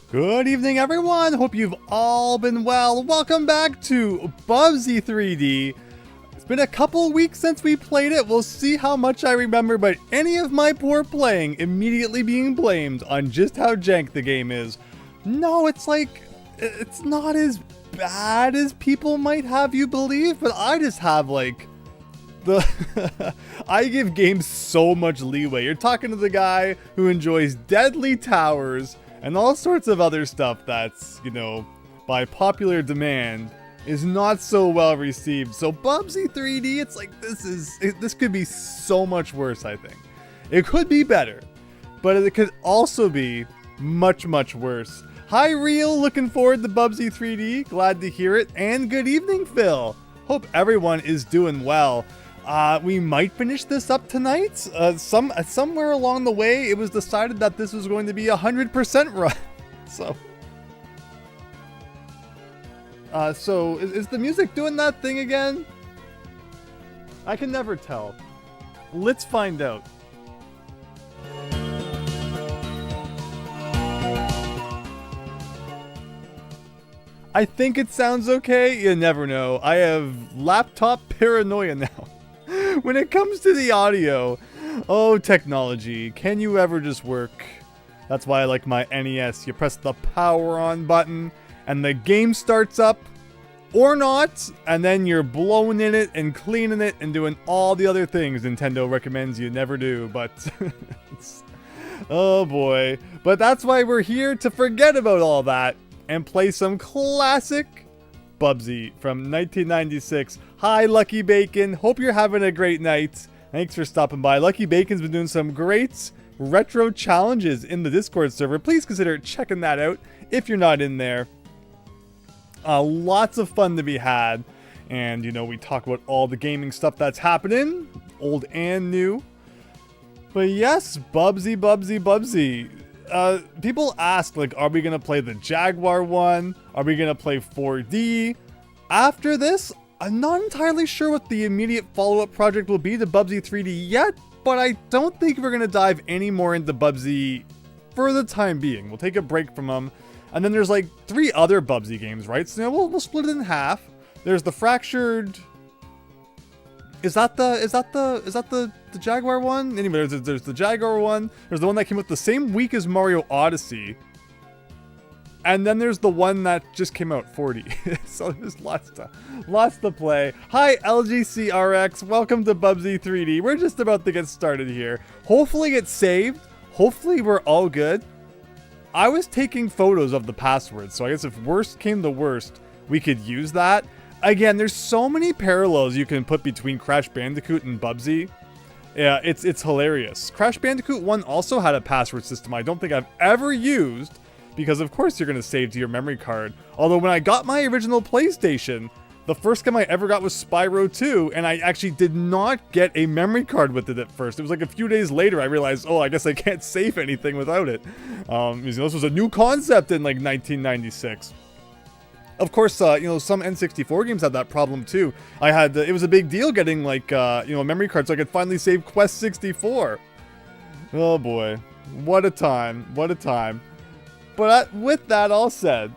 Good evening, everyone. Hope you've all been well. Welcome back to Bubsy 3D. It's been a couple weeks since we played it. We'll see how much I remember, but any of my poor playing immediately being blamed on just how jank the game is. No, it's not as bad as people might have you believe, but I just have I give games so much leeway. You're talking to the guy who enjoys Deadly Towers and all sorts of other stuff that's, by popular demand, is not so well received. So Bubsy 3D, it's like, this could be so much worse, I think. It could be better, but it could also be much, much worse. Hi, Real, looking forward to Bubsy 3D. Glad to hear it. And good evening, Phil. Hope everyone is doing well. We might finish this up tonight. Somewhere along the way, it was decided that this was going to be 100% run. So is the music doing that thing again? I can never tell. Let's find out. I think it sounds okay. You never know. I have laptop paranoia now. When it comes to the audio, oh, technology, can you ever just work? That's why I like my NES. You press the power on button and the game starts up, or not, and then you're blowing in it and cleaning it and doing all the other things Nintendo recommends you never do, but oh boy. But that's why we're here, to forget about all that and play some classic Bubsy from 1996. Hi, Lucky Bacon. Hope you're having a great night. Thanks for stopping by. Lucky Bacon's been doing some great retro challenges in the Discord server. Please consider checking that out if you're not in there. Lots of fun to be had. And, we talk about all the gaming stuff that's happening, old and new. But yes, Bubsy, Bubsy, Bubsy. People ask, are we going to play the Jaguar one? Are we going to play 4D? After this, I'm not entirely sure what the immediate follow-up project will be to Bubsy 3D yet, but I don't think we're going to dive any more into Bubsy for the time being. We'll take a break from them. And then there's 3 other Bubsy games, right? So we'll split it in half. There's the Fractured... Is that the Jaguar one? Anyway, there's the Jaguar one. There's the one that came out the same week as Mario Odyssey. And then there's the one that just came out, 40. So there's lots to play. Hi, LGCRX. Welcome to Bubsy 3D. We're just about to get started here. Hopefully it's saved. Hopefully we're all good. I was taking photos of the passwords, so I guess if worst came to worst, we could use that. Again, there's so many parallels you can put between Crash Bandicoot and Bubsy. Yeah, it's hilarious. Crash Bandicoot 1 also had a password system I don't think I've ever used, because of course you're going to save to your memory card. Although when I got my original PlayStation, the first game I ever got was Spyro 2, and I actually did not get a memory card with it at first. It was a few days later I realized, oh, I guess I can't save anything without it. This was a new concept in 1996. Of course, some N64 games had that problem too. It was a big deal getting a memory card so I could finally save Quest 64. Oh boy, what a time, what a time. But with that all said,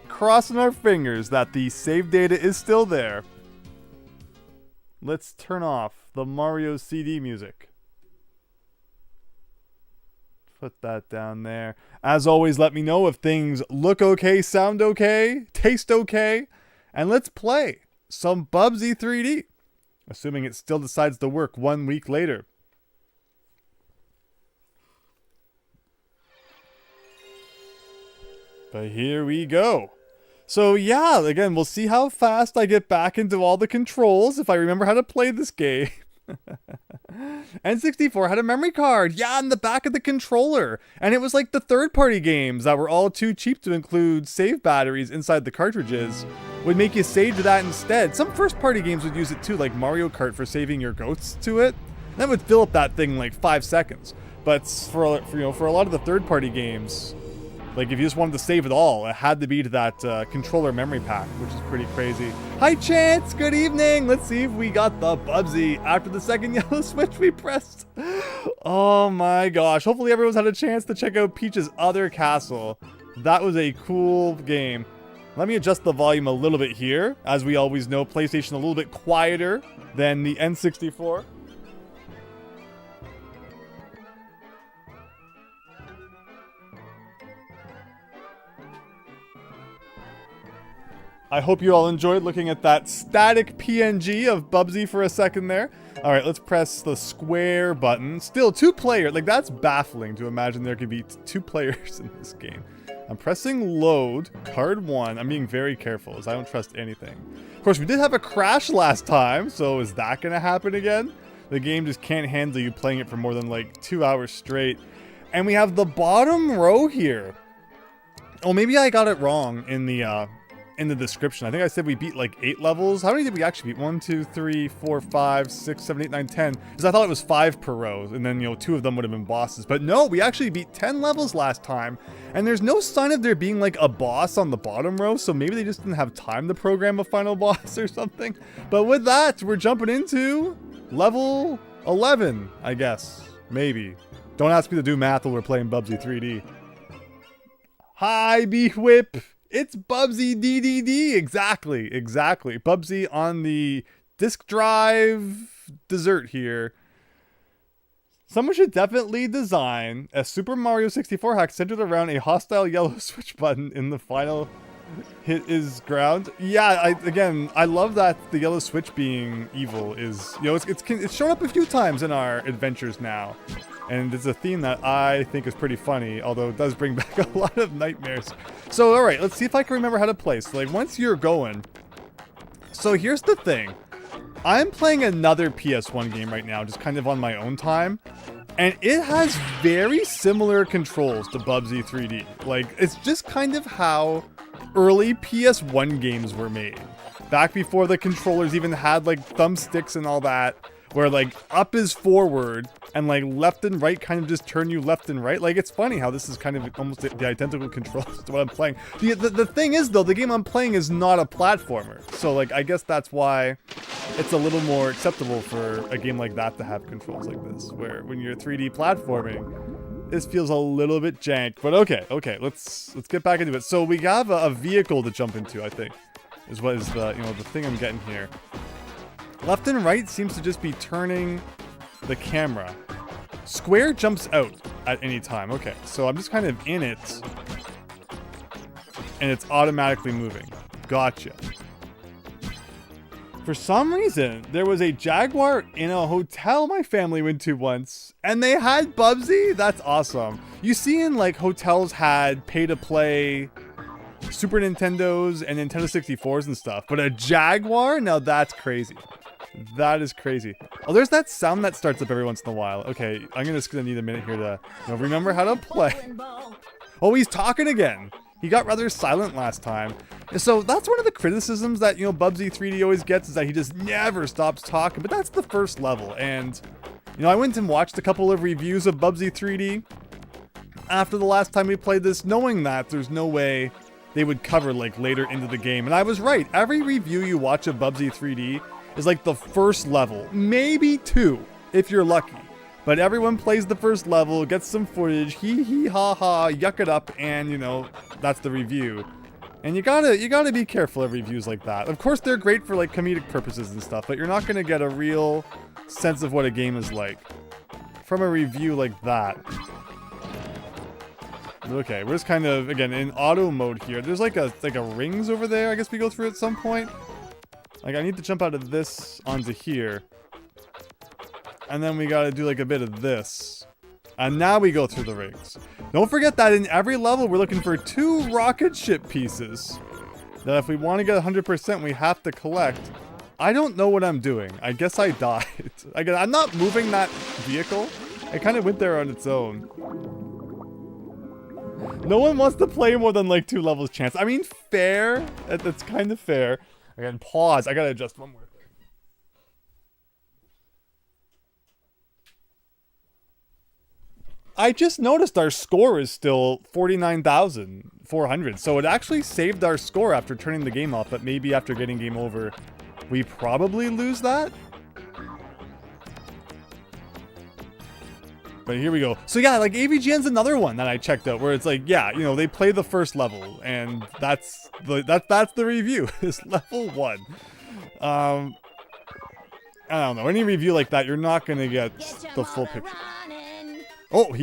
crossing our fingers that the save data is still there, let's turn off the Mario CD music. Put that down there. As always, let me know if things look okay, sound okay, taste okay, and let's play some Bubsy 3D, assuming it still decides to work 1 week later. But here we go. So yeah, again, we'll see how fast I get back into all the controls if I remember how to play this game. N64 had a memory card, yeah, in the back of the controller, and it was the third-party games that were all too cheap to include save batteries inside the cartridges would make you save to that instead. Some first-party games would use it too, like Mario Kart for saving your goats to it. That would fill up that thing in 5 seconds. But for a lot of the third-party games, if you just wanted to save it all, it had to be to that controller memory pack, which is pretty crazy. Hi, Chance! Good evening! Let's see if we got the Bubsy after the second yellow switch we pressed. Oh my gosh. Hopefully everyone's had a chance to check out Peach's other castle. That was a cool game. Let me adjust the volume a little bit here. As we always know, PlayStation a little bit quieter than the N64. I hope you all enjoyed looking at that static PNG of Bubsy for a second there. All right, let's press the square button. Still 2 player. Like, that's baffling to imagine there could be 2 players in this game. I'm pressing load, card 1. I'm being very careful as I don't trust anything. Of course, we did have a crash last time, so is that going to happen again? The game just can't handle you playing it for more than like 2 hours straight. And we have the bottom row here. Oh, maybe I got it wrong in the description. I think I said we beat like 8 levels. How many did we actually beat? 1, 2, 3, 4, 5, 6, 7, 8, 9, 10. Because I thought it was 5 per row, and then, you know, 2 of them would have been bosses. But no, we actually beat 10 levels last time, and there's no sign of there being like a boss on the bottom row, so maybe they just didn't have time to program a final boss or something. But with that, we're jumping into level 11, I guess. Maybe. Don't ask me to do math while we're playing Bubsy 3D. Hi, B-Whip! It's Bubsy DDD! Exactly. Bubsy on the disk drive dessert here. Someone should definitely design a Super Mario 64 hack centered around a hostile yellow switch button in the final hit is ground. Yeah, again, I love that the yellow switch being evil is, you know, it's shown up a few times in our adventures now. And it's a theme that I think is pretty funny, although it does bring back a lot of nightmares. So, alright, let's see if I can remember how to play. So, like, once you're going... So, here's the thing. I'm playing another PS1 game right now, just kind of on my own time. And it has very similar controls to Bubsy 3D. Like, it's just kind of how early PS1 games were made. Back before the controllers even had, like, thumbsticks and all that. Where, like, up is forward, and, like, left and right kind of just turn you left and right. Like, it's funny how this is kind of almost the identical controls to what I'm playing. The thing is, though, the game I'm playing is not a platformer. So, like, I guess that's why it's a little more acceptable for a game like that to have controls like this. Where, when you're 3D platforming, this feels a little bit jank. But okay, let's get back into it. So, we have a vehicle to jump into, I think, is what is the, you know, the thing I'm getting here. Left and right seems to just be turning the camera. Square jumps out at any time. Okay, so I'm just kind of in it. And it's automatically moving. Gotcha. For some reason, there was a Jaguar in a hotel my family went to once. And they had Bubsy? That's awesome. You see in like hotels had pay-to-play Super Nintendos and Nintendo 64s and stuff. But a Jaguar? Now that's crazy. That is crazy. Oh, there's that sound that starts up every once in a while. Okay, I'm just gonna need a minute here to, you know, remember how to play. Oh, he's talking again. He got rather silent last time. So that's one of the criticisms that, you know, Bubsy 3D always gets, is that he just never stops talking. But that's the first level. And, you know, I went and watched a couple of reviews of Bubsy 3D after the last time we played this, knowing that there's no way they would cover, like, later into the game. And I was right. Every review you watch of Bubsy 3D is like the first level, maybe 2 if you're lucky, but everyone plays the first level, gets some footage, hee ha ha, yuck it up, and, you know, that's the review. And you gotta be careful of reviews like that. Of course, they're great for like comedic purposes and stuff, but you're not gonna get a real sense of what a game is like from a review like that. Okay, we're just kind of, again, in auto mode here. There's like a rings over there I guess we go through at some point. Like, I need to jump out of this onto here. And then we gotta do, like, a bit of this. And now we go through the rings. Don't forget that in every level, we're looking for 2 rocket ship pieces. That if we want to get 100%, we have to collect. I don't know what I'm doing. I guess I died. Again, I'm not moving that vehicle. It kind of went there on its own. No one wants to play more than, like, 2 levels chance. I mean, fair. That's kind of fair. Again, pause. I gotta adjust one more thing. I just noticed our score is still 49,400. So it actually saved our score after turning the game off, but maybe after getting game over, we probably lose that? But here we go. So yeah, like AVGN's another one that I checked out where it's like, yeah, you know, they play the first level and that's the review. Is level 1. I don't know. Any review like that, you're not gonna get the full picture. Oh,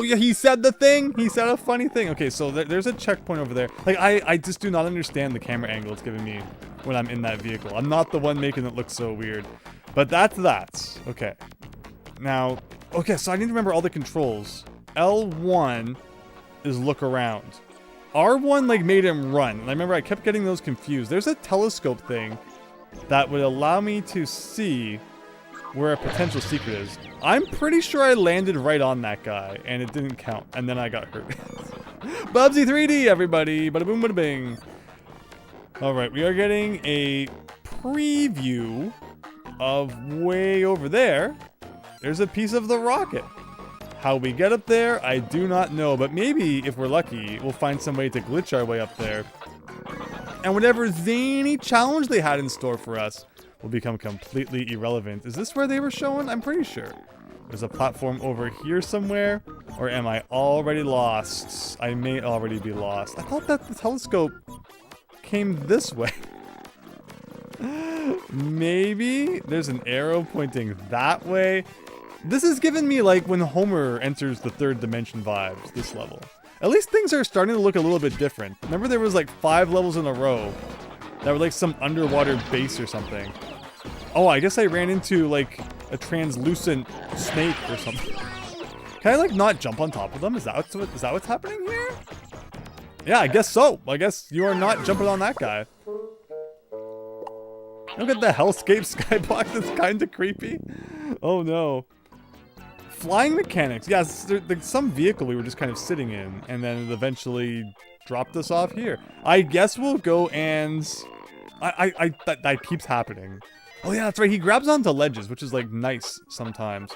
yeah, he said the thing. He said a funny thing. Okay, so there's a checkpoint over there. Like, I just do not understand the camera angle it's giving me when I'm in that vehicle. I'm not the one making it look so weird. But that's that. Okay. Now, okay, so I need to remember all the controls. L1 is look around. R1, like, made him run. And I remember I kept getting those confused. There's a telescope thing that would allow me to see where a potential secret is. I'm pretty sure I landed right on that guy, and it didn't count, and then I got hurt. Bubsy 3D, everybody! Bada boom, bada bing. Alright, we are getting a preview of way over there. There's a piece of the rocket. How we get up there, I do not know, but maybe, if we're lucky, we'll find some way to glitch our way up there. And whatever zany challenge they had in store for us will become completely irrelevant. Is this where they were showing? I'm pretty sure. There's a platform over here somewhere. Or am I already lost? I may already be lost. I thought that the telescope came this way. Maybe there's an arrow pointing that way. This is giving me like when Homer enters the third dimension vibes, this level. At least things are starting to look a little bit different. Remember there was like 5 levels in a row that were like some underwater base or something. Oh, I guess I ran into like a translucent snake or something. Can I like not jump on top of them? Is that what's happening here? Yeah, I guess so. I guess you are not jumping on that guy. Look at the hellscape skyblock. That's kind of creepy. Oh no. Flying mechanics. Yes, there's some vehicle we were just kind of sitting in, and then it eventually dropped us off here. I guess we'll go and... that keeps happening. Oh yeah, that's right. He grabs onto ledges, which is like nice sometimes.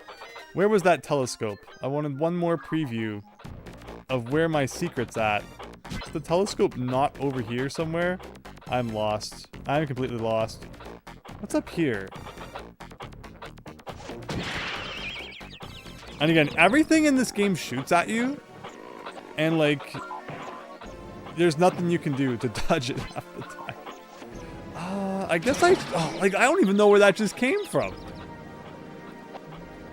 Where was that telescope? I wanted one more preview of where my secret's at. Is the telescope not over here somewhere? I'm lost. I'm completely lost. What's up here? And again, everything in this game shoots at you, and like, there's nothing you can do to dodge it half the time. I guess I don't even know where that just came from.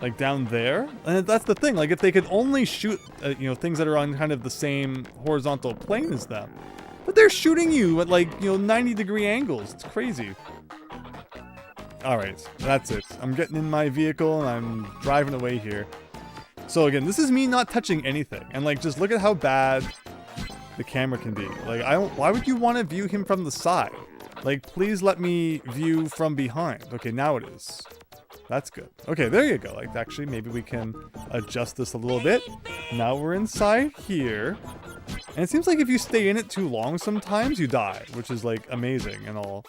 Like down there? And that's the thing, like if they could only shoot, you know, things that are on kind of the same horizontal plane as them. But they're shooting you at like, you know, 90-degree angles. It's crazy. Alright, that's it. I'm getting in my vehicle and I'm driving away here. So again, this is me not touching anything. And like, just look at how bad the camera can be. Like, why would you want to view him from the side? Like, please let me view from behind. Okay, now it is. That's good. Okay, there you go. Like, actually, maybe we can adjust this a little bit. Now we're inside here. And it seems like if you stay in it too long, sometimes you die, which is like amazing and all.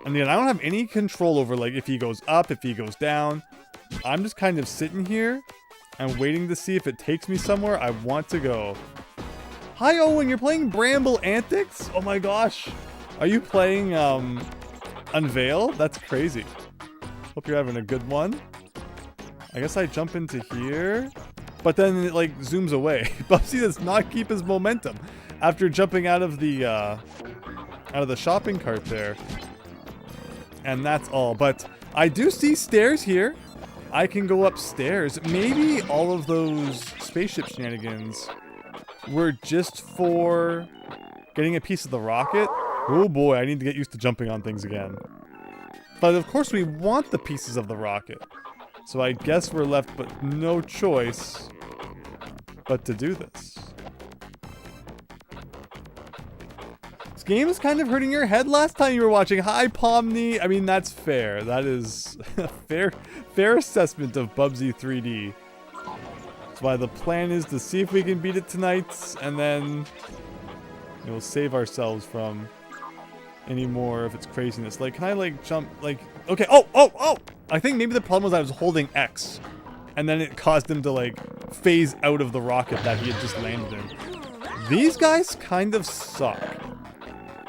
And again, I don't have any control over like if he goes up, if he goes down. I'm just kind of sitting here and waiting to see if it takes me somewhere I want to go. Hi, Owen, you're playing Bramble Antics? Oh my gosh. Are you playing Unveil? That's crazy. Hope you're having a good one. I guess I jump into here, but then it like zooms away. Bubsy does not keep his momentum after jumping out of the shopping cart there. And that's all. But I do see stairs here. I can go upstairs. Maybe all of those spaceship shenanigans were just for getting a piece of the rocket. Oh boy, I need to get used to jumping on things again. But of course we want the pieces of the rocket. So I guess we're left but no choice but to do this. This game is kind of hurting your head last time you were watching. Hi, Pomni. I mean, that's fair. That is a fair assessment of Bubsy 3D. That's why the plan is to see if we can beat it tonight, and then we'll save ourselves from any more of its craziness. Like, can I, like, jump, like... Okay, oh! I think maybe the problem was I was holding X, and then it caused him to, like, phase out of the rocket that he had just landed in. These guys kind of suck.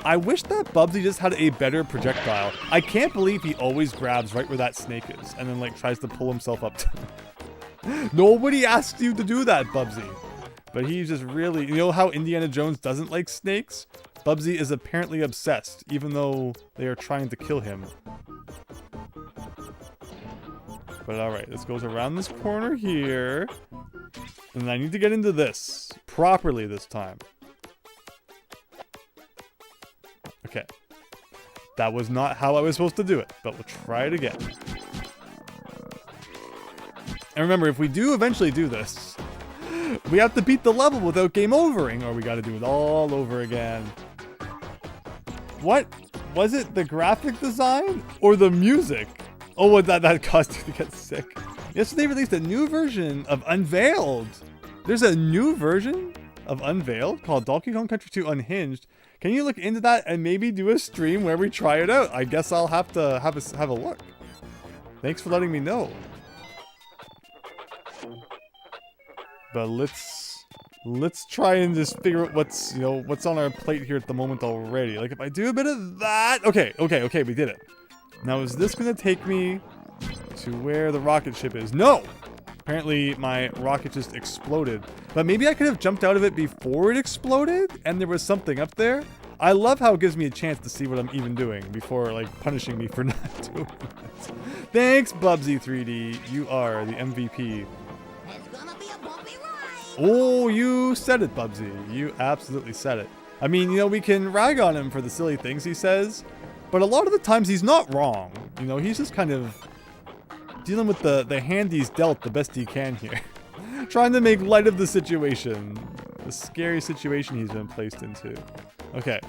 I wish that Bubsy just had a better projectile. I can't believe he always grabs right where that snake is and then like tries to pull himself up to it. Nobody asks you to do that, Bubsy. But he's just really, you know how Indiana Jones doesn't like snakes? Bubsy is apparently obsessed, even though they are trying to kill him. But alright, this goes around this corner here. And I need to get into this properly this time. Okay. That was not how I was supposed to do it, but we'll try it again. And remember, if we do eventually do this, we have to beat the level without game overing, or we gotta do it all over again. What? Was it the graphic design or the music? Oh, what that caused you to get sick. Yesterday released a new version of Unveiled. There's a new version of Unveiled called Donkey Kong Country 2 Unhinged. Can you look into that and maybe do a stream where we try it out? I guess I'll have to have a look. Thanks for letting me know. But let's try and just figure out what's on our plate here at the moment already. Like if I do a bit of that, okay, we did it. Now is this gonna take me to where the rocket ship is? No! Apparently my rocket just exploded. But maybe I could have jumped out of it before it exploded and there was something up there. I love how it gives me a chance to see what I'm even doing before like punishing me for not doing it. Thanks, Bubsy 3D. You are the MVP. It's gonna be a bumpy ride. Oh, you said it, Bubsy. You absolutely said it. I mean, we can rag on him for the silly things he says, but a lot of the times he's not wrong. He's just kind of dealing with the hand he's dealt the best he can here. Trying to make light of the situation. The scary situation he's been placed into. Okay.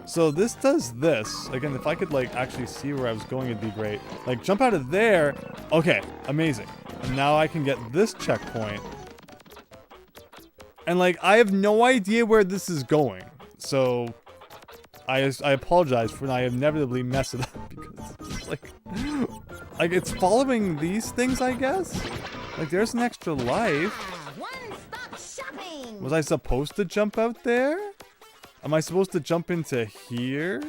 So this does this. Again, if I could like actually see where I was going, it'd be great. Like jump out of there. Okay, amazing. And now I can get this checkpoint. And like, I have no idea where this is going. So I apologize for when I inevitably mess it up because it's just like it's following these things, I guess. Like there's an extra life. One-stop shopping. Was I supposed to jump out there? Am I supposed to jump into here?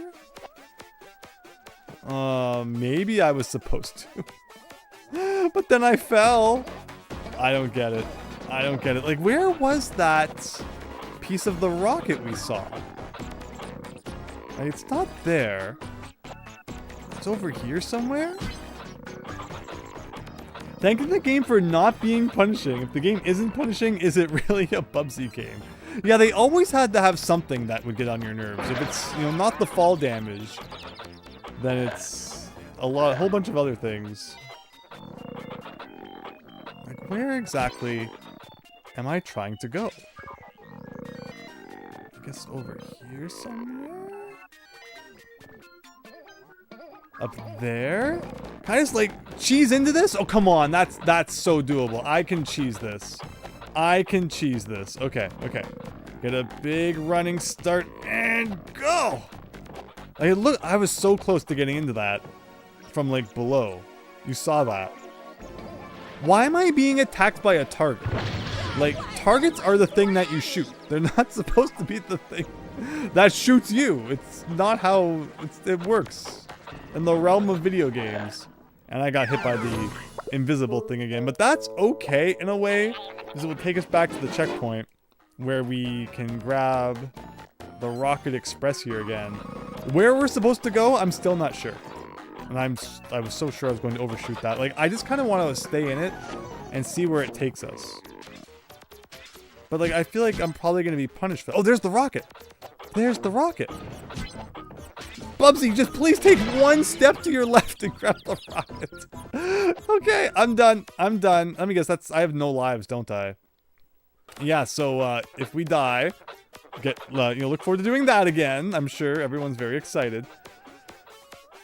Maybe I was supposed to. But then I fell. I don't get it. I don't get it. Like, where was that piece of the rocket we saw? Like, it's not there. It's over here somewhere? Thanking the game for not being punishing. If the game isn't punishing, is it really a Bubsy game? Yeah, they always had to have something that would get on your nerves. If it's, not the fall damage, then it's a whole bunch of other things. Like, where exactly am I trying to go? I guess over here somewhere? Up there? Can I just like cheese into this? Oh, come on. That's so doable. I can cheese this. I can cheese this. Okay. Get a big running start and go. Like, look, I was so close to getting into that from like below. You saw that. Why am I being attacked by a target? Like, targets are the thing that you shoot. They're not supposed to be the thing that shoots you. It's not how it works in the realm of video games. And I got hit by the invisible thing again. But that's okay in a way, because it will take us back to the checkpoint where we can grab the Rocket Express here again. Where we're supposed to go, I'm still not sure. And I was so sure I was going to overshoot that. Like, I just kind of want to stay in it and see where it takes us. But like, I feel like I'm probably going to be punished for... Oh, there's the rocket. There's the rocket. Bubsy, just please take one step to your left and grab the rocket. Okay, I'm done. Let me guess, I have no lives, don't I? Yeah, so if we die, look forward to doing that again. I'm sure everyone's very excited.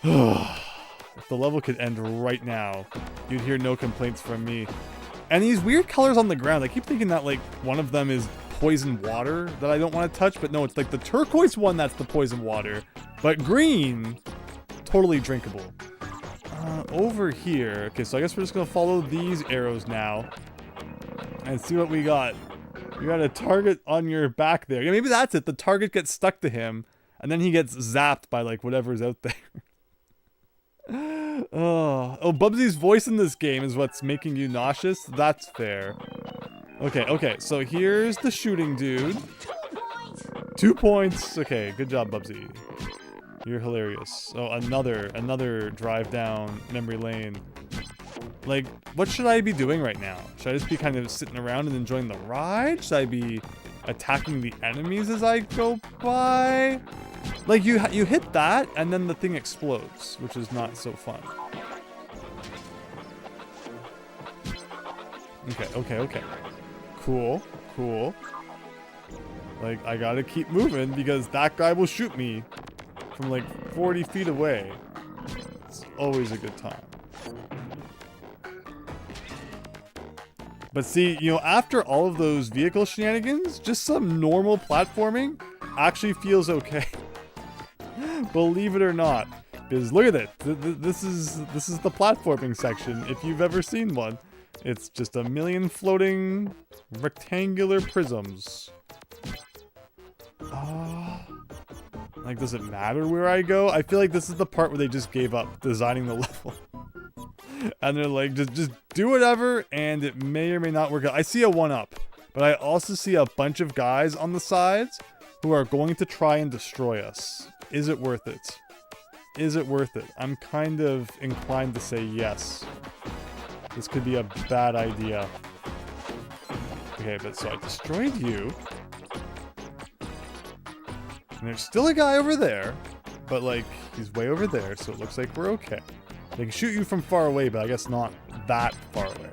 If the level could end right now, you'd hear no complaints from me. And these weird colors on the ground, I keep thinking that like one of them is poison water that I don't want to touch, but no, it's like the turquoise one that's the poison water. But green, totally drinkable. Over here, okay, so I guess we're just gonna follow these arrows now and see what we got. We got a target on your back there. Yeah, maybe that's it. The target gets stuck to him, And then he gets zapped by like whatever's out there. Oh, Bubsy's voice in this game is what's making you nauseous? That's fair. Okay, so here's the shooting dude. 2 points. Okay, good job, Bubsy. You're hilarious. Oh, another drive down memory lane. Like, what should I be doing right now? Should I just be kind of sitting around and enjoying the ride? Should I be attacking the enemies as I go by? Like, you hit that, and then the thing explodes, which is not so fun. Okay. Cool. Like, I gotta keep moving, because that guy will shoot me from, like, 40 feet away. It's always a good time. But see, you know, after all of those vehicle shenanigans, just some normal platforming actually feels okay. Believe it or not. Because look at it. This is the platforming section, if you've ever seen one. It's just a million floating rectangular prisms. Like, does it matter where I go? I feel like this is the part where they just gave up designing the level. And they're like, just do whatever, and it may or may not work out. I see a 1-up, but I also see a bunch of guys on the sides who are going to try and destroy us. Is it worth it? Is it worth it? I'm kind of inclined to say yes. This could be a bad idea. Okay, but so I destroyed you. And there's still a guy over there, but like, he's way over there, so it looks like we're okay. They can shoot you from far away, but I guess not that far away.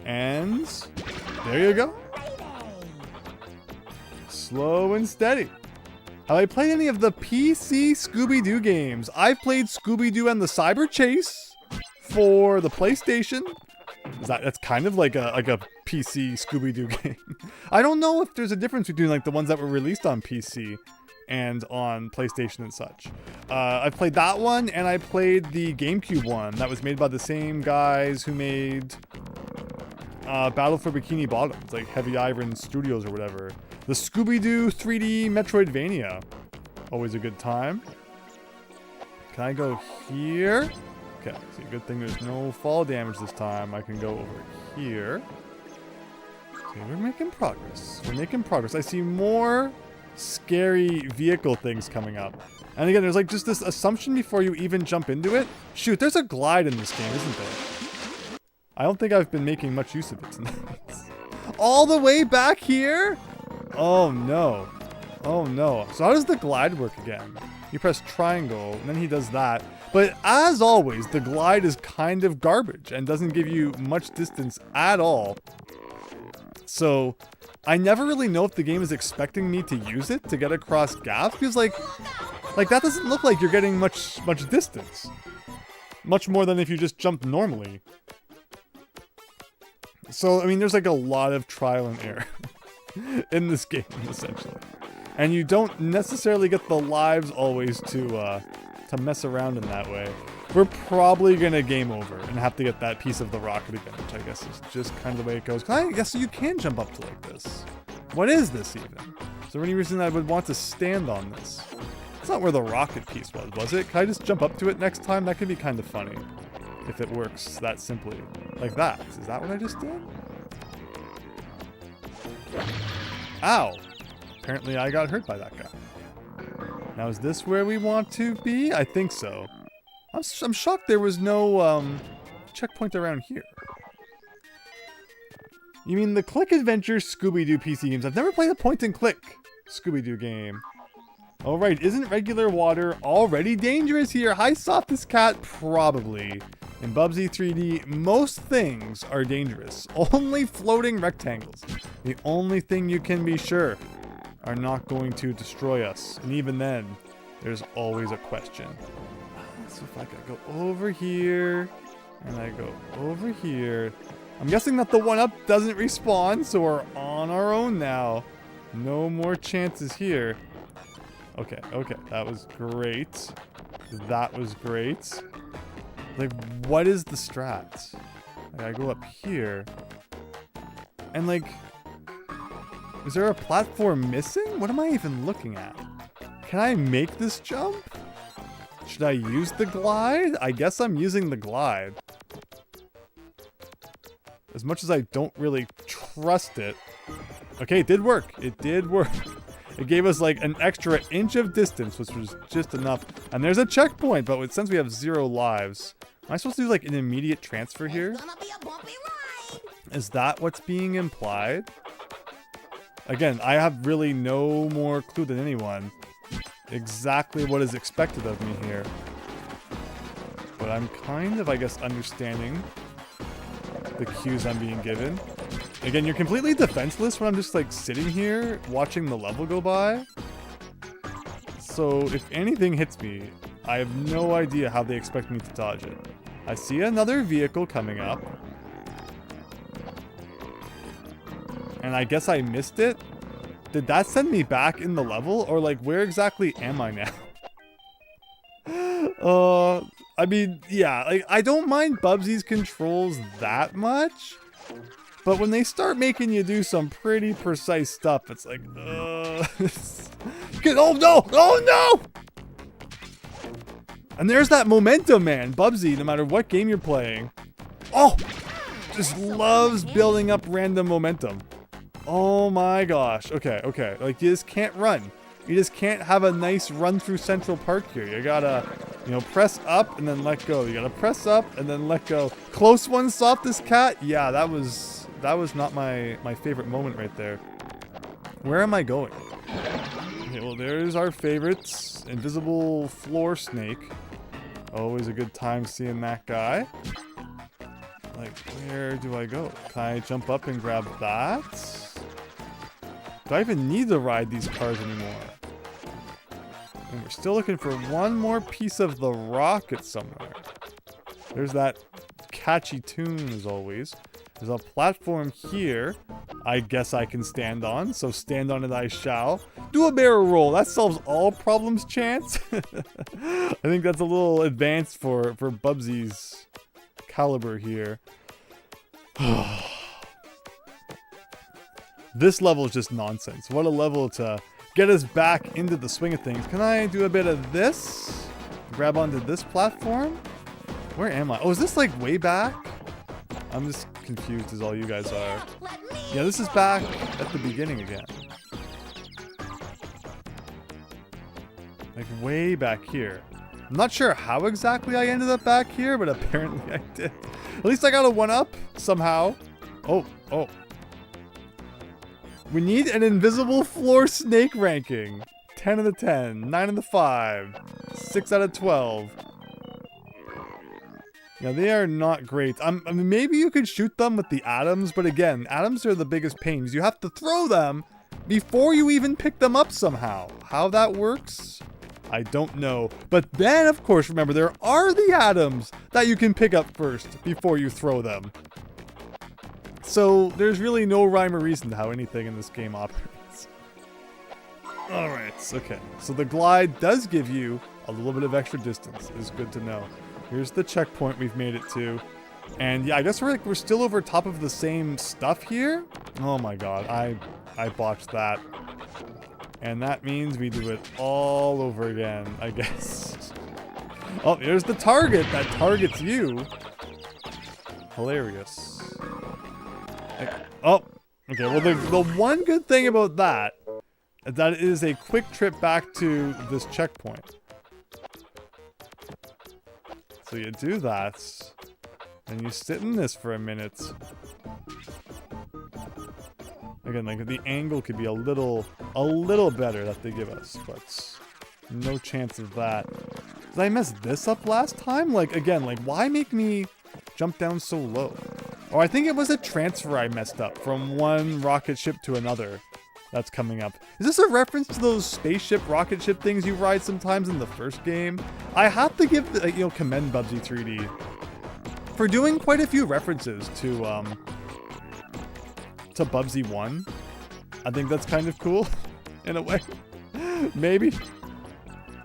And there you go. Slow and steady. Have I played any of the PC Scooby-Doo games? I've played Scooby-Doo and the Cyber Chase for the PlayStation. That's kind of like a PC Scooby-Doo game. I don't know if there's a difference between like the ones that were released on PC and on PlayStation and such. I've played that one, and I played the GameCube one that was made by the same guys who made Battle for Bikini Bottom. It's like Heavy Iron Studios or whatever. The Scooby-Doo 3D Metroidvania. Always a good time. Can I go here? Okay, see, good thing there's no fall damage this time. I can go over here. See, we're making progress. I see more scary vehicle things coming up. And again, there's like just this assumption before you even jump into it. Shoot, there's a glide in this game, isn't there? I don't think I've been making much use of it tonight. All the way back here? Oh no. So how does the glide work again? You press triangle, and then he does that. But as always, the glide is kind of garbage and doesn't give you much distance at all. So I never really know if the game is expecting me to use it to get across gaps, because like that doesn't look like you're getting much distance. Much more than if you just jumped normally. So, I mean, there's like a lot of trial and error in this game, essentially. And you don't necessarily get the lives always to mess around in that way. We're probably gonna game over and have to get that piece of the rocket again, which I guess is just kind of the way it goes. I guess you can jump up to like this. What is this even? Is there any reason I would want to stand on this? That's not where the rocket piece was it? Can I just jump up to it next time? That could be kind of funny. If it works that simply. Like that. Is that what I just did? Ow! Apparently I got hurt by that guy. Now is this where we want to be? I think so. I'm shocked there was no checkpoint around here. You mean the Click Adventure Scooby-Doo PC games? I've never played a point-and-click Scooby-Doo game. Oh right, isn't regular water already dangerous here? Hi, Softest Cat, probably. In Bubsy 3D, most things are dangerous. Only floating rectangles. The only thing you can be sure are not going to destroy us. And even then, there's always a question. So if I could go over here, and I go over here. I'm guessing that the 1-up doesn't respawn, so we're on our own now. No more chances here. Okay, that was great. That was great. Like, what is the strat? Like, I go up here. And like, is there a platform missing? What am I even looking at? Can I make this jump? Should I use the glide? I guess I'm using the glide. As much as I don't really trust it. Okay, it did work. It did work. It gave us like an extra inch of distance, which was just enough. And there's a checkpoint, but since we have 0 lives, am I supposed to do like an immediate transfer here? It's gonna be a bumpy ride. Is that what's being implied? Again, I have really no more clue than anyone exactly what is expected of me here. But I'm kind of, I guess, understanding the cues I'm being given. Again, you're completely defenseless when I'm just like sitting here watching the level go by. So if anything hits me, I have no idea how they expect me to dodge it. I see another vehicle coming up. And I guess I missed it. Did that send me back in the level? Or like, where exactly am I now? I mean, yeah, like, I don't mind Bubsy's controls that much. But when they start making you do some pretty precise stuff, it's like, oh no! Oh no! And there's that momentum, man. Bubsy, no matter what game you're playing, just loves building up random momentum. Oh my gosh. Okay. Like, you just can't run. You just can't have a nice run through Central Park here. You gotta, press up and then let go. You gotta press up and then let go. Close one, stop this cat. Yeah, that was not my favorite moment right there. Where am I going? Okay, well, there's our favorites. Invisible floor snake. Always a good time seeing that guy. Like, where do I go? Can I jump up and grab that? Do I even need to ride these cars anymore? And we're still looking for one more piece of the rocket somewhere. There's that catchy tune as always. There's a platform here I guess I can stand on, so stand on it I shall. Do a barrel roll. That solves all problems, Chance. I think that's a little advanced for Bubsy's caliber here. This level is just nonsense. What a level to get us back into the swing of things. Can I do a bit of this? Grab onto this platform? Where am I? Oh, is this like way back? I'm just confused as all you guys are. Yeah, this is back at the beginning again. Like way back here. I'm not sure how exactly I ended up back here, but apparently I did. At least I got a 1-up somehow. Oh. We need an invisible floor snake ranking. 10 out of 10, 9 out of 5, 6 out of 12. Yeah, they are not great. I mean, maybe you could shoot them with the atoms, but again, atoms are the biggest pains. You have to throw them before you even pick them up somehow. How that works, I don't know. But then, of course, remember, there are the atoms that you can pick up first before you throw them. So there's really no rhyme or reason to how anything in this game operates. Alright, okay. So the glide does give you a little bit of extra distance. It's good to know. Here's the checkpoint we've made it to. And yeah, I guess we're still over top of the same stuff here. Oh my god, I botched that. And that means we do it all over again, I guess. Oh, here's the target that targets you. Hilarious. Oh, okay, well the one good thing about that is that it is a quick trip back to this checkpoint. So you do that, and you sit in this for a minute. Again, like the angle could be a little better that they give us, but no chance of that. Did I mess this up last time? Like, again, like why make me jump down so low? Oh, I think it was a transfer I messed up from one rocket ship to another that's coming up. Is this a reference to those spaceship, rocket ship things you ride sometimes in the first game? I have to give, commend Bubsy 3D for doing quite a few references to Bubsy 1. I think that's kind of cool, in a way. Maybe.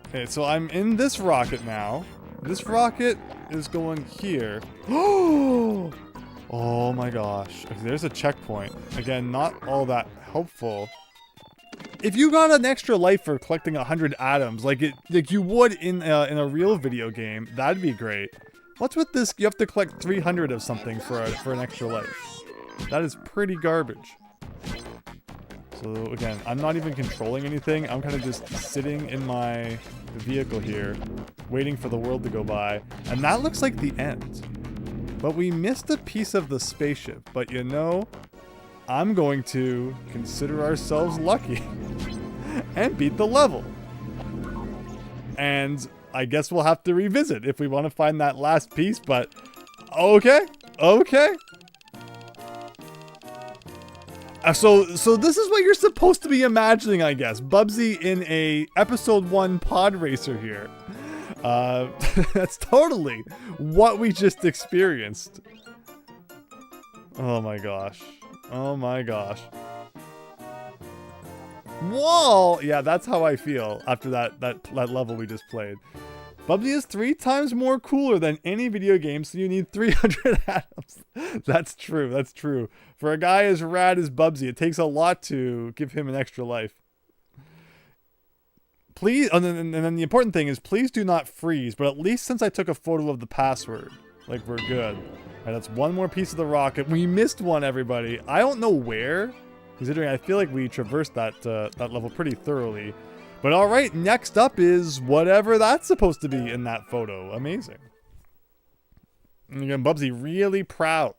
Okay, so I'm in this rocket now. This rocket is going here. Oh my gosh. Okay, there's a checkpoint. Again, not all that helpful. if you got an extra life for collecting 100 atoms, like you would in a real video game, that'd be great. What's with this? You have to collect 300 of something for an extra life. That is pretty garbage. So again, I'm not even controlling anything. I'm kind of just sitting in my vehicle here, waiting for the world to go by. And that looks like the end. But we missed a piece of the spaceship. But you know, I'm going to consider ourselves lucky and beat the level. And I guess we'll have to revisit if we want to find that last piece, but okay. So this is what you're supposed to be imagining, I guess. Bubsy in a episode 1 pod racer here. That's totally what we just experienced. Oh my gosh. Whoa! Yeah, that's how I feel after that level we just played. Bubsy is 3 times more cooler than any video game, so you need 300 atoms. That's true. For a guy as rad as Bubsy, it takes a lot to give him an extra life. Please, and then the important thing is, please do not freeze, but at least since I took a photo of the password, like, we're good. All right, that's one more piece of the rocket. We missed one, everybody. I don't know where, considering I feel like we traversed that level pretty thoroughly. But all right, next up is whatever that's supposed to be in that photo. Amazing. And again, Bubsy really proud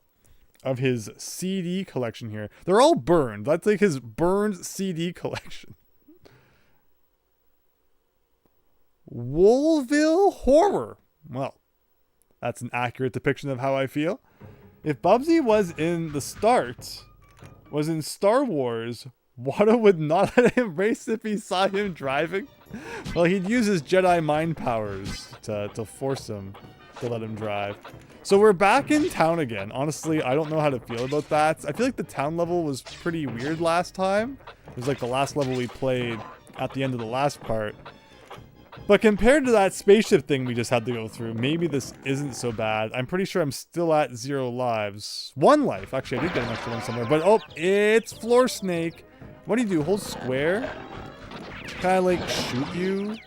of his CD collection here. They're all burned. That's like his burned CD collection. Woolville Horror. Well, that's an accurate depiction of how I feel. If Bubsy was in Star Wars, Watto would not let him race if he saw him driving. Well, he'd use his Jedi mind powers to force him to let him drive. So we're back in town again. Honestly, I don't know how to feel about that. I feel like the town level was pretty weird last time. It was like the last level we played at the end of the last part. But compared to that spaceship thing we just had to go through, maybe this isn't so bad. I'm pretty sure I'm still at 0 lives. 1 life. Actually, I did get an extra one somewhere. But, oh, it's Floor Snake. What do you do? Hold square? Can I, like, shoot you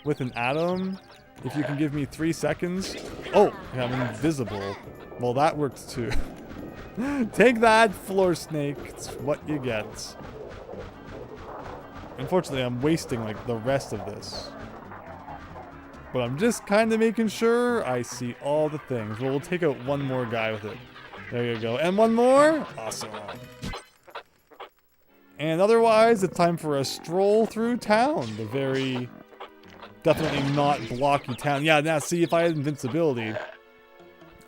with an atom? If you can give me 3 seconds? Oh, yeah, I'm invisible. Well, that works too. Take that, Floor Snake. It's what you get. Unfortunately, I'm wasting, like, the rest of this. But I'm just kind of making sure I see all the things. Well, we'll take out one more guy with it. There you go. And one more. Awesome. And otherwise, it's time for a stroll through town. The very definitely not blocky town. Yeah, now see, if I had invincibility,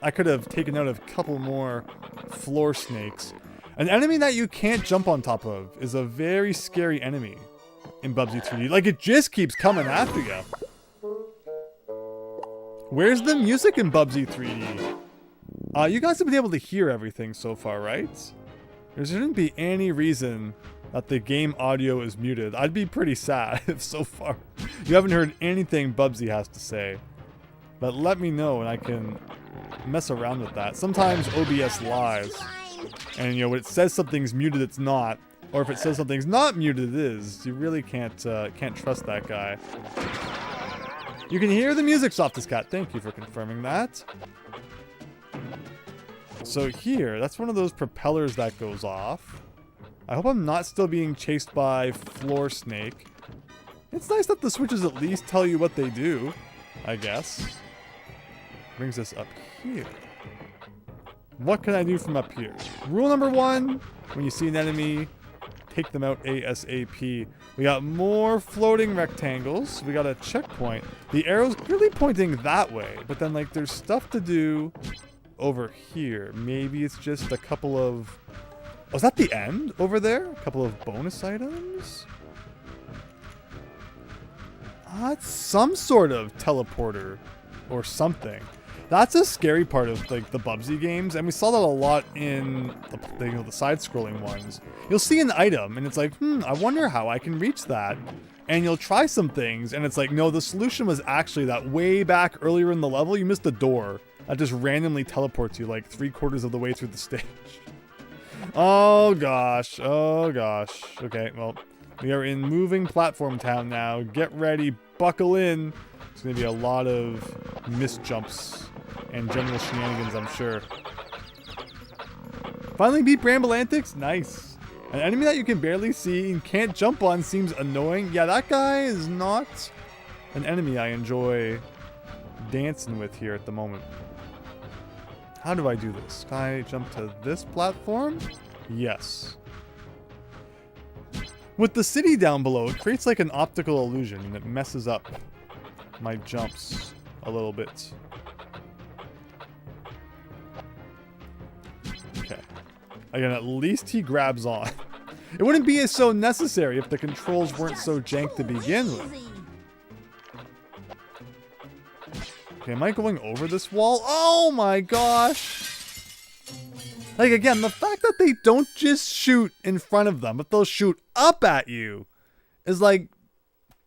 I could have taken out a couple more floor snakes. An enemy that you can't jump on top of is a very scary enemy in Bubsy 3D. Like, it just keeps coming after you. Where's the music in Bubsy 3D? You guys have been able to hear everything so far, right? There shouldn't be any reason that the game audio is muted. I'd be pretty sad if so far you haven't heard anything Bubsy has to say. But let me know and I can mess around with that. Sometimes OBS lies. And you know, when it says something's muted, it's not. Or if it says something's not muted, it is. You really can't trust that guy. You can hear the music, Softest Cat. Thank you for confirming that. So here, that's one of those propellers that goes off. I hope I'm not still being chased by Floor Snake. It's nice that the switches at least tell you what they do, I guess. Brings us up here. What can I do from up here? Rule number 1, when you see an enemy, take them out ASAP. We got more floating rectangles. We got a checkpoint. The arrow's clearly pointing that way, but then like there's stuff to do over here. Maybe it's just a couple of... Oh, is that the end over there? A couple of bonus items? That's some sort of teleporter or something. That's a scary part of like the Bubsy games, and we saw that a lot in the side-scrolling ones. You'll see an item, and it's like, I wonder how I can reach that. And you'll try some things, and it's like, no, the solution was actually that way back earlier in the level, you missed a door that just randomly teleports you like 3/4 of the way through the stage. Oh gosh, oh gosh. Okay, well, We are in moving platform town now. Get ready, buckle in. It's going to be a lot of missed jumps and general shenanigans, I'm sure. Finally beat Bramble Antics? Nice. An enemy that you can barely see and can't jump on seems annoying. Yeah, that guy is not an enemy I enjoy dancing with here at the moment. How do I do this? Can I jump to this platform? Yes. With the city down below, it creates like an optical illusion and it messes up my jumps a little bit. Okay. Again, at least he grabs on. It wouldn't be as so necessary if the controls weren't so jank to begin with. Okay, am I going over this wall? Oh my gosh! Like, again, the fact that they don't just shoot in front of them, but they'll shoot up at you is like,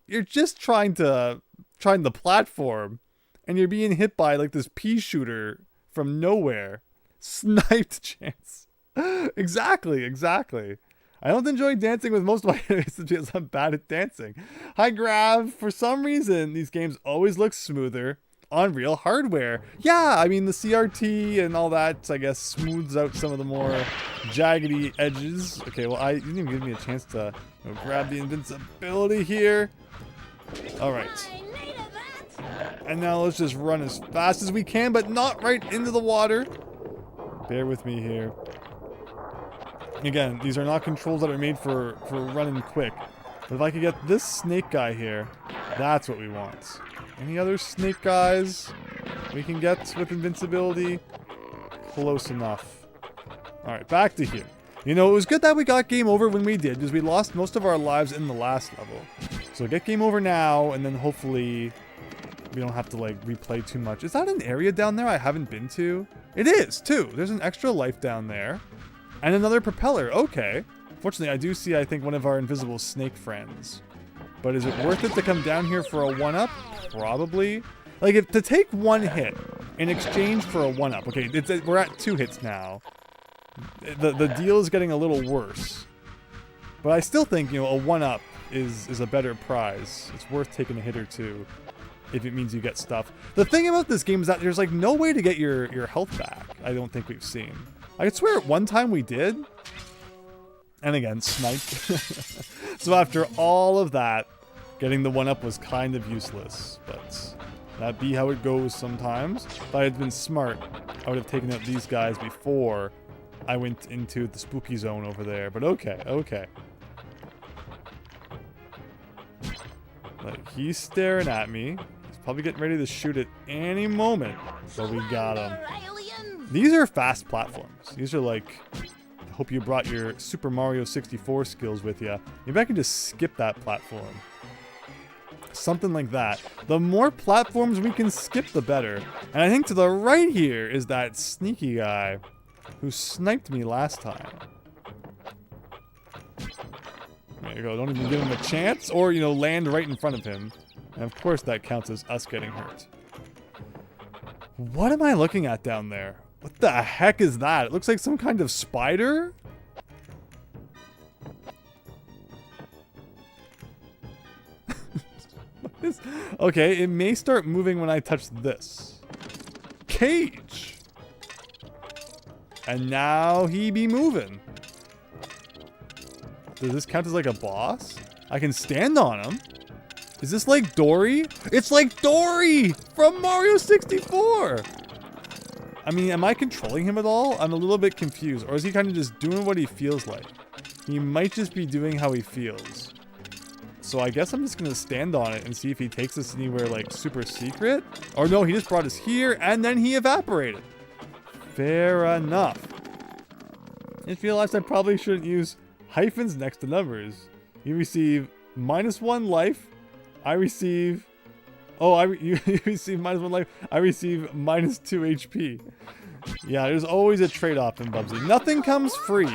you're just trying the platform, and you're being hit by, like, this pea shooter from nowhere. Sniped chance. Exactly. I don't enjoy dancing with most of my enemies because I'm bad at dancing. High grab. For some reason, these games always look smoother on real hardware. Yeah, I mean, the CRT and all that, I guess, smooths out some of the more jaggedy edges. Okay, well, you didn't even give me a chance to grab the invincibility here. All right. And now let's just run as fast as we can, but not right into the water. Bear with me here. Again, these are not controls that are made for running quick. But if I could get this snake guy here, that's what we want. Any other snake guys we can get with invincibility? Close enough. Alright, back to here. You know, it was good that we got game over when we did, because we lost most of our lives in the last level. So get game over now, and then hopefully we don't have to, like, replay too much. Is that an area down there I haven't been to? It is, too. There's an extra life down there. And another propeller. Okay. Fortunately, I do see, I think, one of our invisible snake friends. But is it worth it to come down here for a 1-up? Probably. Like, if to take one hit in exchange for a 1-up. Okay, we're at 2 hits now. The deal is getting a little worse. But I still think, you know, a 1-up is a better prize. It's worth taking a hit or two if it means you get stuff. The thing about this game is that there's, like, no way to get your health back. I don't think we've seen. I could swear at one time we did. And again, sniped. So after all of that, getting the 1-up was kind of useless. But that be how it goes sometimes. If I had been smart, I would have taken out these guys before I went into the spooky zone over there. But okay. Like, he's staring at me. He's probably getting ready to shoot at any moment. But we got him. These are fast platforms. These are like... I hope you brought your Super Mario 64 skills with you. Maybe I can just skip that platform. Something like that. The more platforms we can skip, the better. And I think to the right here is that sneaky guy who sniped me last time. There you go. Don't even give him a chance. Or, you know, land right in front of him. And of course that counts as us getting hurt. What am I looking at down there? What the heck is that? It looks like some kind of spider? Okay, it may start moving when I touch this. Cage! And now he be moving. Does this count as like a boss? I can stand on him. Is this like Dory? It's like Dory from Mario 64! I mean, am I controlling him at all? I'm a little bit confused. Or is he kind of just doing what he feels like? He might just be doing how he feels. So I guess I'm just going to stand on it and see if he takes us anywhere, like, super secret. Or no, he just brought us here, and then he evaporated. Fair enough. I just realized I probably shouldn't use hyphens next to numbers. You receive -1 life. I receive... Oh, you receive -1 life. I receive -2 HP. Yeah, there's always a trade-off in Bubsy. Nothing comes free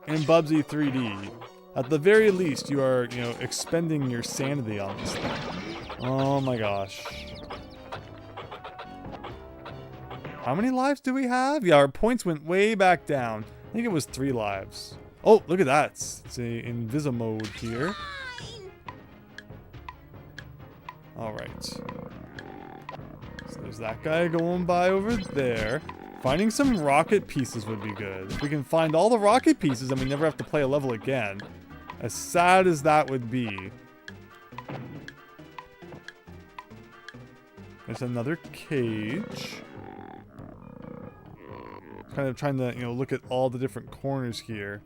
in Bubsy 3D. At the very least, you are, you know, expending your sanity on this thing. Oh my gosh. How many lives do we have? Yeah, our points went way back down. I think it was 3 lives. Oh, look at that. It's a invisible mode here. Mine. Alright. So there's that guy going by over there. Finding some rocket pieces would be good. If we can find all the rocket pieces, then we never have to play a level again. As sad as that would be. There's another cage. Kind of trying to, you know, look at all the different corners here.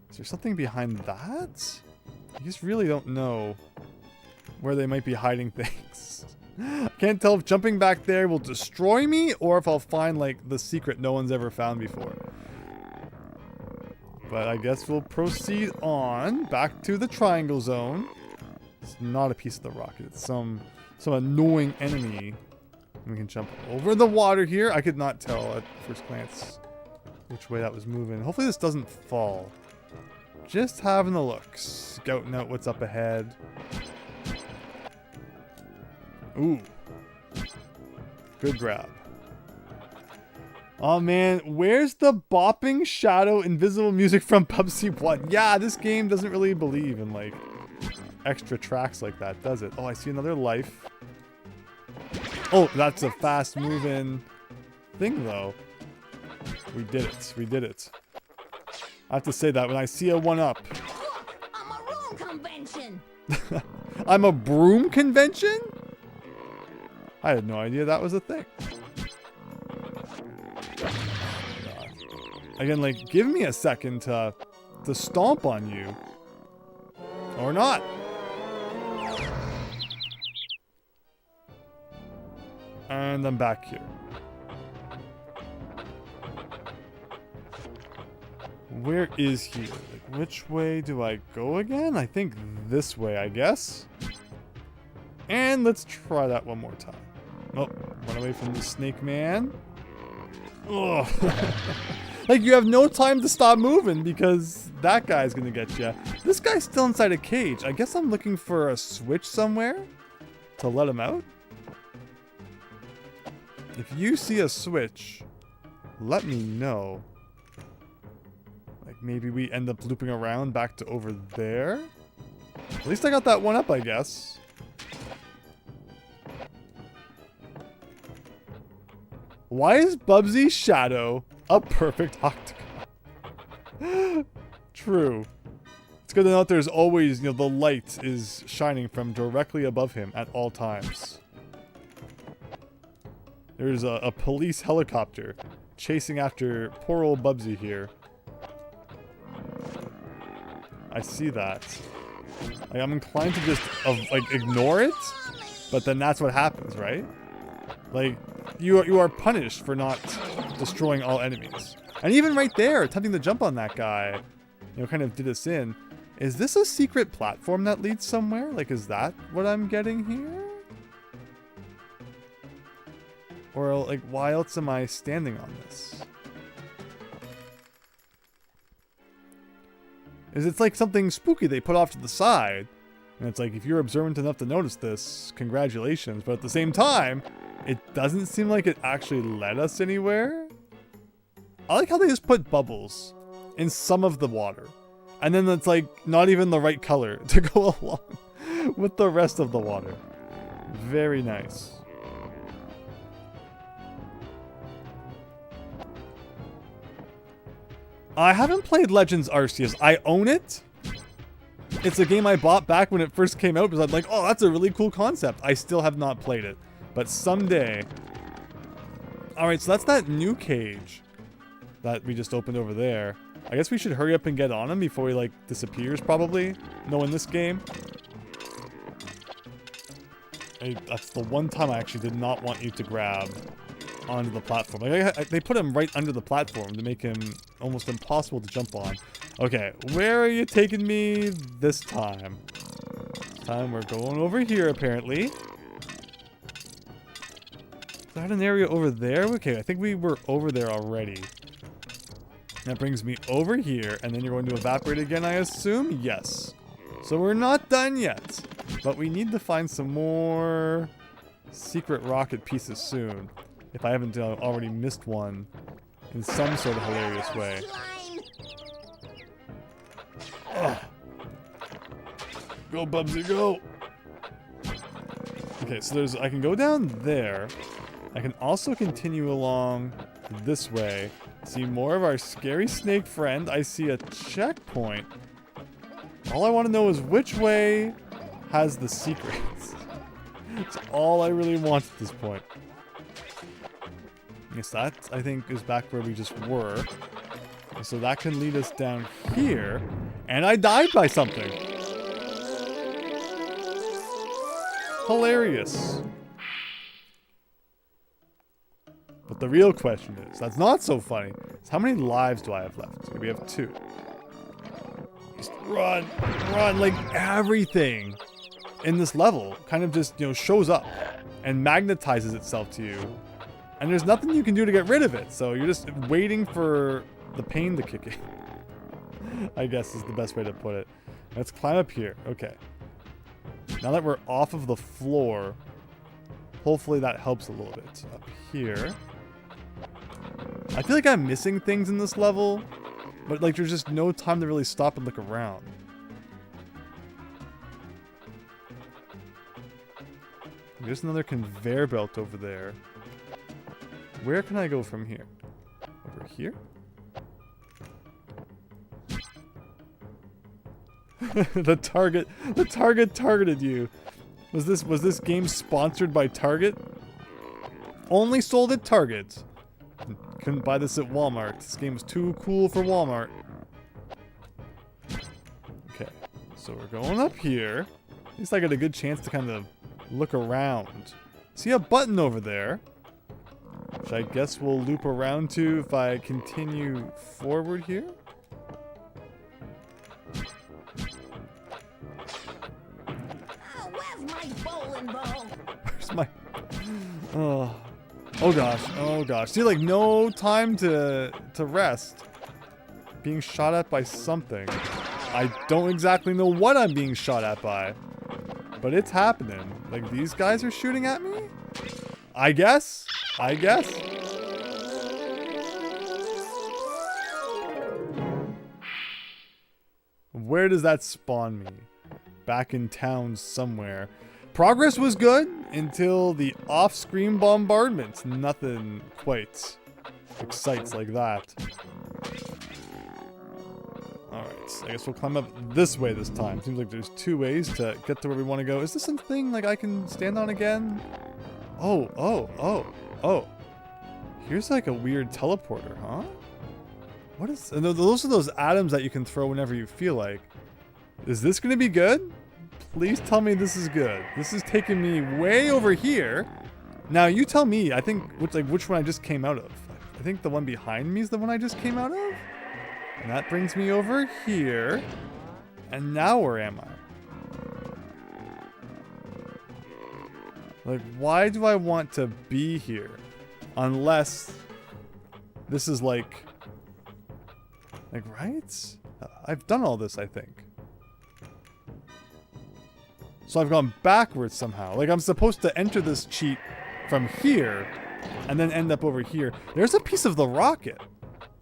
Is there something behind that? I just really don't know where they might be hiding things. I can't tell if jumping back there will destroy me or if I'll find, like, the secret no one's ever found before. But I guess we'll proceed on back to the triangle zone. It's not a piece of the rocket. It's some annoying enemy. And we can jump over the water here. I could not tell at first glance which way that was moving. Hopefully this doesn't fall. Just having a look. Scouting out what's up ahead. Ooh. Good grab. Oh man, where's the bopping shadow invisible music from Bubsy 1? Yeah, this game doesn't really believe in, like, extra tracks like that, does it? Oh, I see another life. Oh, that's a fast moving thing, though. We did it. We did it. I have to say that when I see a 1-up. I'm a room convention. I'm a broom convention? I had no idea that was a thing. Again, like, give me a second to stomp on you. Or not. And I'm back here. Where is he? Like, which way do I go again? I think this way, I guess. And let's try that one more time. Oh, run away from the snake man. Ugh. Like, you have no time to stop moving because that guy's gonna get you. This guy's still inside a cage. I guess I'm looking for a switch somewhere to let him out. If you see a switch, let me know. Like, maybe we end up looping around back to over there. At least I got that 1-up, I guess. Why is Bubsy's shadow a perfect octagon? True. It's good to know that there's always, you know, the light is shining from directly above him at all times. There's a police helicopter chasing after poor old Bubsy here. I see that. Like, I'm inclined to just, like, ignore it, but then that's what happens, right? Like, you are punished for not destroying all enemies. And even right there, attempting to jump on that guy, you know, kind of did us in. Is this a secret platform that leads somewhere? Like, is that what I'm getting here? Or, like, why else am I standing on this? Is it's like something spooky they put off to the side. And it's like, if you're observant enough to notice this, congratulations. But at the same time, it doesn't seem like it actually led us anywhere. I like how they just put bubbles in some of the water. And then it's like not even the right color to go along with the rest of the water. Very nice. I haven't played Legends Arceus. I own it. It's a game I bought back when it first came out because I'm like, oh, that's a really cool concept. I still have not played it. But someday. Alright, so that's that new cage that we just opened over there. I guess we should hurry up and get on him before he, like, disappears, probably. Knowing this game. That's the one time I actually did not want you to grab onto the platform. Like, they put him right under the platform to make him almost impossible to jump on. Okay, where are you taking me this time? This time we're going over here, apparently. Is that an area over there? Okay, I think we were over there already. That brings me over here, and then you're going to evaporate again, I assume? Yes. So we're not done yet, but we need to find some more secret rocket pieces soon. If I haven't already missed one in some sort of hilarious way. Go, Bubsy, go. Okay, so I can go down there. I can also continue along this way. See more of our scary snake friend. I see a checkpoint. All I want to know is which way has the secrets. That's all I really want at this point. Yes, that, I think, is back where we just were. So that can lead us down here. And I died by something. Hilarious. But the real question is, that's not so funny, is how many lives do I have left? We have 2. Just run, like everything in this level kind of just, shows up and magnetizes itself to you. And there's nothing you can do to get rid of it, so you're just waiting for the pain to kick in. I guess is the best way to put it. Let's climb up here. Okay. Now that we're off of the floor, hopefully that helps a little bit. Up here. I feel like I'm missing things in this level, but like there's just no time to really stop and look around. There's another conveyor belt over there. Where can I go from here? Over here? the target targeted you. Was this game sponsored by Target? Only sold at Target. Couldn't buy this at Walmart. This game was too cool for Walmart. Okay, so we're going up here. At least I got a good chance to kind of look around. See a button over there, which I guess we'll loop around to if I continue forward here. Oh, where's my bowling ball? Where's my... Oh gosh. See, like, no time to rest. Being shot at by something. I don't exactly know what I'm being shot at by. But it's happening. Like, these guys are shooting at me? I guess. Where does that spawn me? Back in town somewhere. Progress was good until the off-screen bombardments. Nothing quite excites like that. Alright, I guess we'll climb up this way this time. Seems like there's 2 ways to get to where we want to go. Is this something like I can stand on again? Oh. Here's like a weird teleporter, huh? What is... Those are those atoms that you can throw whenever you feel like. Is this going to be good? Please tell me this is good. This is taking me way over here. Now you tell me, I think, which one I just came out of. I think the one behind me is the one I just came out of. And that brings me over here. And now where am I? Like, why do I want to be here? Unless this is like, right? I've done all this, I think. So I've gone backwards somehow. Like, I'm supposed to enter this cheat from here and then end up over here. There's a piece of the rocket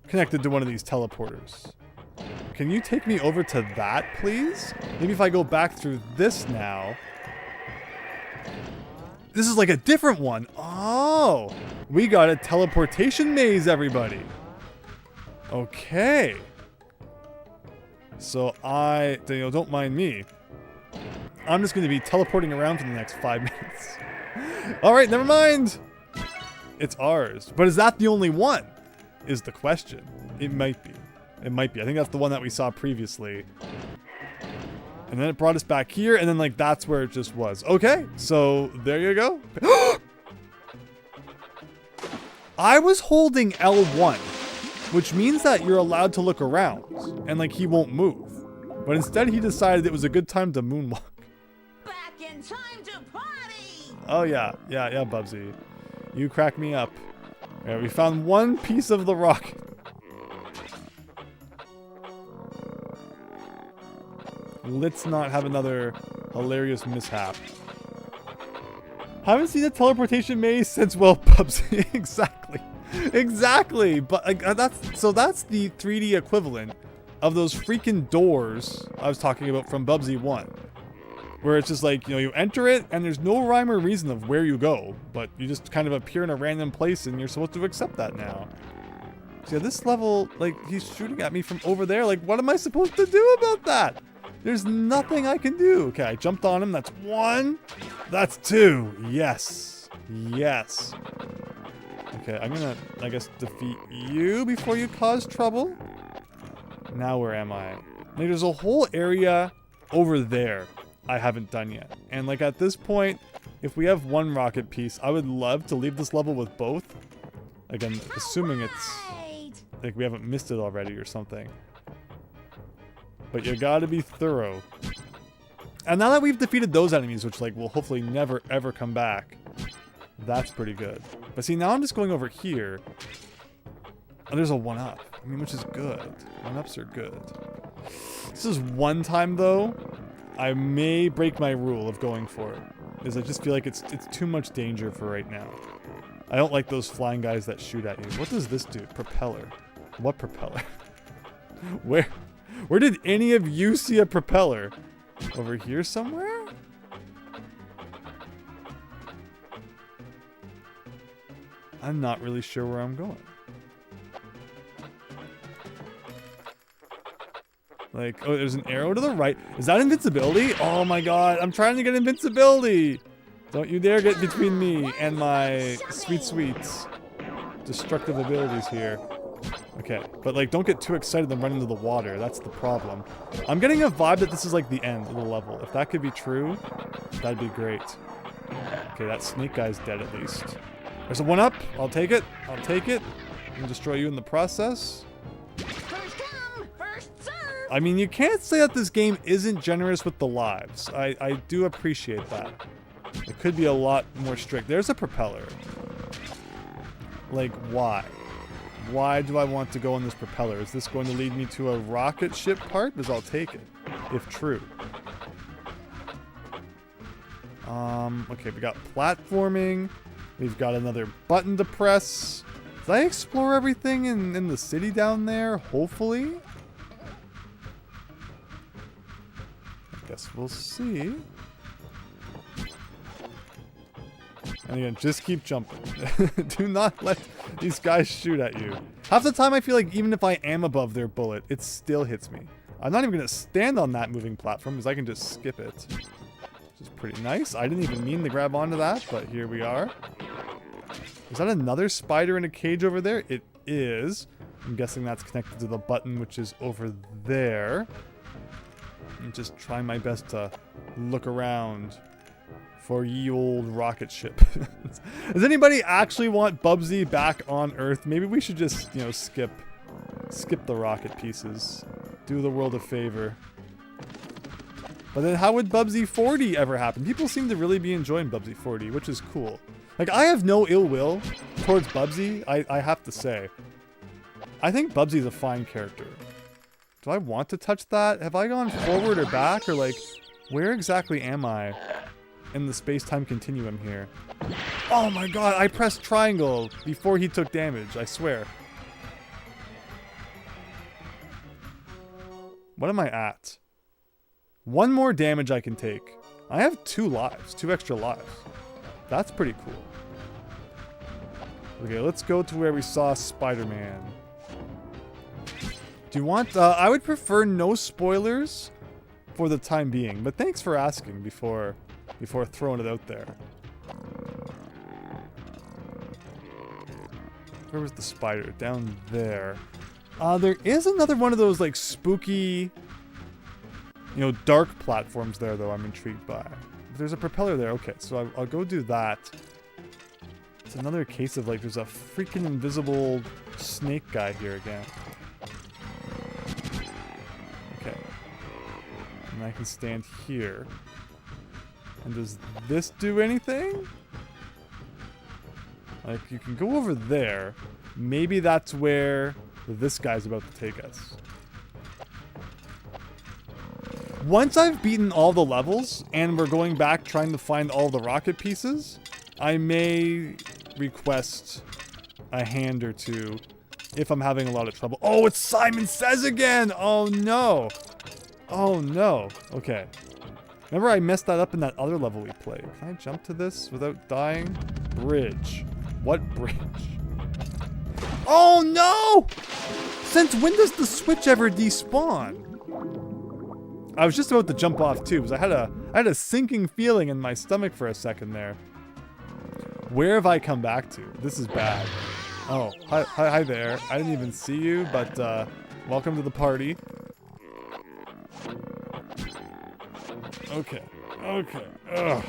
connected to one of these teleporters. Can you take me over to that, please? Maybe if I go back through this now. This is like a different one. Oh, we got a teleportation maze, everybody. Okay. So don't mind me. I'm just going to be teleporting around for the next 5 minutes. Alright, never mind. It's ours. But is that the only one? Is the question. It might be. I think that's the one that we saw previously. And then it brought us back here, and then like that's where it just was. Okay, so there you go. I was holding L1, which means that you're allowed to look around, and like he won't move. But instead he decided it was a good time to moonwalk. Back in time to party! Oh yeah, Bubsy. You crack me up. Yeah, we found one piece of the rocket. Let's not have another hilarious mishap. Haven't seen a teleportation maze since, well, Bubsy. Exactly. But like, that's the 3D equivalent of those freaking doors I was talking about from Bubsy 1. where it's just like, you know, you enter it and there's no rhyme or reason of where you go, but you just kind of appear in a random place and you're supposed to accept that now. So yeah, this level, like, he's shooting at me from over there. Like, what am I supposed to do about that? There's nothing I can do. Okay, I jumped on him. That's 1. That's 2. Yes. Yes. Okay, I'm gonna, I guess, defeat you before you cause trouble. Now where am I? Like, there's a whole area over there I haven't done yet. And like at this point, if we have 1 rocket piece, I would love to leave this level with both. Again, assuming it's like we haven't missed it already or something. But you gotta be thorough. And now that we've defeated those enemies, which like will hopefully never ever come back, that's pretty good. But see, now I'm just going over here. And there's a 1-up. I mean, which is good. 1-ups are good. This is one time though, I may break my rule of going for it. Because I just feel like it's too much danger for right now. I don't like those flying guys that shoot at you. What does this do? Propeller. What propeller? Where did any of you see a propeller? Over here somewhere? I'm not really sure where I'm going. Like, oh, there's an arrow to the right. Is that invincibility? Oh my god, I'm trying to get invincibility! Don't you dare get between me and my sweets destructive abilities here. Okay, but like, don't get too excited and run into the water. That's the problem. I'm getting a vibe that this is like the end of the level. If that could be true, that'd be great. Okay, that snake guy's dead at least. There's a 1-up. I'll take it. I'll take it. And destroy you in the process. First come, first serve. I mean, you can't say that this game isn't generous with the lives. I do appreciate that. It could be a lot more strict. There's a propeller. Like, why? Why do I want to go on this propeller? Is this going to lead me to a rocket ship part? Because I'll take it, if true. Okay, we got platforming. We've got another button to press. Did I explore everything in the city down there? Hopefully. I guess we'll see. And again, just keep jumping. Do not let these guys shoot at you. Half the time I feel like even if I am above their bullet, it still hits me. I'm not even going to stand on that moving platform because I can just skip it. Which is pretty nice. I didn't even mean to grab onto that, but here we are. Is that another spider in a cage over there? It is. I'm guessing that's connected to the button, which is over there. I'm just trying my best to look around for ye old rocket ship. Does anybody actually want Bubsy back on Earth? Maybe we should just, you know, skip the rocket pieces. Do the world a favor. But then how would Bubsy 40 ever happen? People seem to really be enjoying Bubsy 40, which is cool. Like, I have no ill will towards Bubsy, I have to say. I think Bubsy's a fine character. Do I want to touch that? Have I gone forward or back? Or like, where exactly am I in the space-time continuum here? Oh my god, I pressed triangle before he took damage, I swear. What am I at? 1 more damage I can take. I have 2 lives, 2 extra lives. That's pretty cool. Okay, let's go to where we saw Spider-Man. Do you want... I would prefer no spoilers for the time being, but thanks for asking before throwing it out there. Where was the spider? Down there. There is another one of those, like, spooky, you know, dark platforms there, though, I'm intrigued by. There's a propeller there. Okay, so I'll go do that. It's another case of, like, there's a freaking invisible snake guy here again. Okay. And I can stand here. And does this do anything? Like, you can go over there. Maybe that's where this guy's about to take us. Once I've beaten all the levels, and we're going back trying to find all the rocket pieces, I may request a hand or two if I'm having a lot of trouble. Oh, it's Simon Says again! Oh no! Oh no. Okay. Remember I messed that up in that other level we played. Can I jump to this without dying? Bridge. What bridge? Oh no! Since when does the switch ever despawn? I was just about to jump off too, because I had a sinking feeling in my stomach for a second there. Where have I come back to? This is bad. Oh, hi there. I didn't even see you, but welcome to the party. Okay. Ugh.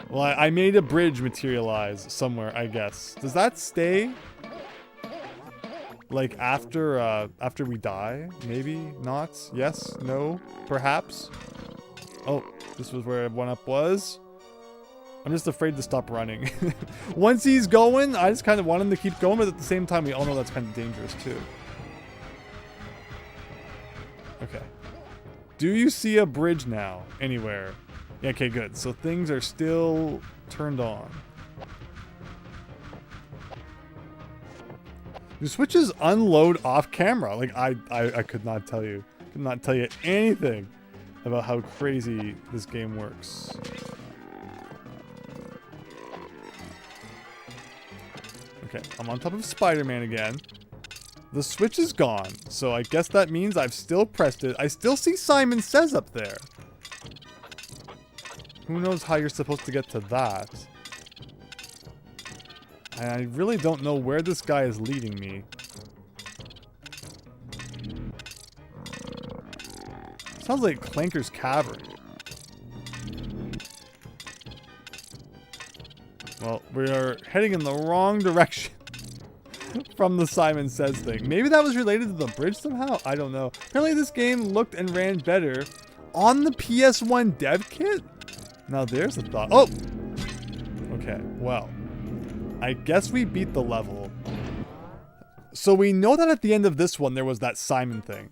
Well, I made a bridge materialize somewhere, I guess. Does that stay? Like after we die? Maybe? Not? Yes? No? Perhaps? Oh, this was where 1-up was. I'm just afraid to stop running. Once he's going, I just kind of want him to keep going, but at the same time, we all know that's kind of dangerous too. Okay. Do you see a bridge now? Anywhere? Yeah, okay, good. So things are still turned on. The switches unload off camera. Like, I could not tell you. Could not tell you anything about how crazy this game works. Okay, I'm on top of Spider-Man again. The switch is gone, so I guess that means I've still pressed it. I still see Simon Says up there. Who knows how you're supposed to get to that? And I really don't know where this guy is leading me. Sounds like Clanker's Cavern. Well, we are heading in the wrong direction from the Simon Says thing. Maybe that was related to the bridge somehow? I don't know. Apparently this game looked and ran better on the PS1 dev kit? Now there's a thought. Oh! Okay, well. I guess we beat the level. So we know that at the end of this one there was that Simon thing.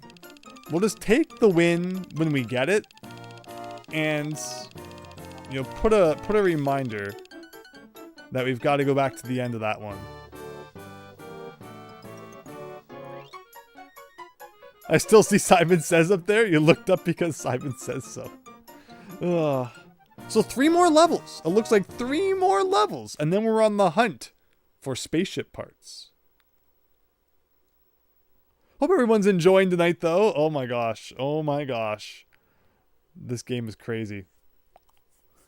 We'll just take the win when we get it. And, you know, put a reminder that we've got to go back to the end of that one. I still see Simon Says up there. You looked up because Simon says so. Ugh. So 3 more levels. It looks like 3 more levels. And then we're on the hunt for spaceship parts. Hope everyone's enjoying tonight, though. Oh my gosh. Oh my gosh. This game is crazy.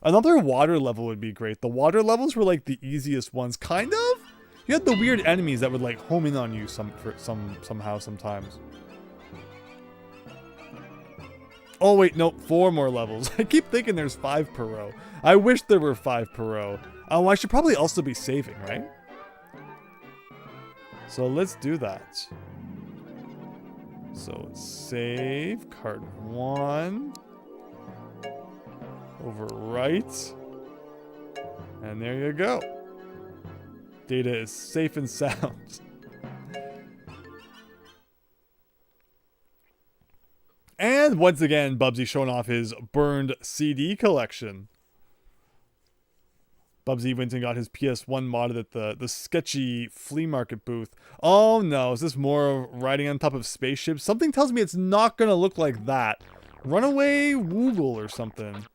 Another water level would be great. The water levels were like the easiest ones, kind of. You had the weird enemies that would like home in on you somehow sometimes. Oh wait, no, 4 more levels. I keep thinking there's 5 per row. I wish there were 5 per row. Oh, I should probably also be saving, right? So let's do that. So save, card 1. Overwrite. And there you go. Data is safe and sound. And once again, Bubsy showing off his burned CD collection. Bubsy went and got his PS1 modded at the sketchy flea market booth. Oh no, is this more riding on top of spaceships? Something tells me it's not gonna look like that. Runaway Woogle or something.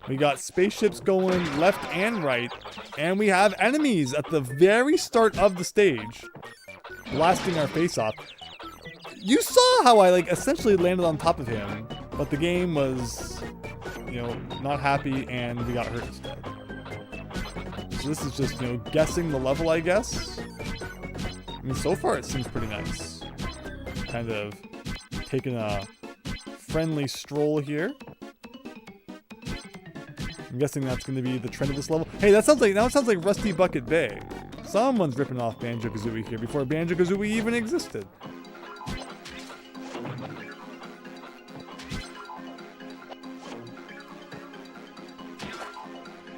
We got spaceships going left and right, and we have enemies at the very start of the stage, blasting our face off. You saw how I like essentially landed on top of him, but the game was, you know, not happy and we got hurt instead. So this is just, you know, guessing the level, I guess. I mean, so far it seems pretty nice. Kind of taking a friendly stroll here. I'm guessing that's going to be the trend of this level. Hey, that sounds like, now it sounds like Rusty Bucket Bay. Someone's ripping off Banjo-Kazooie here before Banjo-Kazooie even existed.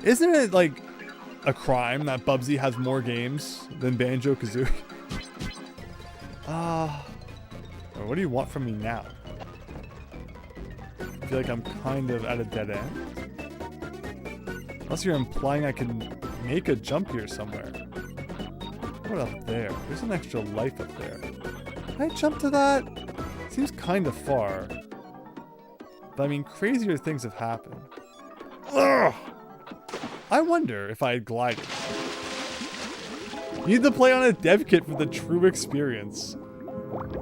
Isn't it like a crime that Bubsy has more games than Banjo-Kazooie? What do you want from me now? I feel like I'm kind of at a dead end. Unless you're implying I can make a jump here somewhere. What up there? There's an extra life up there. Can I jump to that? Seems kind of far. But I mean, crazier things have happened. Ugh! I wonder if I had glided. You need to play on a dev kit for the true experience.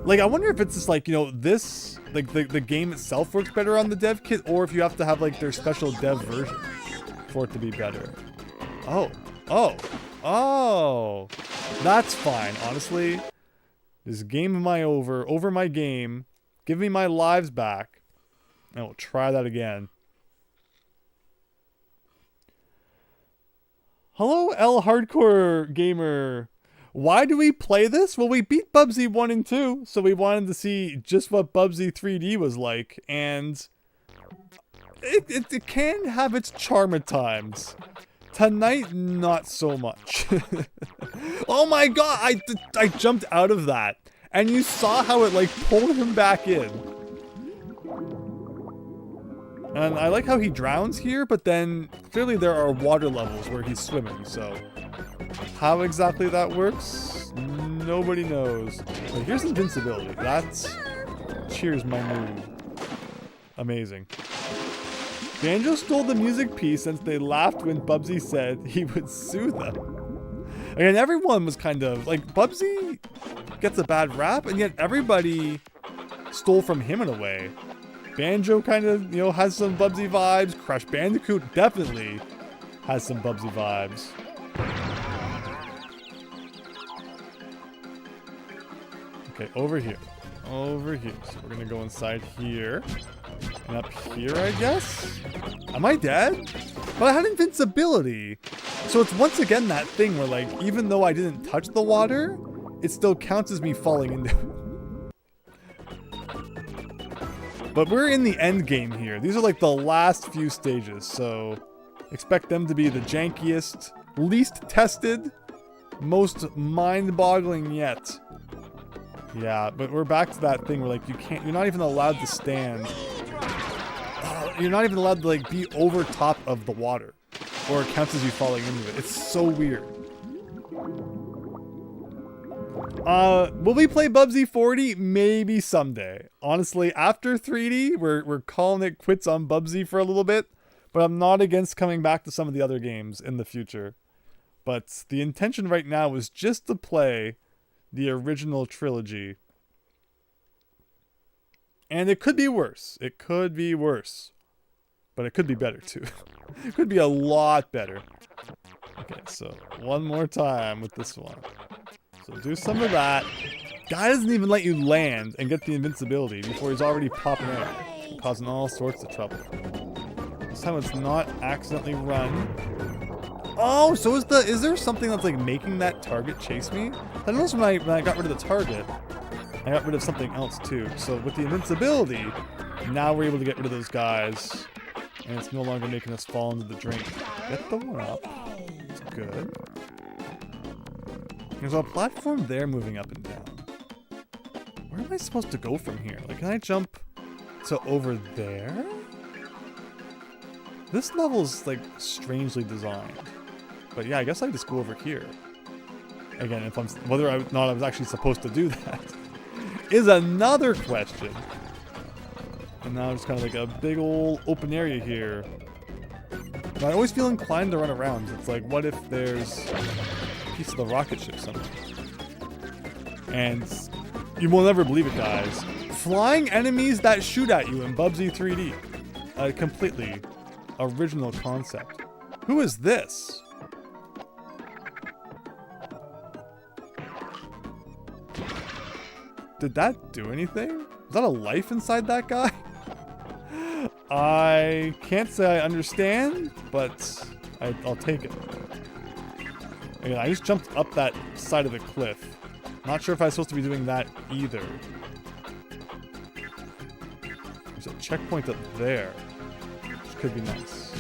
Like, I wonder if it's just like, you know, this, like the game itself works better on the dev kit, or if you have to have like their special dev version for it to be better. Oh, that's fine, honestly. This game of my over my game. Give me my lives back. And we'll try that again. Hello, L Hardcore Gamer. Why do we play this? Well, we beat Bubsy 1 and 2, so we wanted to see just what Bubsy 3D was like, and it can have its charm at times. Tonight, not so much. Oh my god, I jumped out of that, and you saw how it like pulled him back in. And I like how he drowns here, but then clearly there are water levels where he's swimming, so how exactly that works, nobody knows. But here's invincibility. That's cheers my mood. Amazing. Banjo stole the music piece since they laughed when Bubsy said he would sue them. Again, everyone was kind of like, Bubsy gets a bad rap, and yet everybody stole from him in a way. Banjo kind of, you know, has some Bubsy vibes. Crash Bandicoot definitely has some Bubsy vibes. Okay, over here. Over here. So we're gonna go inside here. And up here, I guess? Am I dead? But I had invincibility. So it's once again that thing where, like, even though I didn't touch the water, it still counts as me falling into it. But we're in the end game here. These are like the last few stages, so expect them to be the jankiest, least tested, most mind-boggling yet. Yeah, but we're back to that thing where like you're not even allowed to stand. You're not even allowed to like be over top of the water, or it counts as you falling into it. It's so weird. Will we play Bubsy 40? Maybe someday. Honestly, after 3D, we're calling it quits on Bubsy for a little bit, but I'm not against coming back to some of the other games in the future. But the intention right now is just to play the original trilogy. And it could be worse. It could be worse. But it could be better too. It could be a lot better. Okay, so one more time with this one. So do some of that. Guy doesn't even let you land and get the invincibility before he's already popping out, causing all sorts of trouble. This time it's not accidentally run. Oh, so is there something that's like making that target chase me? I noticed when I got rid of the target, I got rid of something else too. So with the invincibility, now we're able to get rid of those guys, and it's no longer making us fall into the drink. Get the one up. It's good. There's a platform there moving up and down. Where am I supposed to go from here? Like, can I jump to over there? This level's like strangely designed. But yeah, I guess I just go over here. Again, whether or not I was actually supposed to do that is another question. And now it's kind of like a big old open area here. But I always feel inclined to run around. It's like, what if there's a piece of the rocket ship somewhere? And you will never believe it, guys. Flying enemies that shoot at you in Bubsy 3D. A completely original concept. Who is this? Did that do anything? Is that a life inside that guy? I can't say I understand, but I'll take it. Again, I just jumped up that side of the cliff. Not sure if I was supposed to be doing that either. There's a checkpoint up there, which could be nice.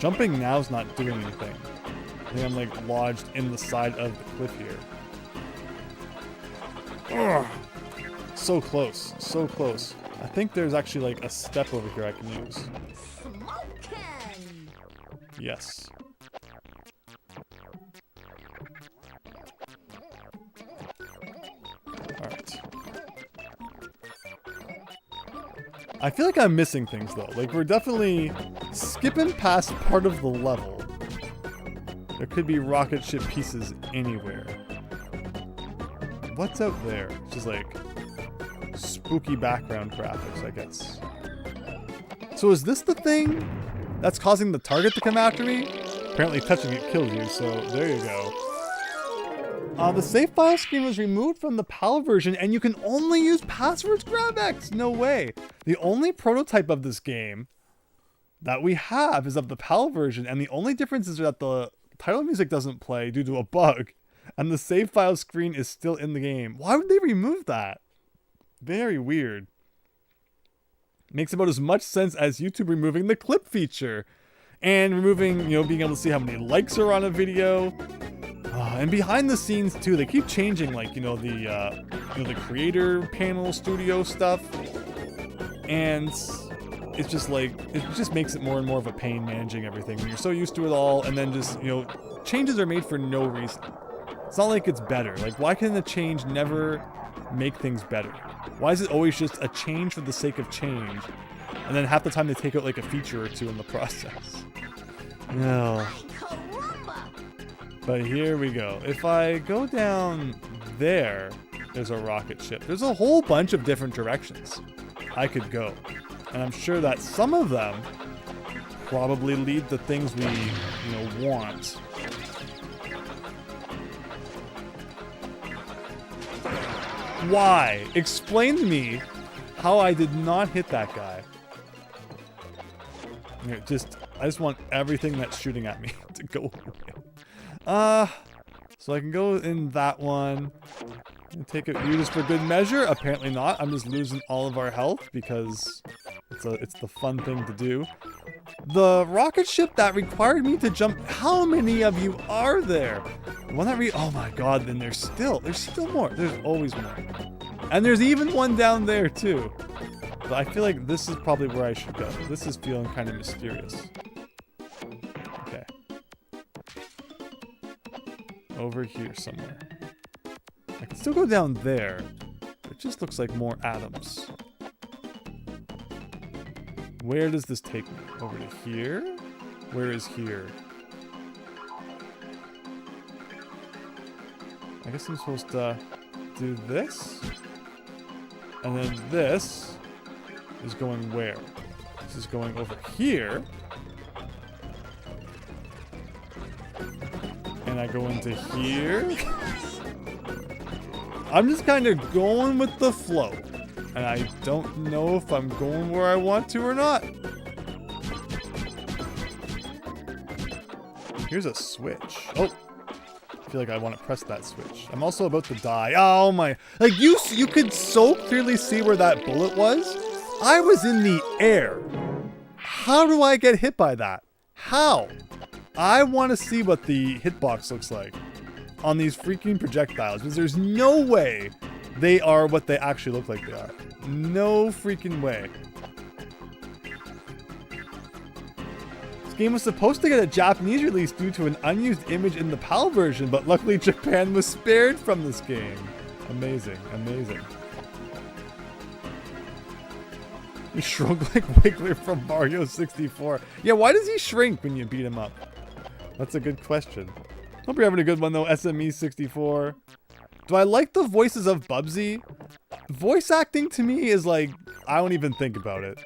Jumping now's not doing anything. I think I'm like lodged in the side of the cliff here. Ugh. So close, so close. I think there's actually like a step over here I can use. Smoking. Yes. Alright. I feel like I'm missing things though. Like we're definitely skipping past part of the level. There could be rocket ship pieces anywhere. What's out there? Just like spooky background graphics, I guess. So is this the thing that's causing the target to come after me? Apparently touching it kills you, so there you go. The save file screen was removed from the PAL version, and you can only use passwords GrabX. No way. The only prototype of this game that we have is of the PAL version, and the only difference is that the title music doesn't play due to a bug, and the save file screen is still in the game. Why would they remove that? Very weird. Makes about as much sense as YouTube removing the clip feature and removing, being able to see how many likes are on a video. And behind the scenes too, they keep changing, like, the creator panel studio stuff, and it's just like, it just makes it more and more of a pain managing everything when you're so used to it all, and then just, changes are made for no reason. It's not like it's better. Like, why can a change never make things better? Why is it always just a change for the sake of change, and then half the time they take out like a feature or two in the process? No. But here we go. If I go down there, there's a rocket ship. There's a whole bunch of different directions I could go. And I'm sure that some of them probably lead to things we, want. Why? Explain to me how I did not hit that guy. I just want everything that's shooting at me to go away. So I can go in that one and take out you just for good measure. Apparently not. I'm just losing all of our health because it's the fun thing to do. The rocket ship that required me to jump. How many of you are there? The one that oh my god, then there's still more. There's always more. And there's even one down there too. But I feel like this is probably where I should go. This is feeling kind of mysterious. Okay. Over here somewhere. I can still go down there. It just looks like more atoms. Where does this take me? Over to here? Where is here? I guess I'm supposed to do this. And then this is going where? This is going over here. And I go into here. I'm just kind of going with the flow. And I don't know if I'm going where I want to or not. Here's a switch. Oh, I feel like I want to press that switch. I'm also about to die. Oh my, like you could so clearly see where that bullet was. I was in the air. How do I get hit by that? How? I want to see what the hitbox looks like on these freaking projectiles, because there's no way they are what they actually look like they are. No freaking way. This game was supposed to get a Japanese release due to an unused image in the PAL version, but luckily Japan was spared from this game. Amazing, amazing. He shrunk like Wiggler from Mario 64. Yeah, why does he shrink when you beat him up? That's a good question. Hope you're having a good one though, SME 64. Do I like the voices of Bubsy? Voice acting to me is like, I don't even think about it.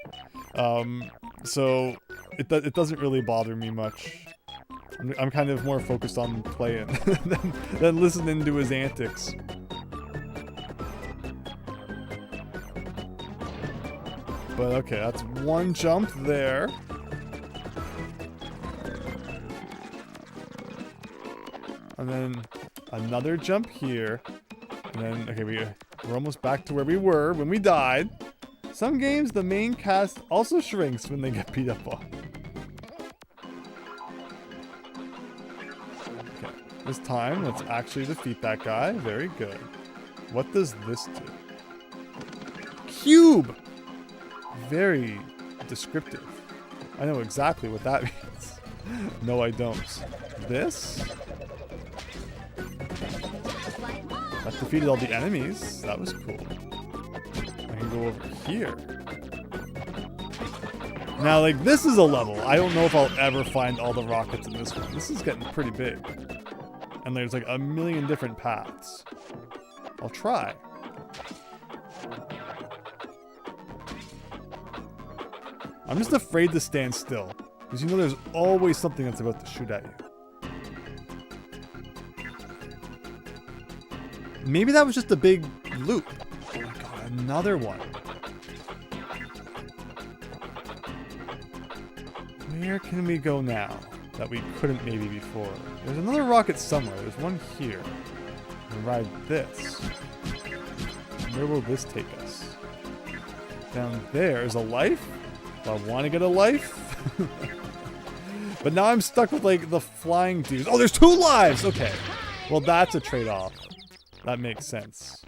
So it doesn't really bother me much. I'm kind of more focused on playing than listening to his antics. But okay, that's one jump there. And then another jump here. And then, okay, we're almost back to where we were when we died. Some games, the main cast also shrinks when they get beat up on. Okay, this time, let's actually defeat that guy. Very good. What does this do? Cube! Very descriptive. I know exactly what that means. No, I don't. This? That defeated all the enemies. That was cool. I can go over here. Now, like, this is a level. I don't know if I'll ever find all the rockets in this one. This is getting pretty big. And there's like a million different paths. I'll try. I'm just afraid to stand still. Because you know there's always something that's about to shoot at you. Maybe that was just a big loop. Oh my god, another one. Where can we go now that we couldn't maybe before? There's another rocket somewhere. There's one here. We'll ride this. Where will this take us? Down there is a life? Do I want to get a life? But now I'm stuck with like the flying dudes. Oh, there's 2 lives! Okay. Well, that's a trade-off. That makes sense.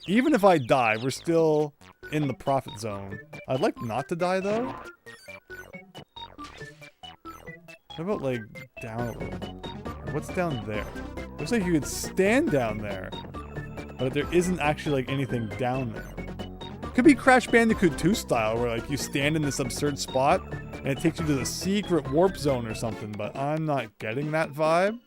Even if I die, we're still in the profit zone. I'd like not to die, though. What about, like, down a little? What's down there? Looks like you could stand down there. But there isn't actually, like, anything down there. Could be Crash Bandicoot 2 style, where, like, you stand in this absurd spot, and it takes you to the secret warp zone or something, but I'm not getting that vibe.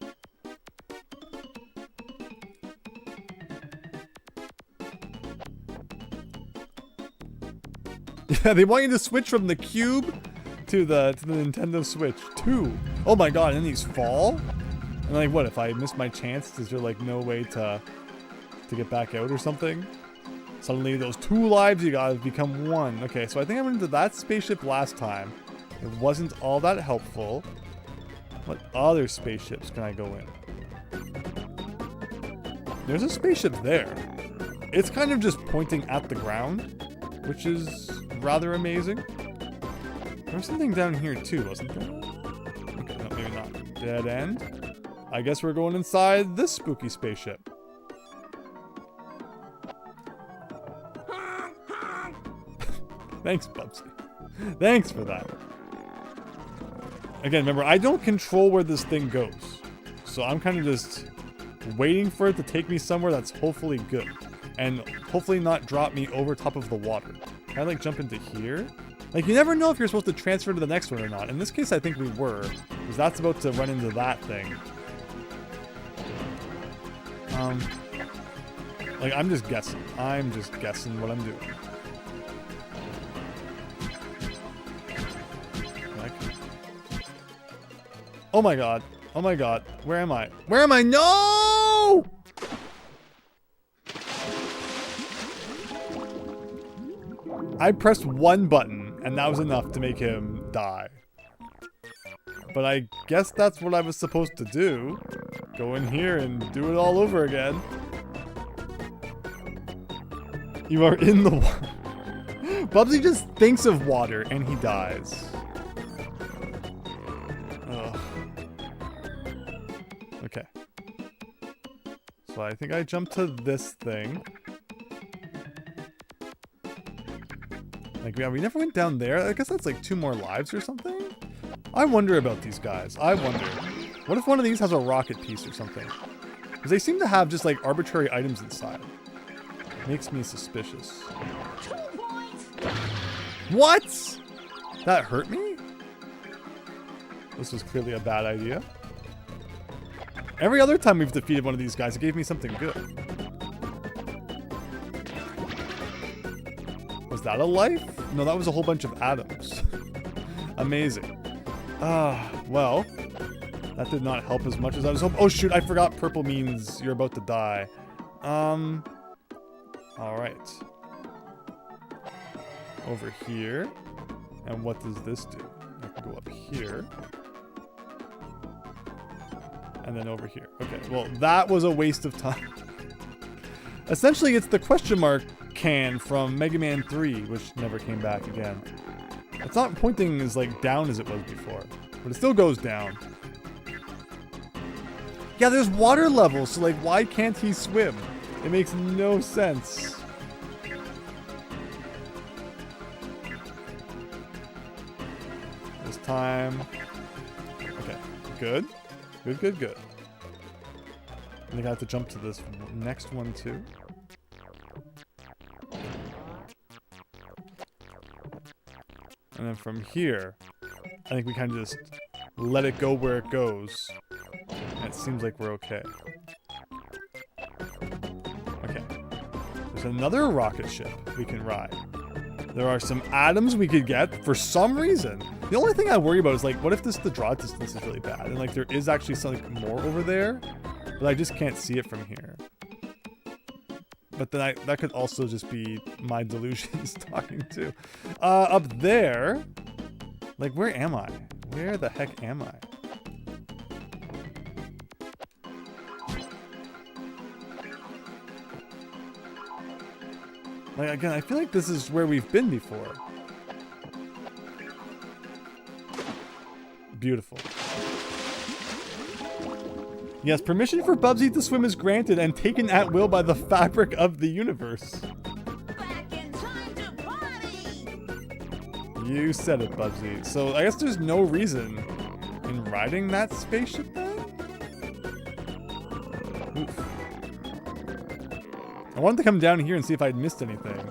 Yeah, they want you to switch from the Cube to the Nintendo Switch 2. Oh my god, and then these fall? And like, what, if I miss my chance, is there like no way to get back out or something? Suddenly those 2 lives you got have become 1. Okay, so I think I went into that spaceship last time. It wasn't all that helpful. What other spaceships can I go in? There's a spaceship there. It's kind of just pointing at the ground, which is rather amazing. There was something down here too, wasn't there? Okay, no, maybe not. Dead end. I guess we're going inside this spooky spaceship. Thanks, Bubsy. Thanks for that. Again, remember, I don't control where this thing goes. So I'm kind of just waiting for it to take me somewhere that's hopefully good. And hopefully not drop me over top of the water. Can I, like, jump into here? Like, you never know if you're supposed to transfer to the next one or not. In this case, I think we were. Because that's about to run into that thing. Like, I'm just guessing. I'm just guessing what I'm doing. Oh my god. Oh my god. Where am I? Where am I? No! I pressed 1 button, and that was enough to make him die. But I guess that's what I was supposed to do. Go in here and do it all over again. You are in the water. Bubsy just thinks of water, and he dies. Ugh. Okay. So I think I jumped to this thing. Like, yeah, we never went down there. I guess that's like 2 more lives or something? I wonder about these guys. I wonder. What if one of these has a rocket piece or something? Because they seem to have just like arbitrary items inside. Makes me suspicious. 2 points. What? That hurt me? This was clearly a bad idea. Every other time we've defeated one of these guys, it gave me something good. Was that a life? No, that was a whole bunch of atoms. Amazing. Well, that did not help as much as I was hoping. Oh shoot, I forgot purple means you're about to die. Alright. Over here. And what does this do? I can go up here. And then over here. Okay, well, that was a waste of time. Essentially, it's the question mark can from Mega Man 3, which never came back again. It's not pointing as, like, down as it was before. But it still goes down. Yeah, there's water levels, so, like, why can't he swim? It makes no sense. This time... Okay, good. Good, good, good. I think I have to jump to this next one, too. And then from here, I think we kind of just let it go where it goes. And it seems like we're okay. Okay. There's another rocket ship we can ride. There are some atoms we could get for some reason. The only thing I worry about is like, what if the draw distance is really bad? And like there is actually something more over there, but I just can't see it from here. But then that could also just be my delusions talking to. Up there, like where am I? Where the heck am I? Like again, I feel like this is where we've been before. Beautiful. Yes, permission for Bubsy to swim is granted and taken at will by the fabric of the universe. Back in time to party! You said it, Bubsy. So I guess there's no reason in riding that spaceship then? Oof. I wanted to come down here and see if I'd missed anything.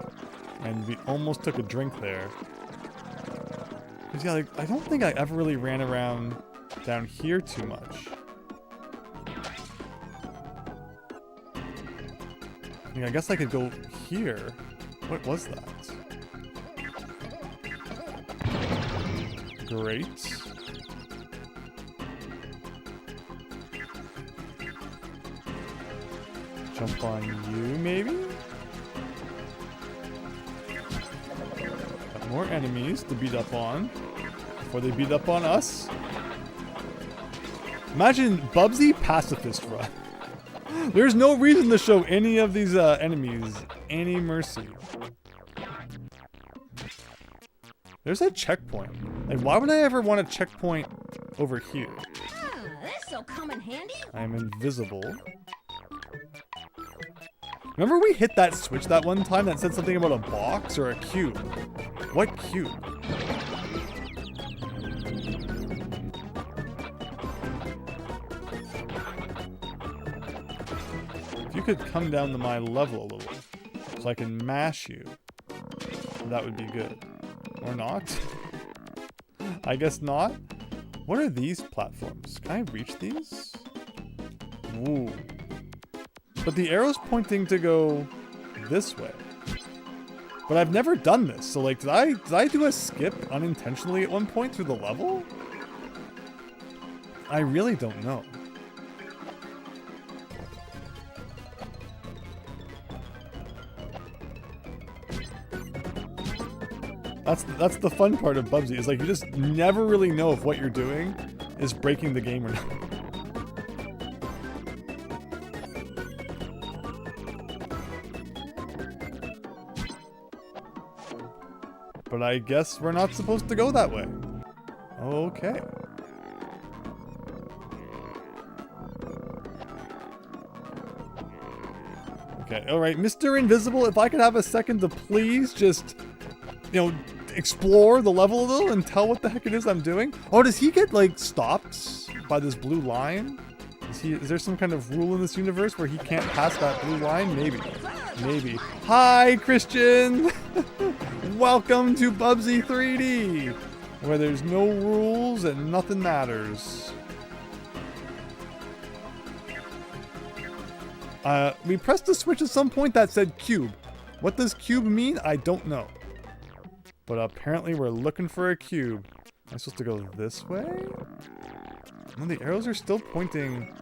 And we almost took a drink there. Because yeah, like, I don't think I ever really ran around down here too much. I guess I could go here. What was that? Great. Jump on you, maybe? Got more enemies to beat up on before they beat up on us. Imagine Bubsy pacifist run. There's no reason to show any of these enemies any mercy. There's a checkpoint. Like, why would I ever want a checkpoint over here? This'll come in handy. I am invisible. Remember we hit that switch that one time that said something about a box or a cube? What cube? You could come down to my level a little, so I can mash you. That would be good. Or not? I guess not. What are these platforms? Can I reach these? Ooh. But the arrow's pointing to go this way. But I've never done this, so like, did I do a skip unintentionally at one point through the level? I really don't know. That's the fun part of Bubsy, is like you just never really know if what you're doing is breaking the game or not. But I guess we're not supposed to go that way. Okay. Okay, alright, Mr. Invisible, if I could have a second to please just, you know, explore the level a little and tell what the heck it is I'm doing. Oh, does he get, like, stopped by this blue line? Is there some kind of rule in this universe where he can't pass that blue line? Maybe. Maybe. Hi, Christian! Welcome to Bubsy 3D, where there's no rules and nothing matters. We pressed a switch at some point that said cube. What does cube mean? I don't know. But apparently we're looking for a cube. Am I supposed to go this way? No, the arrows are still pointing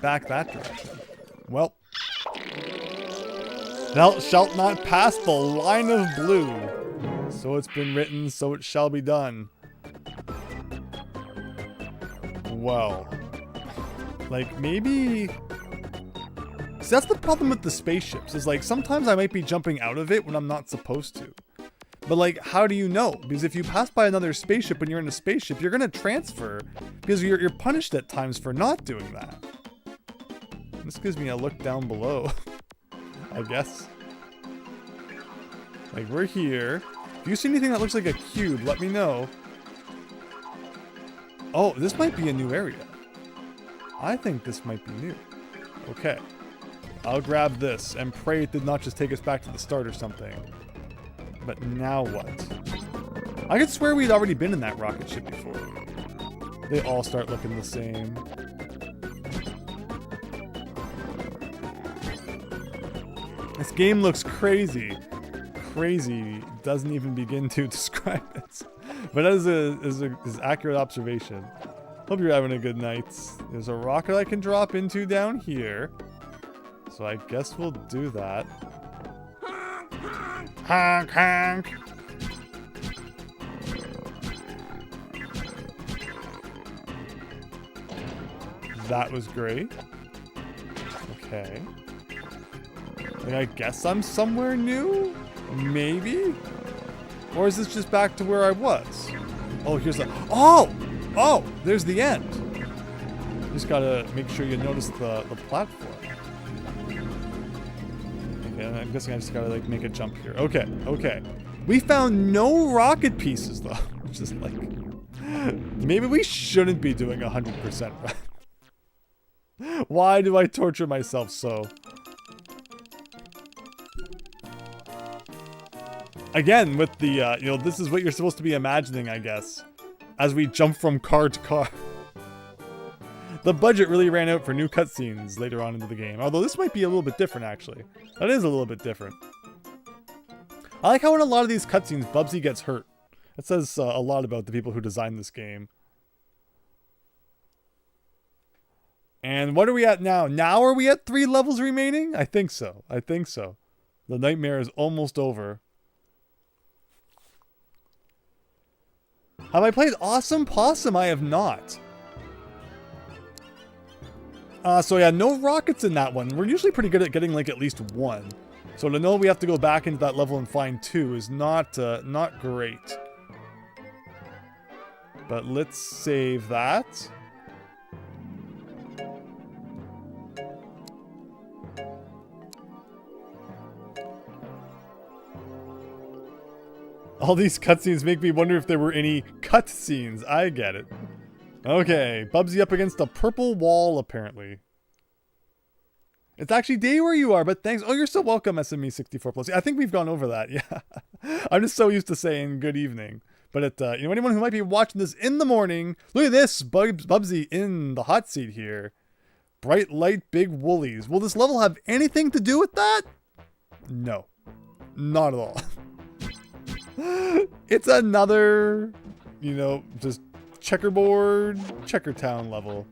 back that direction. Well, thou shalt not pass the line of blue. So it's been written, so it shall be done. Well, like maybe... See, that's the problem with the spaceships, is like sometimes I might be jumping out of it when I'm not supposed to. But like, how do you know? Because if you pass by another spaceship when you're in a spaceship, you're gonna transfer because you're punished at times for not doing that. This gives me a look down below, I guess. Like, we're here. If you see anything that looks like a cube, let me know. Oh, this might be a new area. I think this might be new. Okay. I'll grab this and pray it did not just take us back to the start or something. But now what? I could swear we'd already been in that rocket ship before. They all start looking the same. This game looks crazy. Crazy doesn't even begin to describe it. But that is an accurate observation. Hope you're having a good night. There's a rocket I can drop into down here. So I guess we'll do that. Honk, honk. That was great. Okay. I guess I'm somewhere new? Maybe? Or is this just back to where I was? Oh, here's the... Oh! Oh! There's the end. Just gotta make sure you notice the platform. Okay, I'm guessing I just gotta, like, make a jump here. Okay, okay. We found no rocket pieces, though. Which is, like... Maybe we shouldn't be doing 100% right. Why do I torture myself so? Again, with the, you know, this is what you're supposed to be imagining, I guess. As we jump from car to car. The budget really ran out for new cutscenes later on into the game. Although this might be a little bit different, actually. That is a little bit different. I like how in a lot of these cutscenes, Bubsy gets hurt. It says a lot about the people who designed this game. And what are we at now? Now are we at 3 levels remaining? I think so. I think so. The nightmare is almost over. Have I played Awesome Possum? I have not. So yeah, no rockets in that one. We're usually pretty good at getting like at least 1. So to know we have to go back into that level and find 2 is not great. But let's save that. All these cutscenes make me wonder if there were any cutscenes. I get it. Okay, Bubsy up against a purple wall, apparently. It's actually day where you are, but thanks. Oh, you're so welcome, SME64+. I think we've gone over that, yeah. I'm just so used to saying good evening. But you know, anyone who might be watching this in the morning, look at this, Bubsy in the hot seat here. Bright light, big woolies. Will this level have anything to do with that? No, not at all. It's another, you know, just checkerboard, Checkertown level.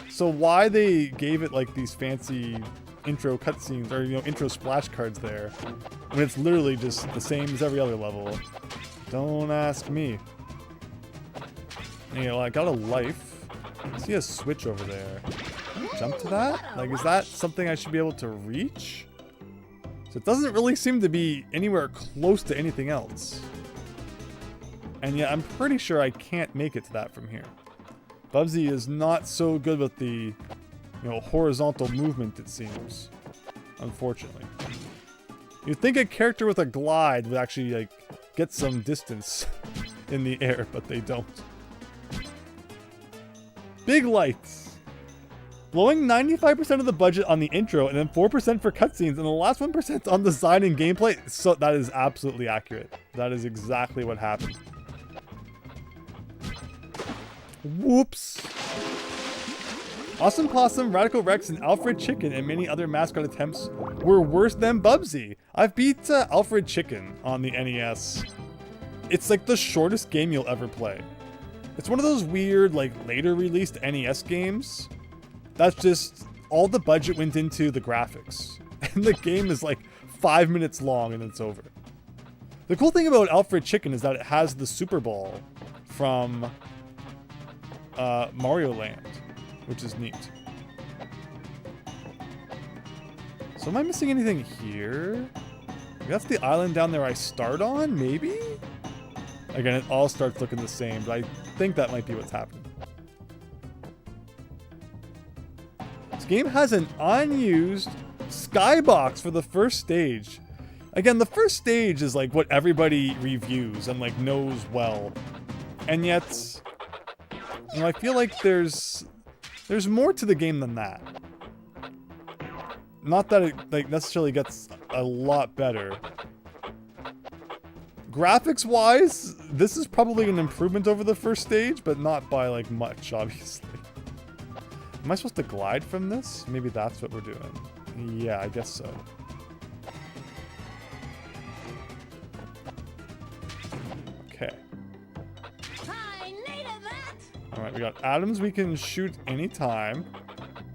So why they gave it like these fancy intro cutscenes or, you know, intro splash cards there when it's literally just the same as every other level? Don't ask me. You know, I got a life. I see a switch over there. Jump to that? Like, is that something I should be able to reach? So it doesn't really seem to be anywhere close to anything else. And yet I'm pretty sure I can't make it to that from here. Bubsy is not so good with the, you know, horizontal movement, it seems. Unfortunately. You'd think a character with a glide would actually, like, get some distance in the air, but they don't. Big lights. Blowing 95% of the budget on the intro and then 4% for cutscenes and the last 1% on design and gameplay. So that is absolutely accurate. That is exactly what happened. Whoops. Awesome Possum, Radical Rex, and Alfred Chicken and many other mascot attempts were worse than Bubsy. I've beat Alfred Chicken on the NES. It's like the shortest game you'll ever play. It's one of those weird, like, later released NES games. That's just, all the budget went into the graphics. And the game is like 5 minutes long and it's over. The cool thing about Alfred Chicken is that it has the Super Ball from Mario Land, which is neat. So am I missing anything here? That's the island down there I start on, maybe? Again, it all starts looking the same, but I think that might be what's happening. This game has an unused skybox for the first stage. Again, the first stage is like what everybody reviews and like knows well. And yet, you know, I feel like there's more to the game than that. Not that it like necessarily gets a lot better. Graphics-wise, this is probably an improvement over the first stage, but not by, like, much, obviously. Am I supposed to glide from this? Maybe that's what we're doing. Yeah, I guess so. Okay. I needed that. Alright, we got atoms we can shoot anytime.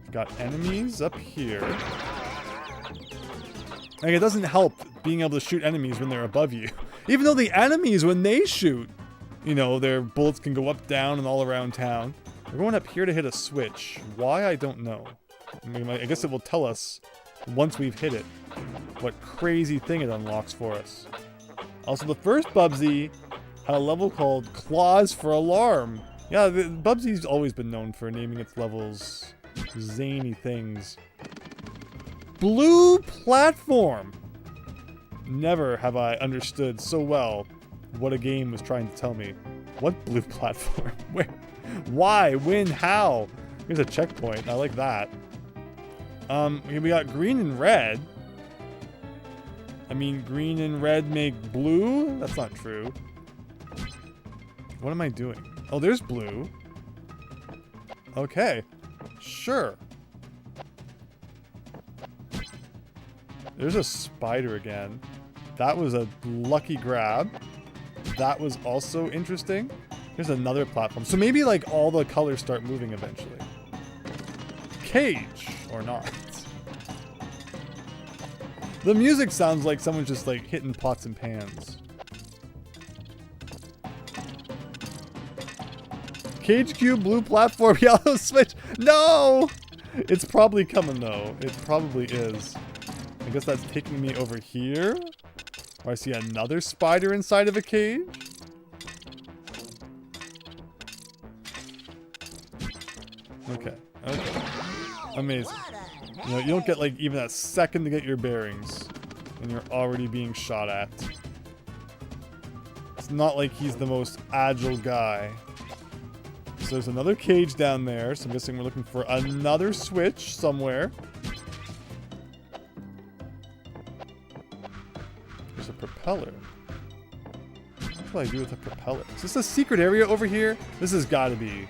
We've got enemies up here. Like, it doesn't help being able to shoot enemies when they're above you. Even though the enemies, when they shoot, you know, their bullets can go up, down, and all around town. We're going up here to hit a switch. Why, I don't know. I mean, I guess it will tell us once we've hit it what crazy thing it unlocks for us. Also, the first Bubsy had a level called Claws for Alarm. Yeah, Bubsy's always been known for naming its levels zany things. Blue platform! Never have I understood so well what a game was trying to tell me. What blue platform? Where? Why? When? How? Here's a checkpoint. I like that. We got green and red. I mean, green and red make blue? That's not true. What am I doing? Oh, there's blue. Okay. Sure. There's a spider again. That was a lucky grab. That was also interesting. Here's another platform. So maybe like all the colors start moving eventually. Cage or not. The music sounds like someone's just like hitting pots and pans. Cage cube, blue platform, yellow switch. No! It's probably coming though. It probably is. I guess that's taking me over here. Or I see another spider inside of a cage. Okay. Okay. Amazing. You know, you don't get like even a second to get your bearings, and you're already being shot at. It's not like he's the most agile guy. So there's another cage down there, so I'm guessing we're looking for another switch somewhere. There's a propeller. What do I do with a propeller? Is this a secret area over here? This has got to be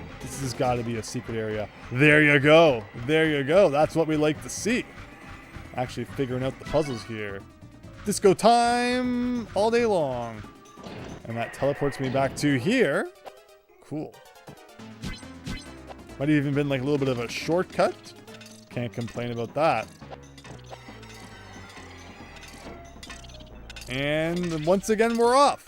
a secret area. There you go. There you go. That's what we like to see. Actually figuring out the puzzles here. Disco time all day long. And that teleports me back to here. Cool. Might have even been like a little bit of a shortcut. Can't complain about that. And once again, we're off.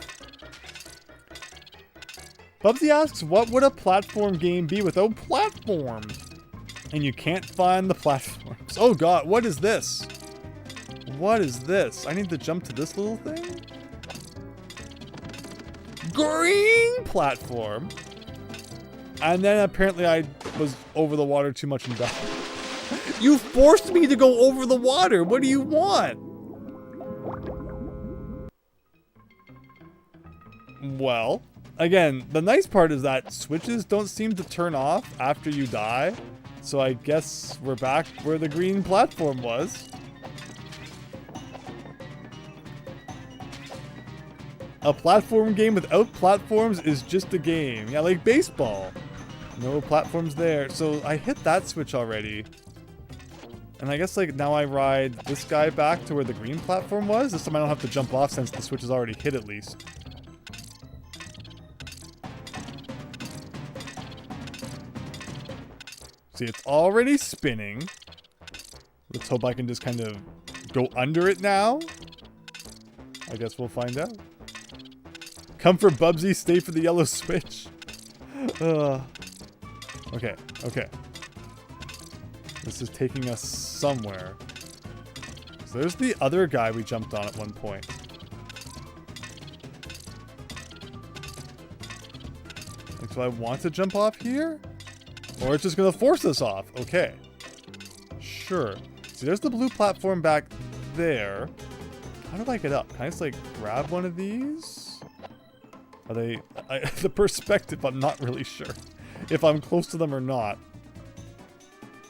Bubsy asks, what would a platform game be without platforms? And you can't find the platforms. Oh god, what is this? What is this? I need to jump to this little thing? Green platform. And then apparently I was over the water too much and died. You forced me to go over the water. What do you want? Well, again, the nice part is that switches don't seem to turn off after you die. So I guess we're back where the green platform was. A platform game without platforms is just a game. Yeah, like baseball. No platforms there. So I hit that switch already. And I guess like now I ride this guy back to where the green platform was. This time I don't have to jump off since the switch is already hit at least. See, it's already spinning. Let's hope I can just kind of go under it now. I guess we'll find out. Come for Bubsy, stay for the yellow switch. Okay, okay. This is taking us somewhere. So there's the other guy we jumped on at one point. Like, so I want to jump off here? Or it's just gonna force us off. Okay. Sure. See, there's the blue platform back there. How do I get up? Can I just like grab one of these? Are they... the perspective, I'm not really sure if I'm close to them or not.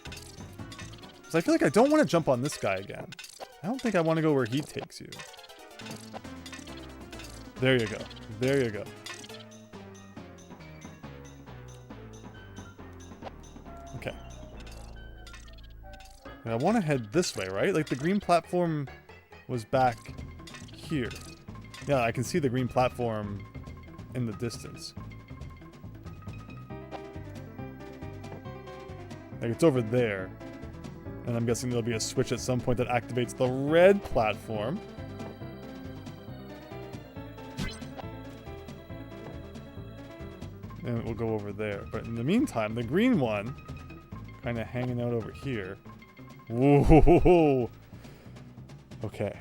Because I feel like I don't want to jump on this guy again. I don't think I want to go where he takes you. There you go. There you go. Okay. And I want to head this way, right? Like the green platform was back here. Yeah, I can see the green platform in the distance. Like it's over there. And I'm guessing there'll be a switch at some point that activates the red platform. And it will go over there. But in the meantime, the green one, kind of hanging out over here. Whoa! Okay.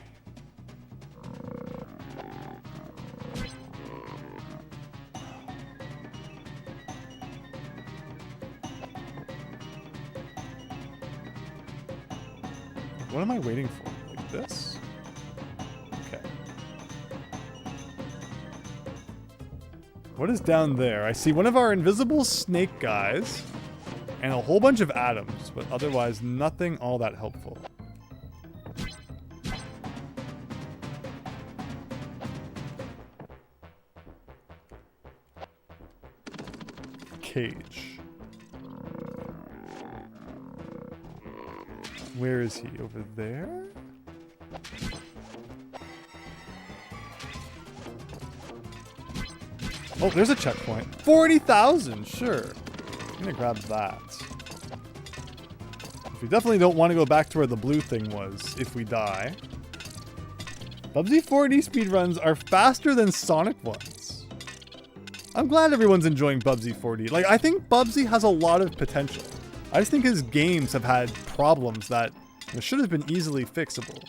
What am I waiting for? Like this? Okay. What is down there? I see one of our invisible snake guys and a whole bunch of atoms, but otherwise nothing all that helpful. Cage. Where is he? Over there? Oh, there's a checkpoint. 40,000, sure. I'm gonna grab that. We definitely don't want to go back to where the blue thing was if we die. Bubsy 4D speedruns are faster than Sonic ones. I'm glad everyone's enjoying Bubsy 4D. Like, I think Bubsy has a lot of potential. I just think his games have had problems that should have been easily fixable.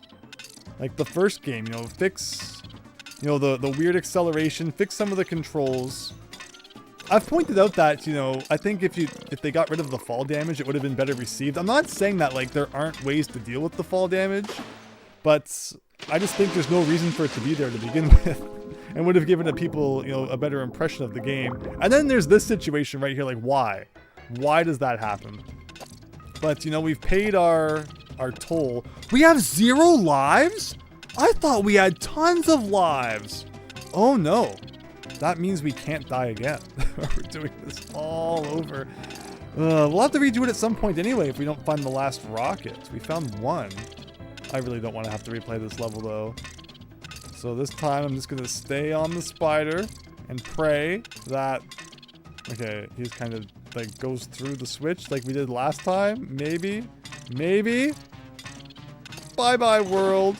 Like the first game, fix, the weird acceleration, fix some of the controls. I've pointed out that, I think if they got rid of the fall damage, it would have been better received. I'm not saying that, like, there aren't ways to deal with the fall damage, but I just think there's no reason for it to be there to begin with. And would have given the people, a better impression of the game. And then there's this situation right here, like, why? Why does that happen? But, we've paid our toll. We have 0 lives? I thought we had tons of lives. Oh no. That means we can't die again. We're doing this all over. We'll have to redo it at some point anyway if we don't find the last rocket. We found one. I really don't want to have to replay this level though. So this time I'm just going to stay on the spider and pray that... Okay, he's kind of like goes through the switch like we did last time. Maybe. Maybe. Bye-bye, world.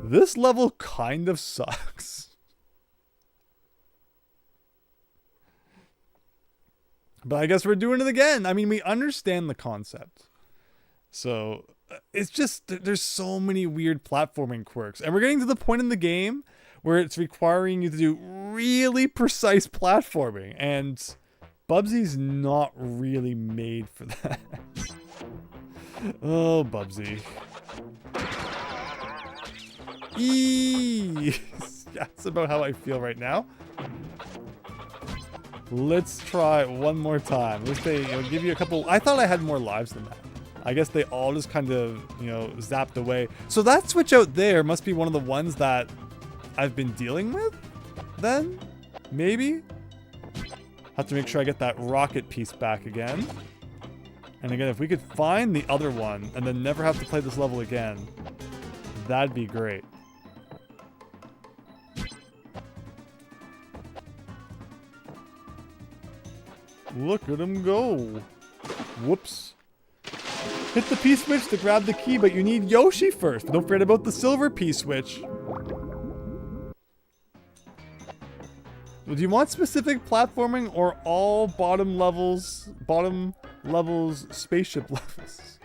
This level kind of sucks. But I guess we're doing it again. I mean, we understand the concept. So... it's just, there's so many weird platforming quirks. And we're getting to the point in the game where it's requiring you to do really precise platforming. And Bubsy's not really made for that. Oh, Bubsy. Eee! That's about how I feel right now. Let's try one more time. Let's say, give you a couple... I thought I had more lives than that. I guess they all just kind of, zapped away. So that switch out there must be one of the ones that I've been dealing with, then? Maybe? Have to make sure I get that rocket piece back again. And again, if we could find the other one and then never have to play this level again, that'd be great. Look at him go. Whoops. Hit the P-switch to grab the key, but you need Yoshi first. Don't forget about the silver P-switch. Do you want specific platforming or all bottom levels, spaceship levels?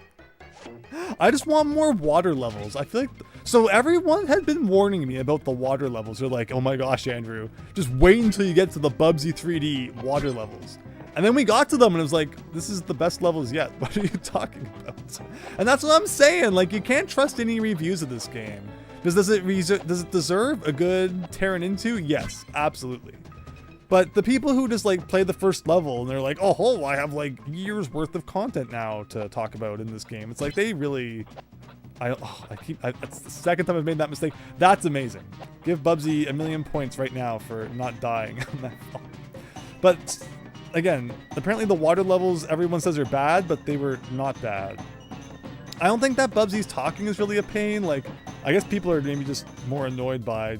I just want more water levels. I feel like... So everyone had been warning me about the water levels. They're like, oh my gosh, Andrew, just wait until you get to the Bubsy 3D water levels. And then we got to them and it was like, this is the best levels yet. What are you talking about? And that's what I'm saying. Like, you can't trust any reviews of this game. Does it deserve a good tearing into? Yes, absolutely. But the people who just like play the first level and they're like, oh, I have like years worth of content now to talk about in this game. It's like they really, it's the second time I've made that mistake. That's amazing. Give Bubsy 1,000,000 points right now for not dying on that fall. But again, apparently the water levels everyone says are bad, but they were not bad. I don't think that Bubsy's talking is really a pain. Like, I guess people are maybe just more annoyed by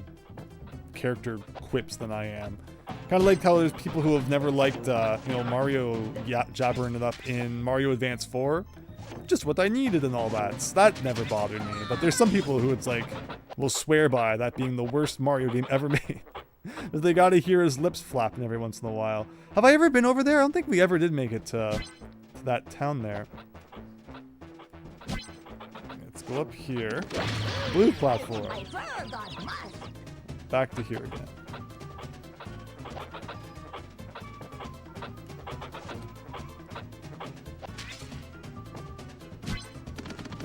character quips than I am. Kind of like how there's people who have never liked, Mario jabbering it up in Mario Advance 4. Just what I needed and all that. So that never bothered me. But there's some people who it's like, will swear by that being the worst Mario game ever made. Because they gotta hear his lips flapping every once in a while. Have I ever been over there? I don't think we ever did make it to that town there. Let's go up here. Blue platform. Back to here again.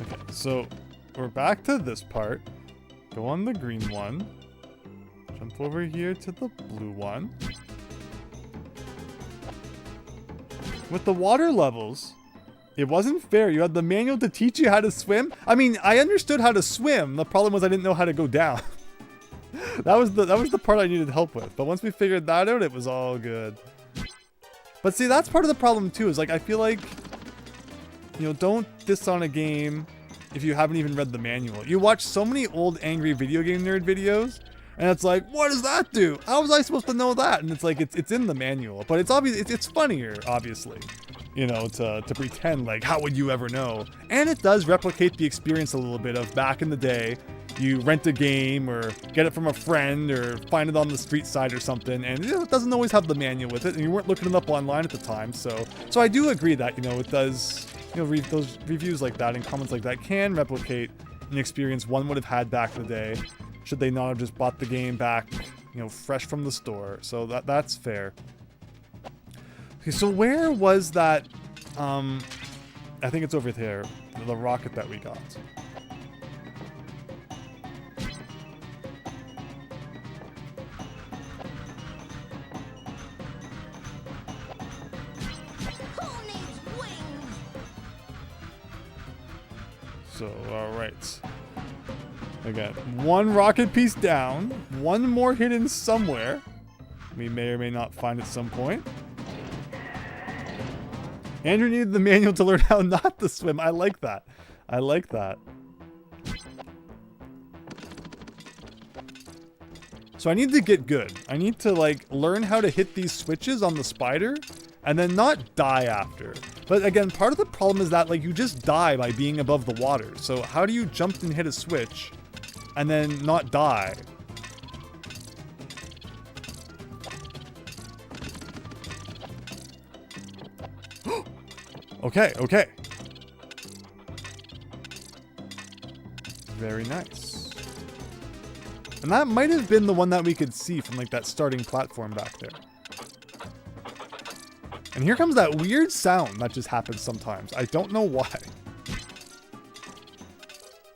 Okay, so we're back to this part. Go on the green one. Jump over here to the blue one. With the water levels, it wasn't fair. You had the manual to teach you how to swim. I mean, I understood how to swim. The problem was I didn't know how to go down. that was the part I needed help with. But once we figured that out, it was all good. But see, that's part of the problem too. Is like I feel like, don't diss on a game if you haven't even read the manual. You watch so many old angry video game nerd videos, and it's like, what does that do? How was I supposed to know that? And it's like it's in the manual, but it's obvious. It's funnier, obviously. To pretend like, how would you ever know? And it does replicate the experience a little bit of back in the day. You rent a game or get it from a friend or find it on the street side or something, and it doesn't always have the manual with it, and you weren't looking it up online at the time. So I do agree that, it does, those reviews like that and comments like that can replicate an experience one would have had back in the day, should they not have just bought the game back, fresh from the store. So that's fair. Okay, so where was that, I think it's over there, the rocket that we got. Who needs wings? So, alright. Again, one rocket piece down, one more hidden somewhere. We may or may not find at some point. Andrew needed the manual to learn how not to swim. I like that. I like that. So I need to get good. I need to learn how to hit these switches on the spider and then not die after. But again, part of the problem is that you just die by being above the water. So how do you jump and hit a switch and then not die? Okay. Very nice. And that might have been the one that we could see from that starting platform back there. And here comes that weird sound that just happens sometimes. I don't know why.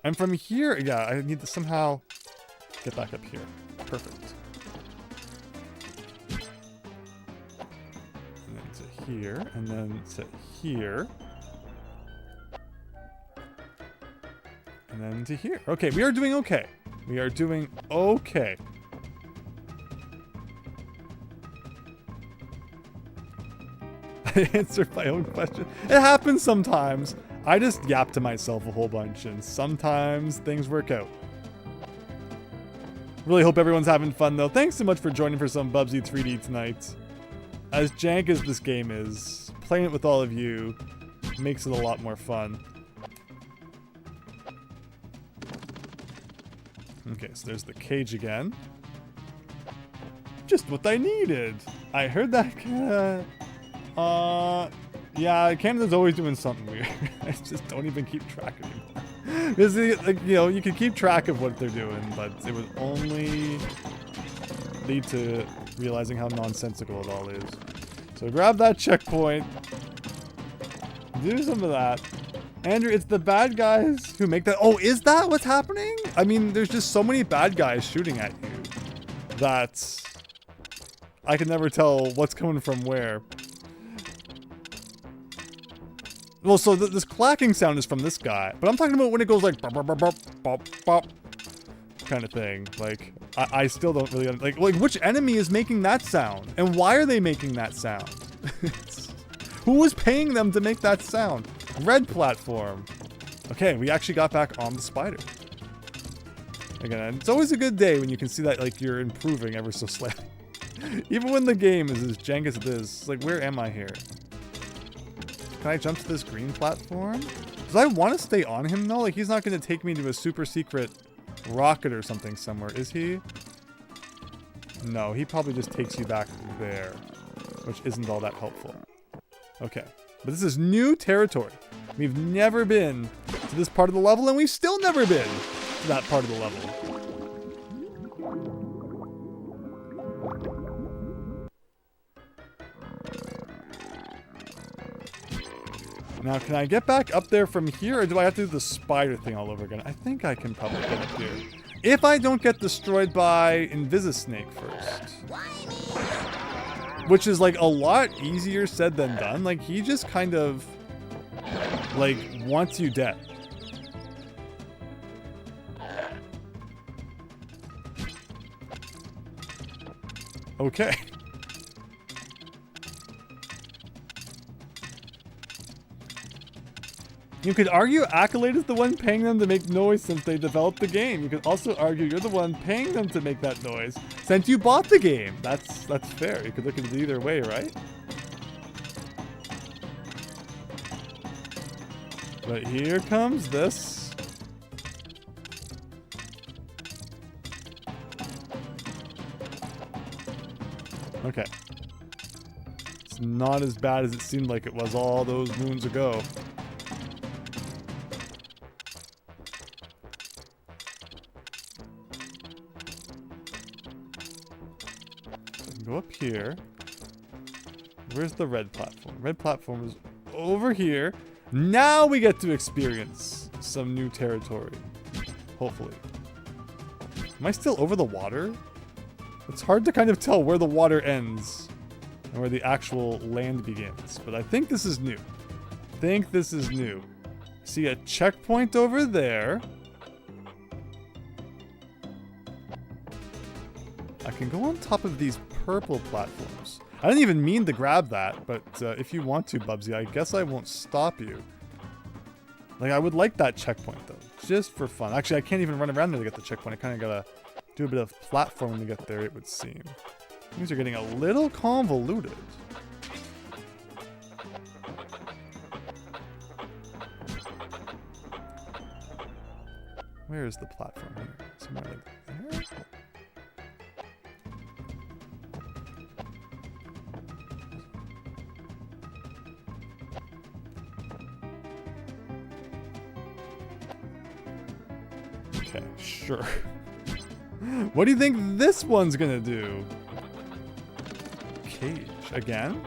And from here, yeah, I need to somehow get back up here. Perfect. And then to here, and then to here. And then to here. Okay, we are doing okay. We are doing okay. I answered my own question. It happens sometimes. I just yap to myself a whole bunch, and sometimes things work out. Really hope everyone's having fun, though. Thanks so much for joining for some Bubsy 3D tonight. As jank as this game is, playing it with all of you makes it a lot more fun. Okay, so there's the cage again. Just what I needed. I heard that. Yeah, Canada's always doing something weird. I just don't even keep track anymore. Because, you can keep track of what they're doing, but it would only lead to realizing how nonsensical it all is. So grab that checkpoint. Do some of that. Andrew, it's the bad guys who make that. Oh, is that what's happening? I mean, there's just so many bad guys shooting at you that I can never tell what's coming from where. Well, so this clacking sound is from this guy, but I'm talking about when it goes like bop, bop, bop, bop, bop, bop, kind of thing. Like, I still don't really like which enemy is making that sound, and why are they making that sound? Who was paying them to make that sound? Red platform. Okay, we actually got back on the spider. Again, it's always a good day when you can see that like you're improving ever so slightly. Even when the game is as jank as it is, it's like, where am I here? Can I jump to this green platform? Does I want to stay on him though? Like, he's not going to take me to a super secret rocket or something somewhere, is he? No, he probably just takes you back there, which isn't all that helpful. Okay, but this is new territory. We've never been to this part of the level, and we've still never been to that part of the level. Now, can I get back up there from here, or do I have to do the spider thing all over again? I think I can probably get up here. If I don't get destroyed by Invisisnake first. Which is, like, a lot easier said than done. Like, he just kind of, like, wants you dead. Okay. You could argue Accolade is the one paying them to make noise since they developed the game. You could also argue you're the one paying them to make that noise since you bought the game. That's fair. You could look at it either way, right? But here comes this. Okay. It's not as bad as it seemed like it was all those moons ago. Go up here. Where's the red platform? Red platform is over here. Now we get to experience some new territory. Hopefully. Am I still over the water? It's hard to kind of tell where the water ends and where the actual land begins. But I think this is new. See a checkpoint over there. I can go on top of these purple platforms. I didn't even mean to grab that, but if you want to, Bubsy, I guess I won't stop you. Like, I would like that checkpoint, though, just for fun. Actually, I can't even run around there to get the checkpoint. I kind of gotta do a bit of platforming to get there, it would seem. Things are getting a little convoluted. Where is the platform here? Somewhere like there? Okay, sure. What do you think this one's gonna do? Cage again?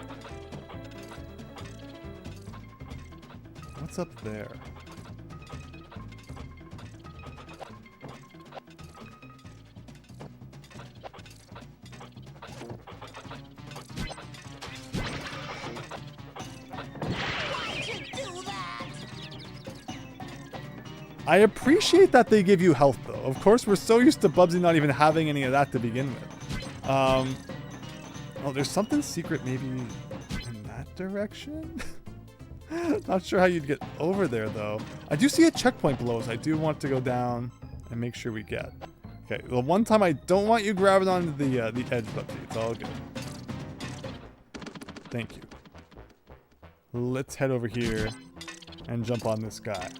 What's up there? I appreciate that they give you health, though. Of course, we're so used to Bubsy not even having any of that to begin with. Oh, there's something secret maybe in that direction? Not sure how you'd get over there, though. I do see a checkpoint below us. I do want to go down and make sure we get. Okay, the one time I don't want you grabbing onto the edge, Bubsy. It's all good. Thank you. Let's head over here and jump on this guy.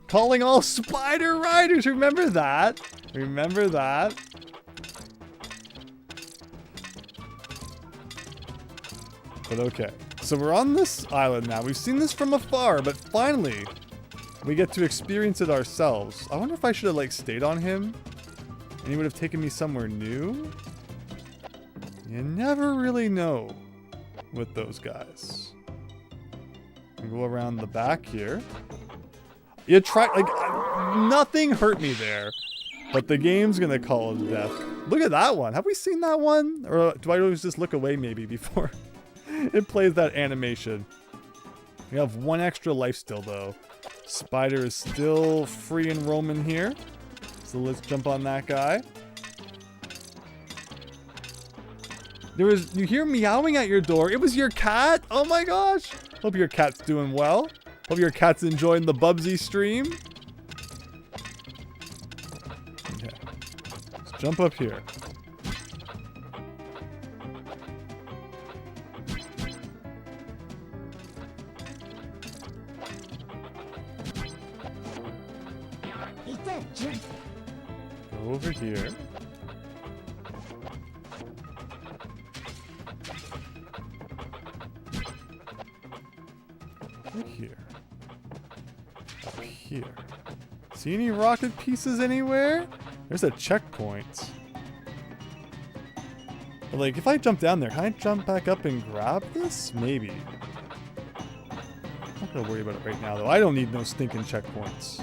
Calling all spider riders, remember that? Remember that? But okay, so we're on this island now. We've seen this from afar, but finally, we get to experience it ourselves. I wonder if I should have, like, stayed on him, and he would have taken me somewhere new? You never really know with those guys. We go around the back here. You try, like, nothing hurt me there, but the game's gonna call it death. Look at that one. Have we seen that one? Or do I always just look away maybe before it plays that animation? We have one extra life still though. Spider is still free and roaming here. So let's jump on that guy. You hear meowing at your door. It was your cat? Oh my gosh. Hope your cat's doing well. Hope your cat's enjoying the Bubsy stream. Okay. Let's jump up here. Go over here. Over here. Up here. See any rocket pieces anywhere? There's a checkpoint. But like, if I jump down there, can I jump back up and grab this? Maybe. I'm not gonna worry about it right now, though. I don't need no stinking checkpoints.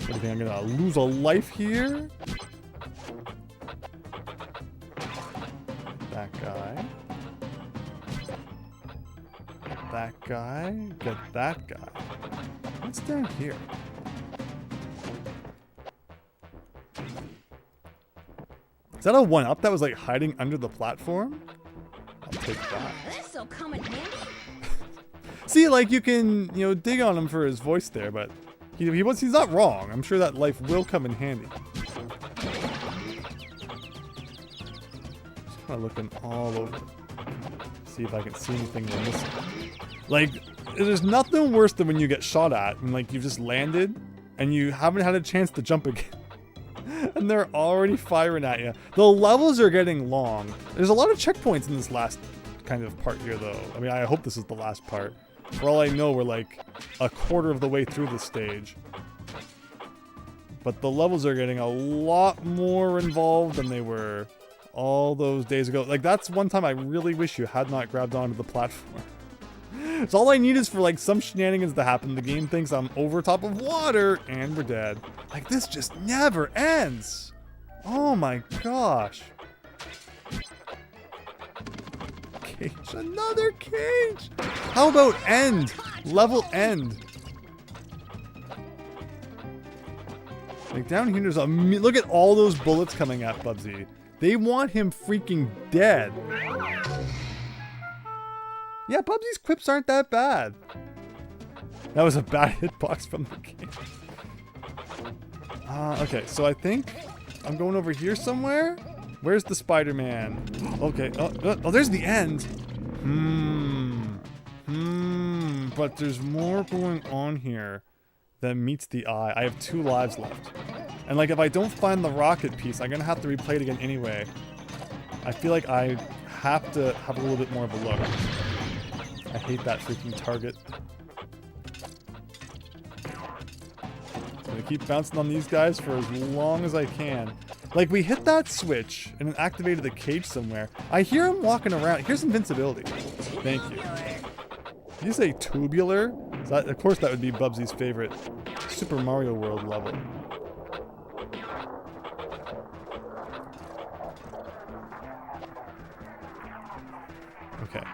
What do you think? I'm gonna lose a life here? That guy. That guy. Get that guy. What's down here? Is that a 1-up that was like hiding under the platform? I'll take that. This'll come in handy. See, like you can, dig on him for his voice there, but he's not wrong. I'm sure that life will come in handy. Just kind of looking all over. See if I can see anything we're missing. Like, there's nothing worse than when you get shot at and like you've just landed and you haven't had a chance to jump again. And they're already firing at you. The levels are getting long. There's a lot of checkpoints in this last kind of part here though. I mean, I hope this is the last part. For all I know, we're like a quarter of the way through the stage. But the levels are getting a lot more involved than they were all those days ago. Like, that's one time I really wish you had not grabbed onto the platform. So all I need is for like some shenanigans to happen. The game thinks I'm over top of water and we're dead. Like, this just never ends. Oh my gosh. Cage. Another cage. How about end? Level end. Like down here, there's look at all those bullets coming at Bubsy. They want him freaking dead. Yeah, Bubsy's quips aren't that bad. That was a bad hitbox from the game. Okay, so I think I'm going over here somewhere. Where's the Spider-Man? Okay, oh, there's the end. But there's more going on here than meets the eye. I have 2 lives left. And like, if I don't find the rocket piece, I'm gonna have to replay it again anyway. I feel like I have to have a little bit more of a look. I hate that freaking target. I'm gonna keep bouncing on these guys for as long as I can. Like, we hit that switch and it activated the cage somewhere. I hear him walking around. Here's invincibility. Thank you. Did you say tubular? So that, of course that would be Bubsy's favorite Super Mario World level. Okay.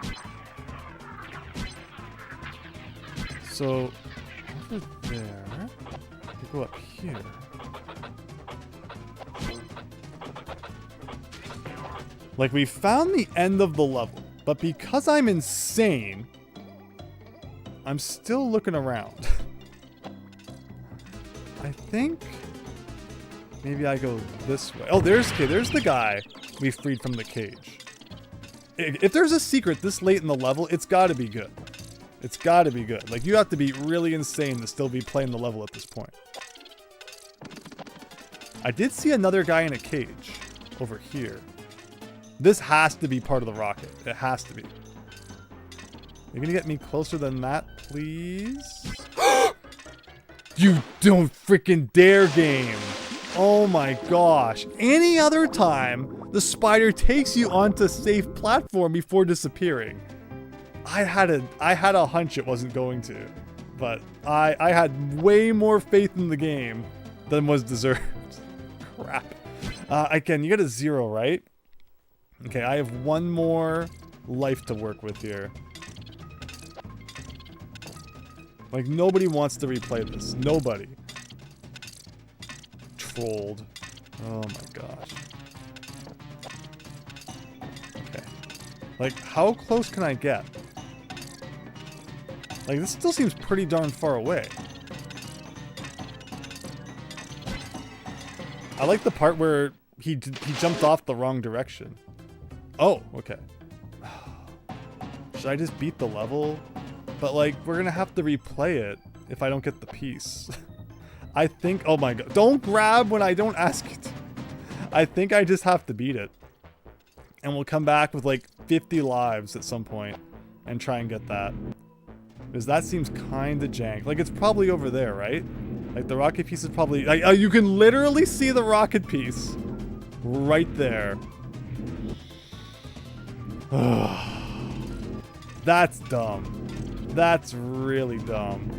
So, over there, we go up here. Like, we found the end of the level, but because I'm insane, I'm still looking around. I think maybe I go this way. Oh, there's the guy we freed from the cage. If there's a secret this late in the level, it's gotta be good. It's gotta be good. Like, you have to be really insane to still be playing the level at this point. I did see another guy in a cage over here. This has to be part of the rocket. It has to be. You're gonna get me closer than that, please? You don't freaking dare, game. Oh my gosh. Any other time, the spider takes you onto safe platform before disappearing. I had a hunch it wasn't going to, but I had way more faith in the game than was deserved. Crap. Again, you get a 0, right? Okay, I have one more life to work with here. Like, nobody wants to replay this. Nobody. Trolled. Oh my gosh. Okay. Like, how close can I get? Like, this still seems pretty darn far away. I like the part where he jumped off the wrong direction. Oh, okay. Should I just beat the level? But, like, we're gonna have to replay it if I don't get the piece. I think... Oh my god. Don't grab when I don't ask you to. I think I just have to beat it. And we'll come back with, like, 50 lives at some point and try and get that. Because that seems kinda jank. Like, it's probably over there, right? Like, the rocket piece is probably... Like, you can literally see the rocket piece. Right there. That's dumb. That's really dumb.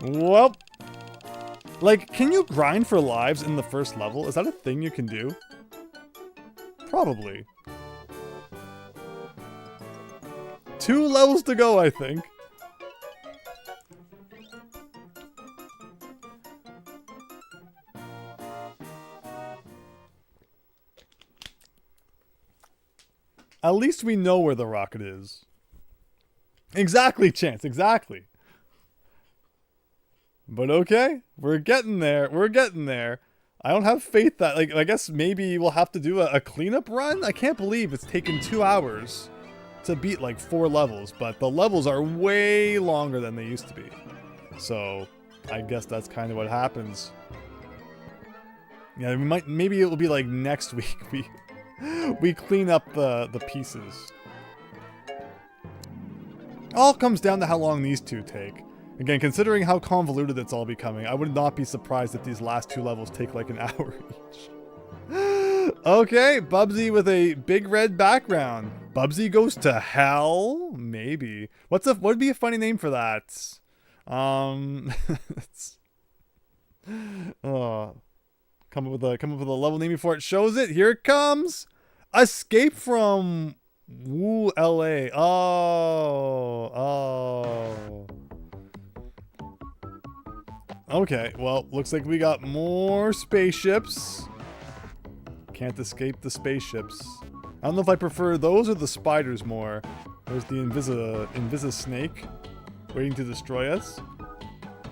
Well... Like, can you grind for lives in the first level? Is that a thing you can do? Probably. 2 levels to go, I think. At least we know where the rocket is. Exactly, Chance, exactly. But okay, we're getting there. We're getting there. I don't have faith that, like, I guess maybe we'll have to do a cleanup run? I can't believe it's taken 2 hours to beat like 4 levels, but the levels are way longer than they used to be. So, I guess that's kind of what happens. Yeah, maybe it will be like next week we clean up the pieces. All comes down to how long these two take. Again, considering how convoluted it's all becoming, I would not be surprised if these last 2 levels take like an hour each. Okay, Bubsy with a big red background. Bubsy goes to hell? Maybe. What would be a funny name for that? Come up with a level name before it shows it. Here it comes. Escape from Woo LA. Oh. Okay, well, looks like we got more spaceships. Can't escape the spaceships. I don't know if I prefer those or the spiders more. There's the Invisa snake waiting to destroy us.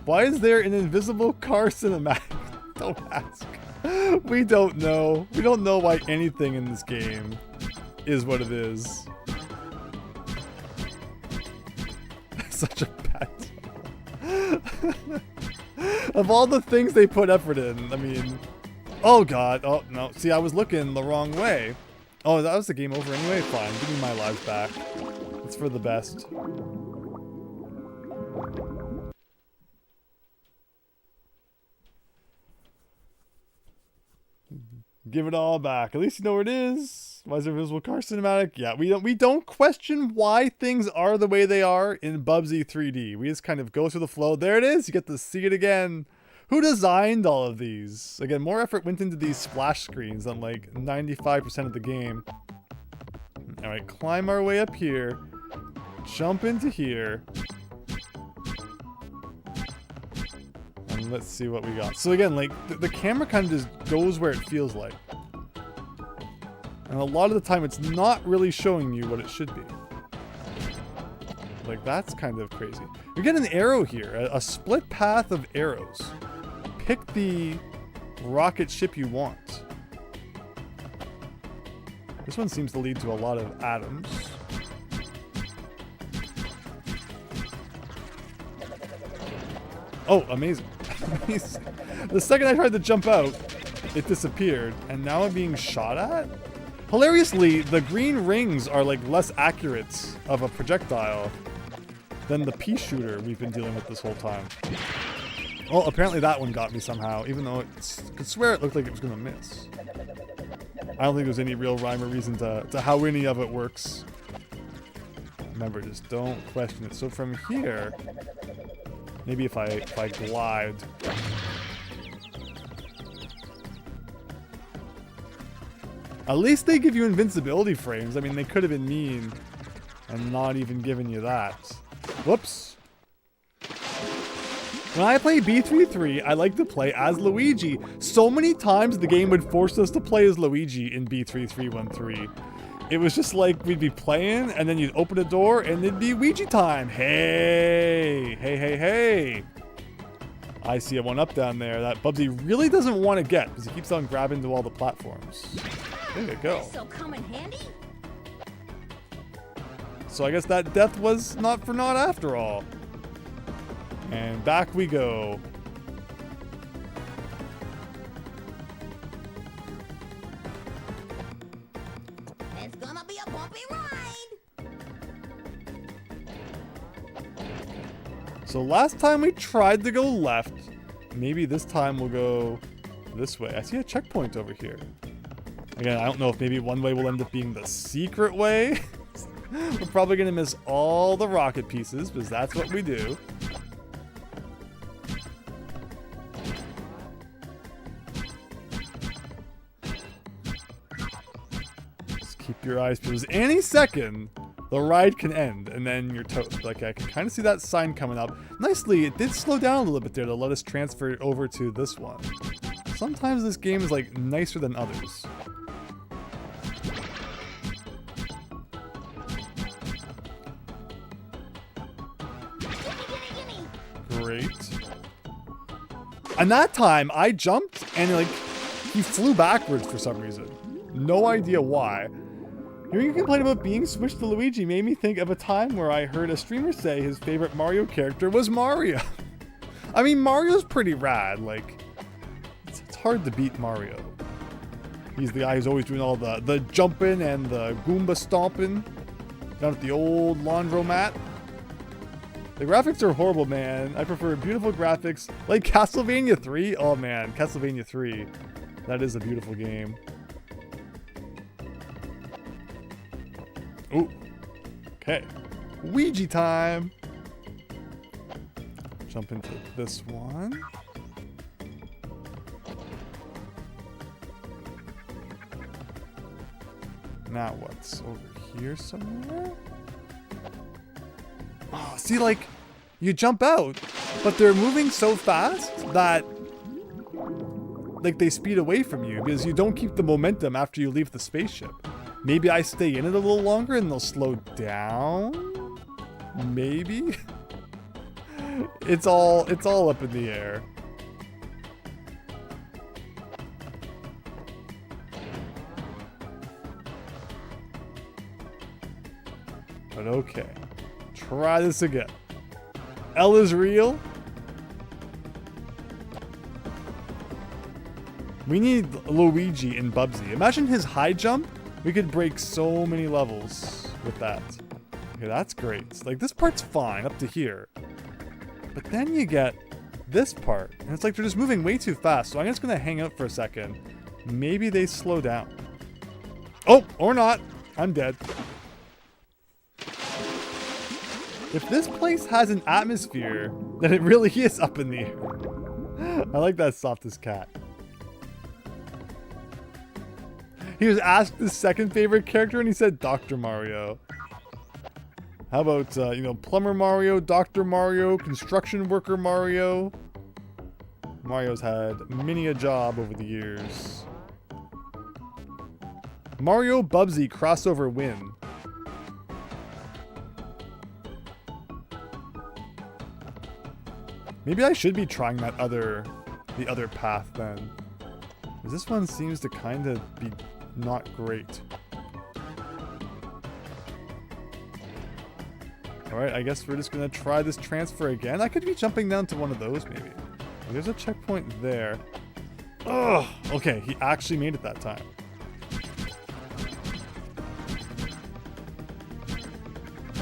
Why is there an invisible car cinematic? Don't ask. We don't know. We don't know why anything in this game is what it is. Such a bad time. Of all the things they put effort in, I mean... Oh god, oh no, see I was looking the wrong way. Oh, that was the game over anyway? Fine, give me my lives back. It's for the best. Give it all back. At least you know where it is. Why is there a visible car cinematic? Yeah, we don't question why things are the way they are in Bubsy 3D. We just kind of go through the flow. There it is. You get to see it again. Who designed all of these? Again, more effort went into these splash screens than like 95% of the game. All right, climb our way up here. Jump into here. And let's see what we got. So again, like, the camera kind of just goes where it feels like. And a lot of the time, it's not really showing you what it should be. Like, that's kind of crazy. You get an arrow here, a split path of arrows. Pick the rocket ship you want. This one seems to lead to a lot of atoms. Oh, amazing. Amazing. The second I tried to jump out, it disappeared, and now I'm being shot at? Hilariously, the green rings are like less accurate of a projectile than the pea shooter we've been dealing with this whole time. Well, apparently that one got me somehow, even though I could swear it looked like it was gonna miss. I don't think there's any real rhyme or reason to how any of it works. Remember, just don't question it. So from here, maybe if I glide. At least they give you invincibility frames. I mean, they could have been mean and not even given you that. Whoops. When I play B33, I like to play as Luigi. So many times the game would force us to play as Luigi in B3313. It was just like we'd be playing and then you'd open a door and it'd be Ouija time. Hey, hey, hey, hey. I see a one up down there that Bubsy really doesn't want to get because he keeps on grabbing to all the platforms. There you go. So come in handy. So I guess that death was not for naught after all. And back we go. It's gonna be a bumpy ride. So last time we tried to go left. Maybe this time we'll go this way. I see a checkpoint over here. Again, I don't know if maybe one way will end up being the secret way. We're probably gonna miss all the rocket pieces because that's what we do. Just keep your eyes peeled. Any second, the ride can end and then you're toast. Like I can kind of see that sign coming up. Nicely, it did slow down a little bit there to let us transfer it over to this one. Sometimes this game is like nicer than others. Great. And that time I jumped and like he flew backwards for some reason. No idea why. Hearing you complain about being switched to Luigi made me think of a time where I heard a streamer say his favorite Mario character was Mario. I mean, Mario's pretty rad. Like, it's hard to beat Mario. He's the guy who's always doing all the jumping and the Goomba stomping down at the old laundromat. The graphics are horrible, man. I prefer beautiful graphics like Castlevania 3. Oh man, Castlevania 3. That is a beautiful game. Ooh. Okay. Ouija time. Jump into this one. Now what's over here somewhere? Oh, see, like, you jump out, but they're moving so fast that, like, they speed away from you because you don't keep the momentum after you leave the spaceship. Maybe I stay in it a little longer and they'll slow down? Maybe? It's all up in the air. But okay. Try this again. L is real. We need Luigi and Bubsy. Imagine his high jump. We could break so many levels with that. Okay, that's great. Like, this part's fine up to here. But then you get this part. And it's like they're just moving way too fast. So I'm just going to hang out for a second. Maybe they slow down. Oh, or not. I'm dead. If this place has an atmosphere, then it really is up in the air. I like that softest cat. He was asked his second favorite character and he said Dr. Mario. How about, you know, Plumber Mario, Dr. Mario, Construction Worker Mario? Mario's had many a job over the years. Mario Bubsy crossover win. Maybe I should be trying the other path then. Because this one seems to kind of be not great. Alright, I guess we're just going to try this transfer again. I could be jumping down to one of those maybe. There's a checkpoint there. Ugh! Okay, he actually made it that time.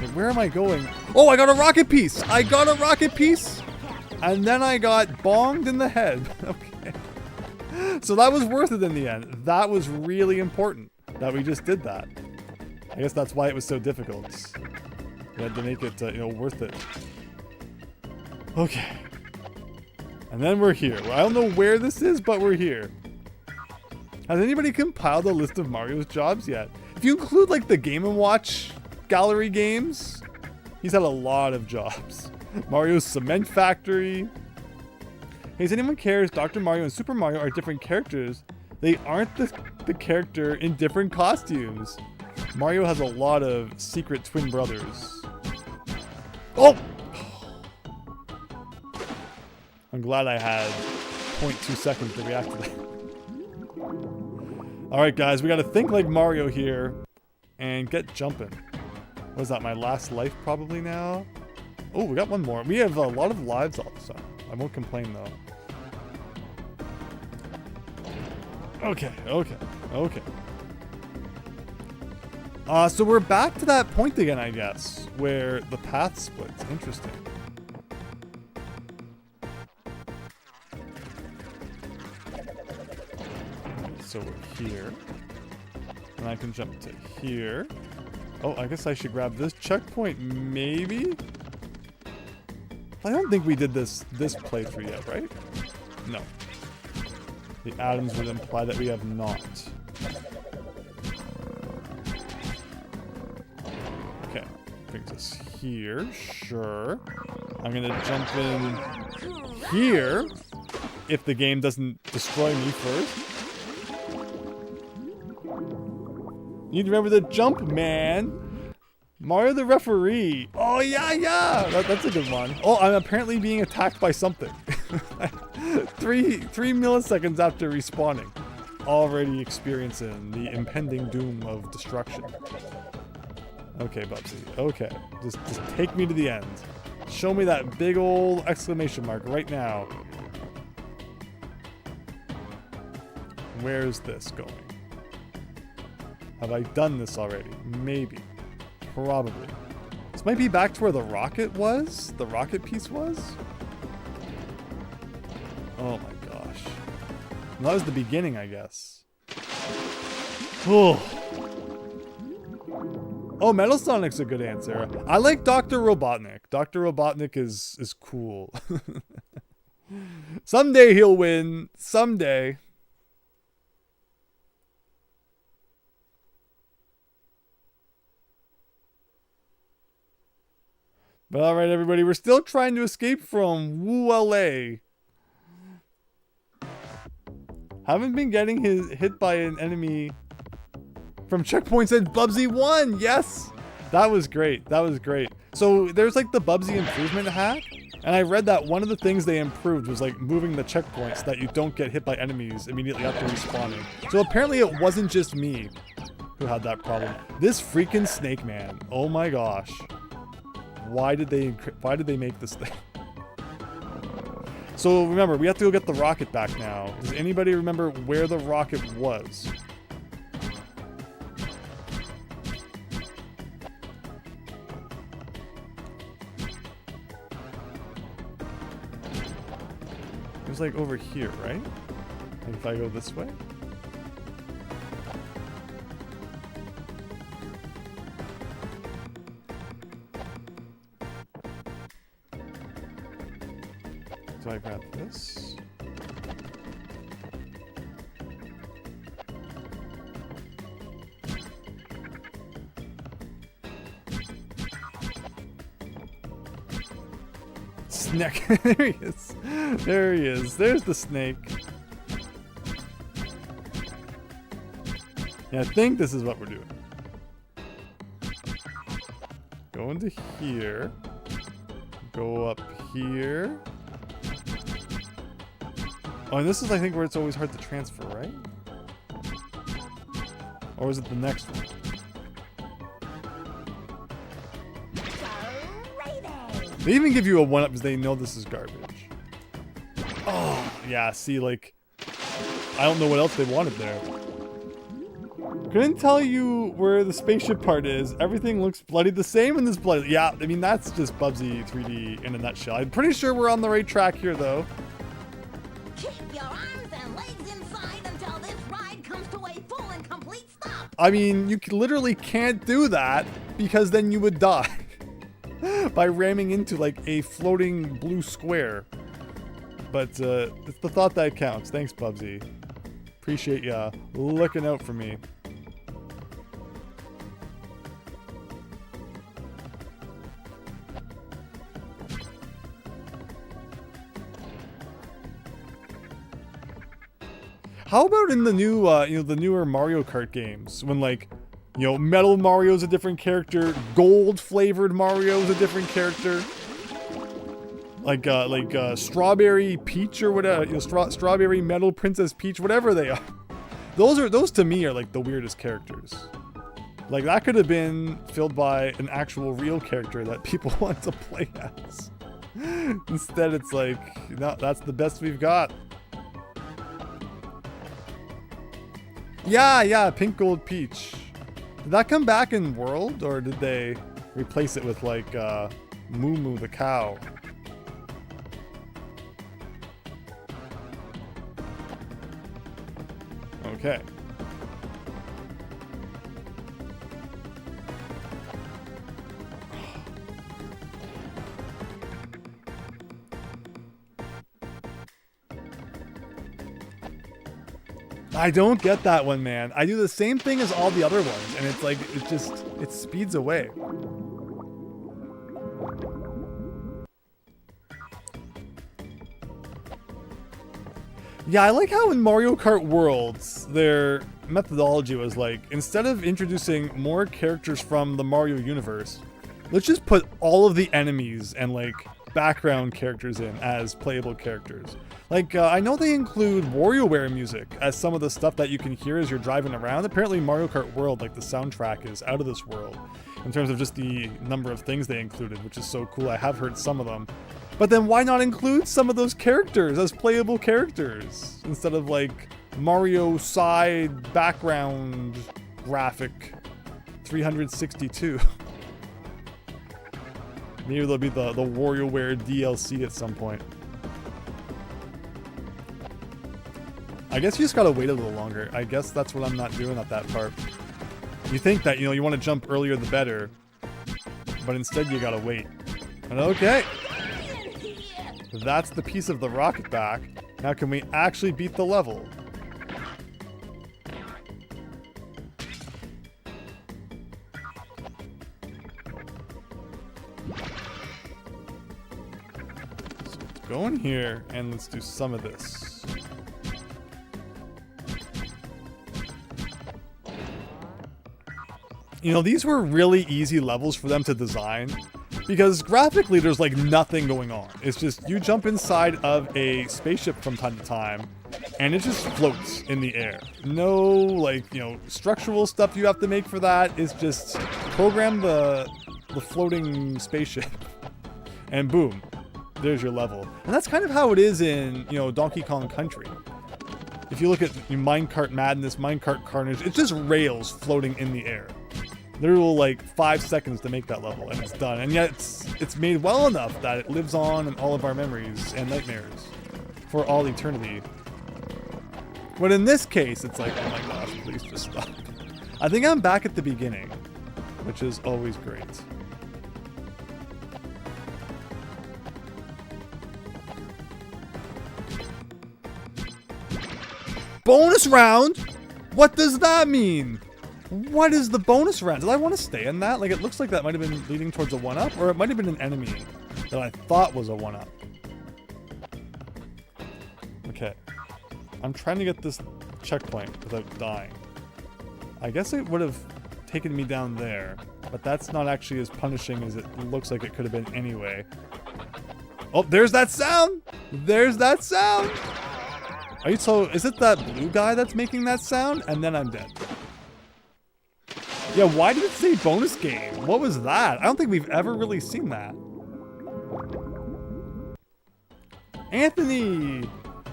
Wait, where am I going? Oh, I got a rocket piece! I got a rocket piece! And then I got bonged in the head. Okay. So that was worth it in the end. That was really important that we just did that. I guess that's why it was so difficult. We had to make it, you know, worth it. Okay. And then we're here. I don't know where this is, but we're here. Has anybody compiled a list of Mario's jobs yet? If you include, like, the Game & Watch gallery games, he's had a lot of jobs. Mario's Cement Factory. Hey, does anyone cares? Dr. Mario and Super Mario are different characters. They aren't the character in different costumes. Mario has a lot of secret twin brothers. Oh! I'm glad I had 0.2 seconds to react to that. Alright guys, we gotta think like Mario here and get jumping. What is that, my last life probably now? Oh, we got one more. We have a lot of lives all of a sudden. I won't complain though. Okay. So we're back to that point again, I guess, where the path splits. Interesting. So we're here. And I can jump to here. Oh, I guess I should grab this checkpoint, maybe? I don't think we did this playthrough yet, right? No. The atoms would imply that we have not. Okay, brings us here, sure. I'm gonna jump in here, if the game doesn't destroy me first. You need to remember the jump, man! Mario the referee! Oh yeah! That's a good one. Oh, I'm apparently being attacked by something. Three milliseconds after respawning. Already experiencing the impending doom of destruction. Okay, Bubsy. Okay. Just take me to the end. Show me that big old exclamation mark right now. Where's this going? Have I done this already? Maybe. Probably. This might be back to where the rocket was? The rocket piece was? Oh my gosh. Well, that was the beginning, I guess. Oh. Oh, Metal Sonic's a good answer. I like Dr. Robotnik. Dr. Robotnik is cool. Someday he'll win. Someday. But alright, everybody, we're still trying to escape from Wu LA. Haven't been getting hit by an enemy from checkpoints since Bubsy won. Yes, that was great. That was great. So there's like the Bubsy improvement hack, and I read that one of the things they improved was like moving the checkpoints so that you don't get hit by enemies immediately after respawning. So apparently it wasn't just me who had that problem. This freaking Snake Man. Oh my gosh. Why did they make this thing? So remember, we have to go get the rocket back now. Does anybody remember where the rocket was? It was like over here, right? Like if I go this way? So I grab this. Snake. There he is. There he is. There's the snake. Yeah, I think this is what we're doing. Go into here. Go up here. Oh, and this is, I think, where it's always hard to transfer, right? Or is it the next one? They even give you a 1-up because they know this is garbage. Oh, yeah, see, like, I don't know what else they wanted there. Couldn't tell you where the spaceship part is. Everything looks bloody the same in this bloody. Yeah, I mean, that's just Bubsy 3D in a nutshell. I'm pretty sure we're on the right track here, though. Keep your arms and legs inside until this ride comes to a full and complete stop. I mean, you literally can't do that because then you would die. by ramming into like a floating blue square. But it's the thought that counts. Thanks, Bubsy. Appreciate ya looking out for me. How about in the new, the newer Mario Kart games, when like, Metal Mario's a different character, gold flavored Mario's a different character, like Strawberry Peach or whatever, Strawberry Metal Princess Peach, whatever they are. Those to me are like the weirdest characters. Like that could have been filled by an actual real character that people want to play as. Instead, it's like, no, that's the best we've got. Yeah, Pink Gold Peach. Did that come back in World, or did they replace it with like Moo Moo the cow? Okay. I don't get that one, man. I do the same thing as all the other ones, and it's like, it speeds away. Yeah, I like how in Mario Kart Worlds, their methodology was like, instead of introducing more characters from the Mario universe, let's just put all of the enemies and like background characters in as playable characters. Like, I know they include WarioWare music as some of the stuff that you can hear as you're driving around. Apparently Mario Kart World, like the soundtrack is out of this world in terms of just the number of things they included, which is so cool. I have heard some of them. But then why not include some of those characters as playable characters instead of like Mario side background graphic 362? Maybe there'll be the WarioWare DLC at some point. I guess you just gotta wait a little longer. I guess that's what I'm not doing at that part. You think that, you want to jump earlier the better, but instead you gotta wait. And okay. That's the piece of the rocket back. Now can we actually beat the level? So let's go in here and let's do some of this. These were really easy levels for them to design because graphically there's like nothing going on. It's just you jump inside of a spaceship from time to time and it just floats in the air. No like, structural stuff you have to make for that. It's just program the floating spaceship and boom, there's your level. And that's kind of how it is in, Donkey Kong Country. If you look at Minecart Madness, Minecart Carnage, it's just rails floating in the air. Literal like 5 seconds to make that level and it's done. And yet it's made well enough that it lives on in all of our memories and nightmares for all eternity. But in this case, it's like, oh my gosh, please just stop. I think I'm back at the beginning, which is always great. Bonus round? What does that mean? What is the bonus round? Did I want to stay in that? Like, it looks like that might have been leading towards a 1-up, or it might have been an enemy that I thought was a 1-up. Okay. I'm trying to get this checkpoint without dying. I guess it would have taken me down there, but that's not actually as punishing as it looks like it could have been anyway. Oh, there's that sound! There's that sound! Is it that blue guy that's making that sound? And then I'm dead. Yeah, why did it say bonus game? What was that? I don't think we've ever really seen that. Anthony!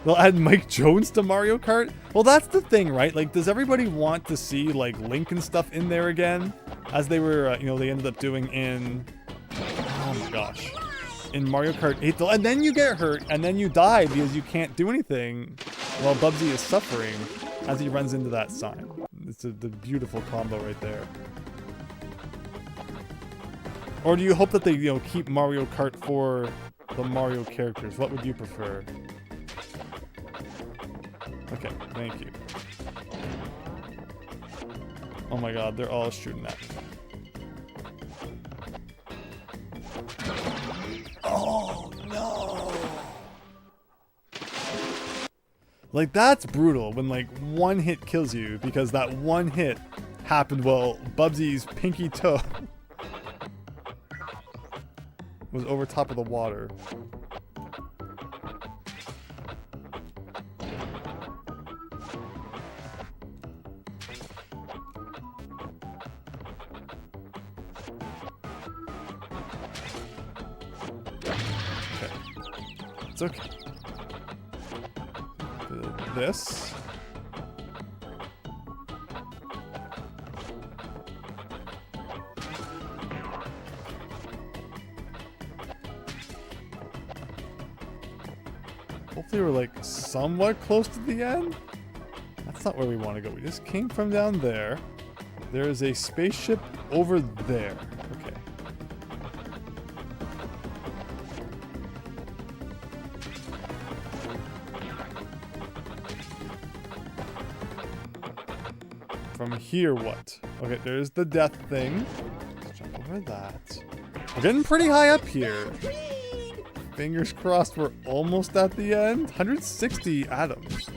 They'll add Mike Jones to Mario Kart? Well, that's the thing, right? Like, does everybody want to see, like, Link and stuff in there again? As they were, they ended up doing in... Oh my gosh. In Mario Kart 8. And then you get hurt, and then you die because you can't do anything while Bubsy is suffering as he runs into that sign. It's the beautiful combo right there. Or do you hope that they, you know, keep Mario Kart for the Mario characters? What would you prefer? Okay, thank you. Oh my god, they're all shooting at me. Oh no! Like, that's brutal when like one hit kills you because that one hit happened while Bubsy's pinky toe was over top of the water. Okay. It's okay. This. Hopefully we're like somewhat close to the end. That's not where we want to go. We just came from down there. There is a spaceship over there. Okay. From here, what? Okay, there's the death thing. Let's jump over that. We're getting pretty high up here. Fingers crossed we're almost at the end. 160 atoms.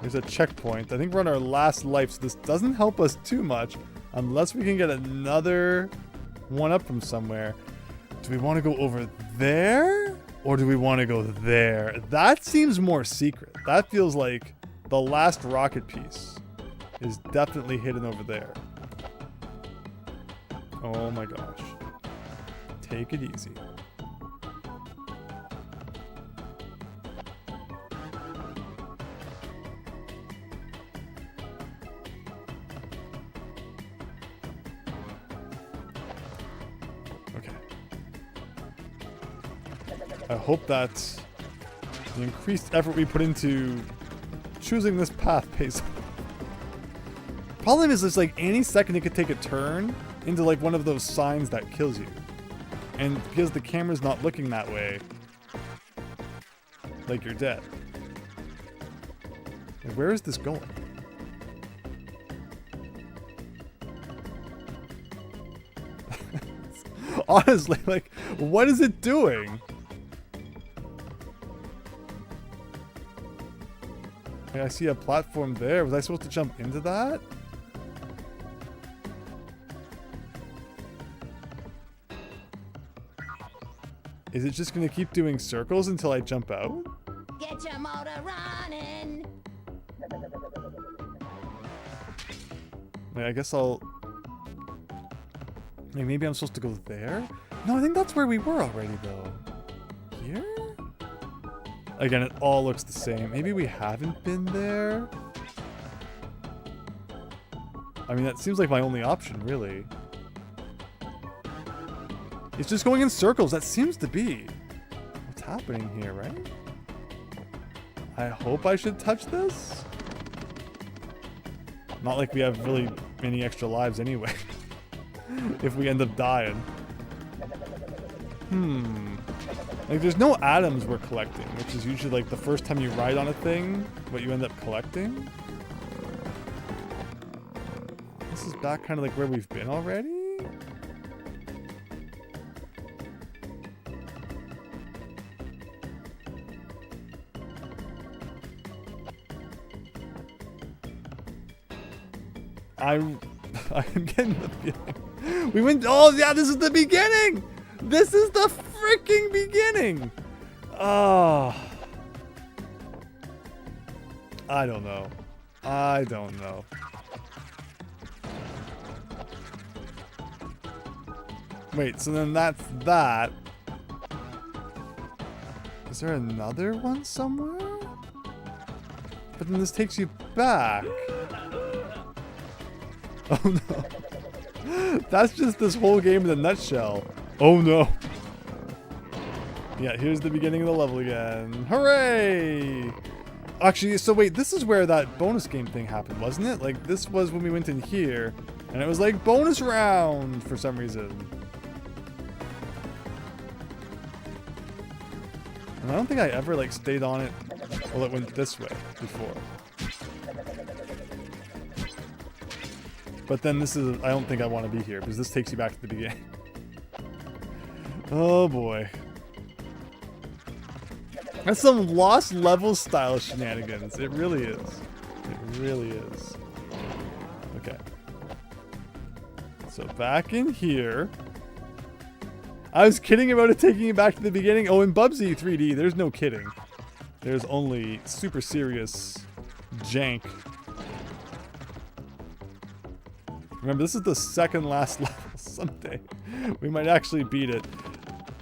There's a checkpoint. I think we're on our last life, so this doesn't help us too much unless we can get another one up from somewhere. Do we want to go over there? Or do we want to go there? That seems more secret. That feels like the last rocket piece is definitely hidden over there. Oh my gosh. Take it easy. Okay. I hope that the increased effort we put into choosing this path pays. Problem is, it's like any second it could take a turn into like one of those signs that kills you. And because the camera's not looking that way, like you're dead. Like, where is this going? Honestly, like, what is it doing? Like, I see a platform there. Was I supposed to jump into that? Is it just gonna keep doing circles until I jump out? Get your motor running. Wait, I guess I'll... Like, maybe I'm supposed to go there? No, I think that's where we were already, though. Here? Again, it all looks the same. Maybe we haven't been there? I mean, that seems like my only option, really. It's just going in circles. That seems to be what's happening here, right? I hope I should touch this. Not like we have really many extra lives anyway. If we end up dying. Like, there's no atoms we're collecting, which is usually like the first time you ride on a thing, what you end up collecting. This is back kind of like where we've been already. I'm getting the feeling. We went, oh yeah, this is the beginning! This is the freaking beginning! Oh. I don't know. I don't know. Wait, so then that's that. Is there another one somewhere? But then this takes you back. Oh no. That's just this whole game in a nutshell. Oh no. Yeah, here's the beginning of the level again. Hooray! Actually, so wait, this is where that bonus game thing happened, wasn't it? Like, this was when we went in here, And it was like bonus round for some reason. And I don't think I ever like stayed on it while it went this way before. But then this is, I don't think I want to be here because this takes you back to the beginning. Oh boy. That's some Lost Levels style shenanigans. It really is. It really is. Okay. So back in here. I was kidding about it taking you back to the beginning. Oh, in Bubsy 3D, there's no kidding. There's only super serious jank. Remember, this is the second last level. Someday we might actually beat it.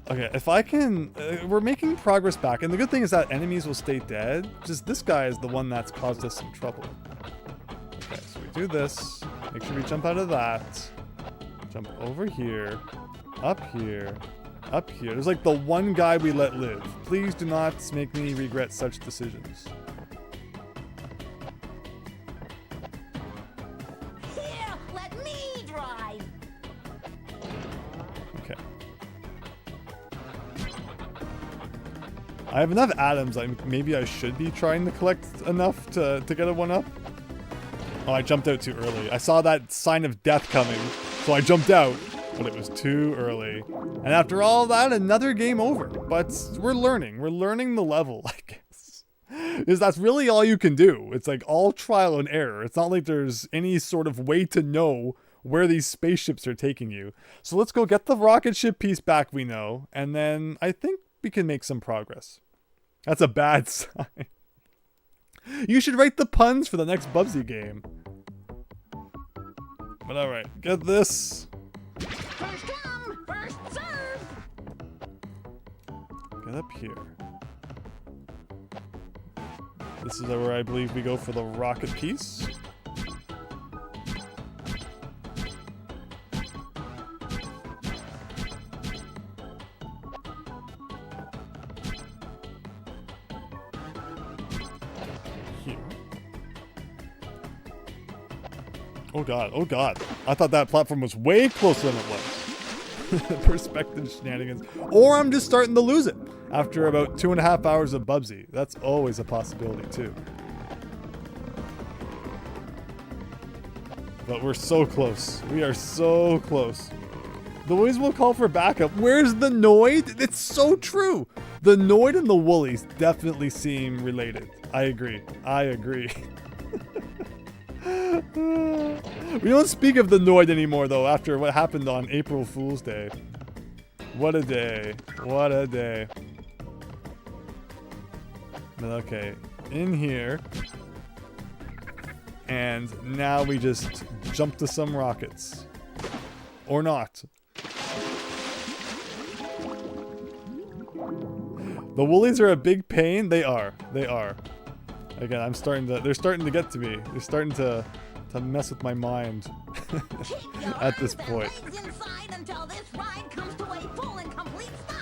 Okay, if I can... we're making progress back. And the good thing is that enemies will stay dead. Just this guy is the one that's caused us some trouble. Okay, so we do this. Make sure we jump out of that. Jump over here. Up here. Up here. There's like the one guy we let live. Please do not make me regret such decisions. Here, let me drive. Okay. I have enough atoms. Maybe I should be trying to collect enough to get a 1-up. Oh, I jumped out too early. I saw that sign of death coming, so I jumped out, but it was too early. And after all that, another game over. But we're learning. We're learning the level, I guess. Because that's really all you can do. It's like all trial and error. It's not like there's any sort of way to know where these spaceships are taking you. So let's go get the rocket ship piece back we know, and then I think we can make some progress. That's a bad sign. You should write the puns for the next Bubsy game. But alright, get this. First come, first serve. Get up here. This is where I believe we go for the rocket piece. Oh god, oh god. I thought that platform was way closer than it was. Perspective shenanigans. Or I'm just starting to lose it after about 2.5 hours of Bubsy. That's always a possibility too. But we're so close. We are so close. The Woolies will call for backup. Where's the Noid? It's so true. The Noid and the Woolies definitely seem related. I agree. I agree. We don't speak of the Noid anymore, though, after what happened on April Fool's Day. What a day. What a day. Okay, in here. And now we just jump to some rockets. Or not. The Woolies are a big pain. They are. They are. Again, they're starting to get to me. They're starting to mess with my mind at this point.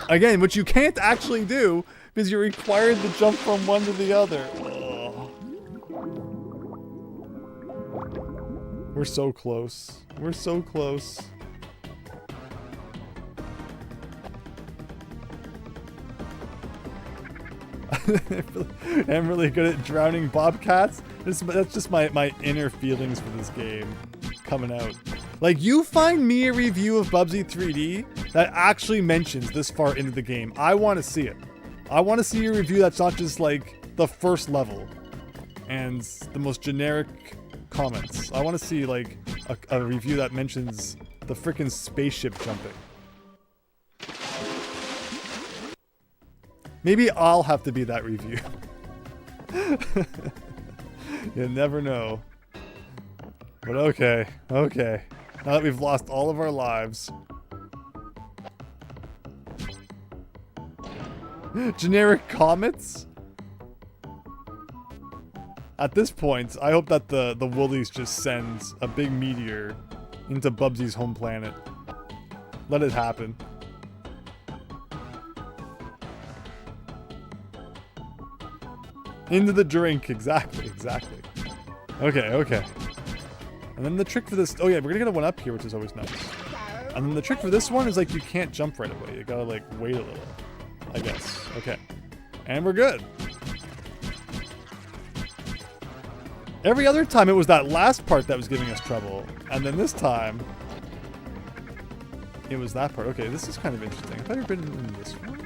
Again, which you can't actually do because you're required to jump from one to the other. Ugh. We're so close. We're so close. I'm really good at drowning bobcats. That's just my inner feelings for this game coming out. Like, you find me a review of Bubsy 3D that actually mentions this far into the game. I want to see it. I want to see a review that's not just like the first level and the most generic comments. I want to see like a review that mentions the freaking spaceship jumping. Maybe I'll have to be that review. You never know. But okay, okay. Now that we've lost all of our lives. Generic comments? At this point, I hope that the Woolies just send a big meteor into Bubsy's home planet. Let it happen. Into the drink, exactly, exactly. Okay, okay. And then the trick for this... Oh, yeah, we're gonna get a one up here, which is always nice. And then the trick for this one is, like, you can't jump right away. You gotta, like, wait a little. I guess. Okay. And we're good. Every other time, it was that last part that was giving us trouble. And then this time... it was that part. Okay, this is kind of interesting. Have I ever been in this one?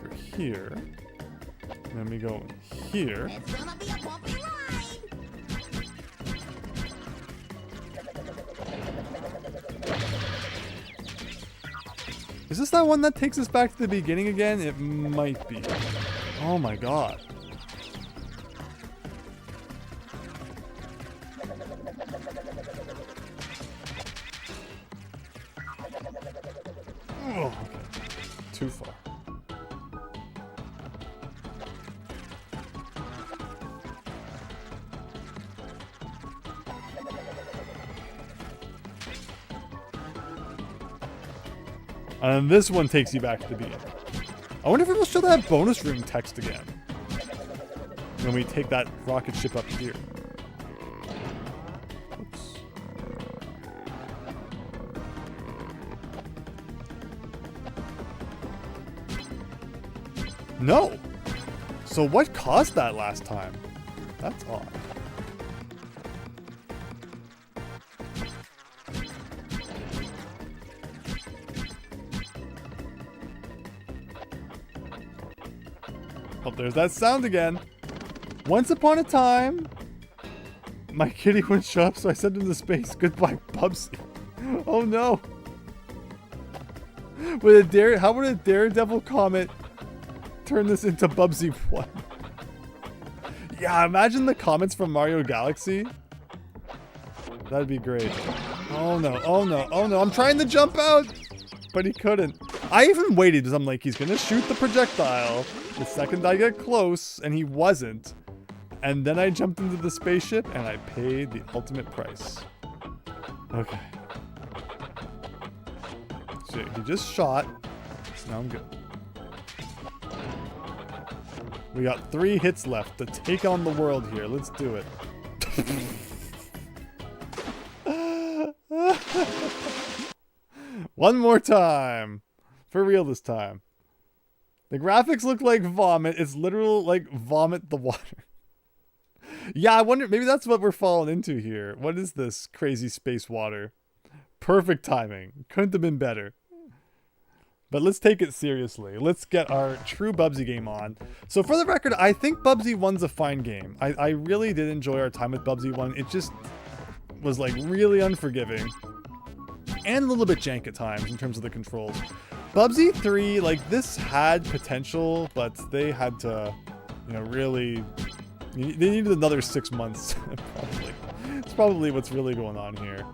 We're here. And then we go here. It's gonna be a bumpy ride. Is this that one that takes us back to the beginning again? It might be. Oh my god. Oh, okay. Too far. And this one takes you back to the beginning. I wonder if it will show that bonus room text again when we take that rocket ship up here. Oops. No! So what caused that last time? That's odd. Oh, there's that sound again. Once upon a time, my kitty wouldn't show up, so I sent him to space. Goodbye, Bubsy. Oh no. How would a Daredevil comet turn this into Bubsy 1? Yeah, imagine the comets from Mario Galaxy. That'd be great. Oh no, oh no, oh no. I'm trying to jump out, but he couldn't. I even waited because I'm like, he's gonna shoot the projectile the second I get close, and he wasn't. And then I jumped into the spaceship, and I paid the ultimate price. Okay. So he just shot, so now I'm good. We got 3 hits left to take on the world here. Let's do it. One more time. For real this time. The graphics look like vomit. It's literal, like, vomit the water. Yeah, I wonder, maybe that's what we're falling into here. What is this crazy space water? Perfect timing. Couldn't have been better. But let's take it seriously. Let's get our true Bubsy game on. So for the record, I think Bubsy 1's a fine game. I really did enjoy our time with Bubsy 1. It just was, like, really unforgiving. And a little bit jank at times in terms of the controls. Bubsy 3, like, this had potential, but they had to, you know, really... They needed another 6 months, probably. It's probably what's really going on here.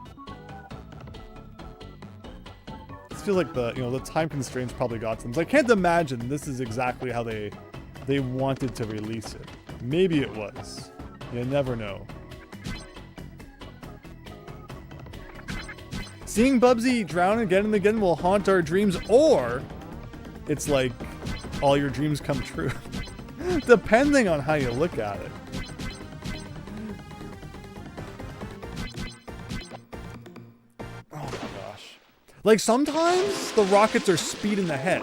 It feels like the time constraints probably got to them. So I can't imagine this is exactly how they wanted to release it. Maybe it was. You never know. Seeing Bubsy drown again and again will haunt our dreams, or it's like all your dreams come true. Depending on how you look at it. Oh my gosh. Like, sometimes the rockets are speeding ahead,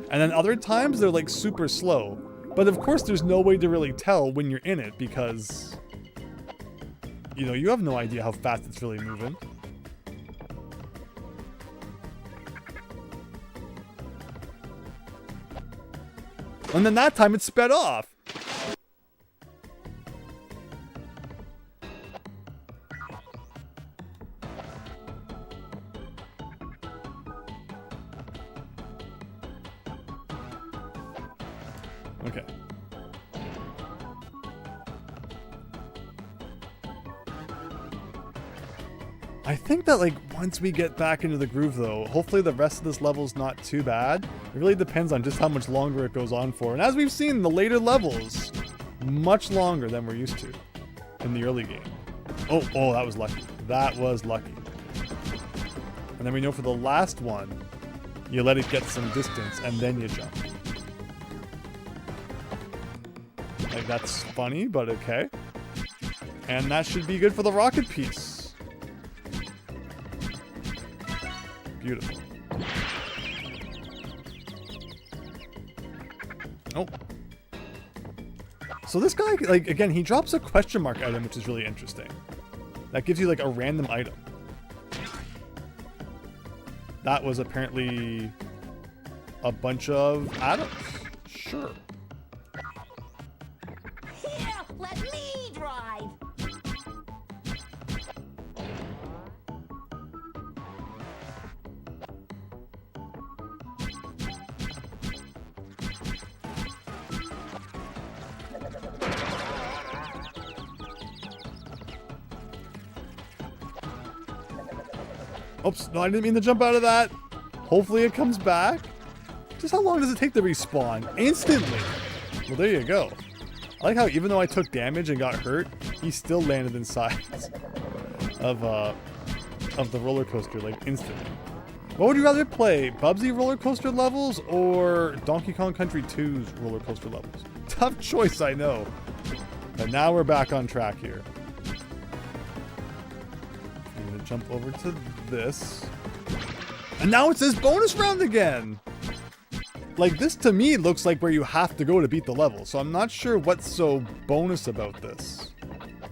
and then other times they're like super slow. But of course there's no way to really tell when you're in it because, you know, you have no idea how fast it's really moving. And then that time it sped off. Okay. I think that, like, once we get back into the groove, though, hopefully the rest of this level's not too bad. It really depends on just how much longer it goes on for. And as we've seen, the later levels, much longer than we're used to in the early game. Oh, that was lucky. That was lucky. And then we know for the last one, you let it get some distance, and then you jump. Like, that's funny, but okay. And that should be good for the rocket piece. Beautiful. Oh. So this guy, like, again, he drops a question mark item, which is really interesting. That gives you, like, a random item. That was apparently a bunch of atoms. Sure. Here, let me drive. Oops, no, I didn't mean to jump out of that. Hopefully it comes back. Just how long does it take to respawn? Instantly. Well, there you go. I like how even though I took damage and got hurt, he still landed inside of the roller coaster, like, instantly. What would you rather play, Bubsy roller coaster levels or Donkey Kong Country 2's roller coaster levels? Tough choice, I know. But now we're back on track here. I'm gonna jump over to this. And now it says bonus round again! Like, this to me looks like where you have to go to beat the level, so I'm not sure what's so bonus about this.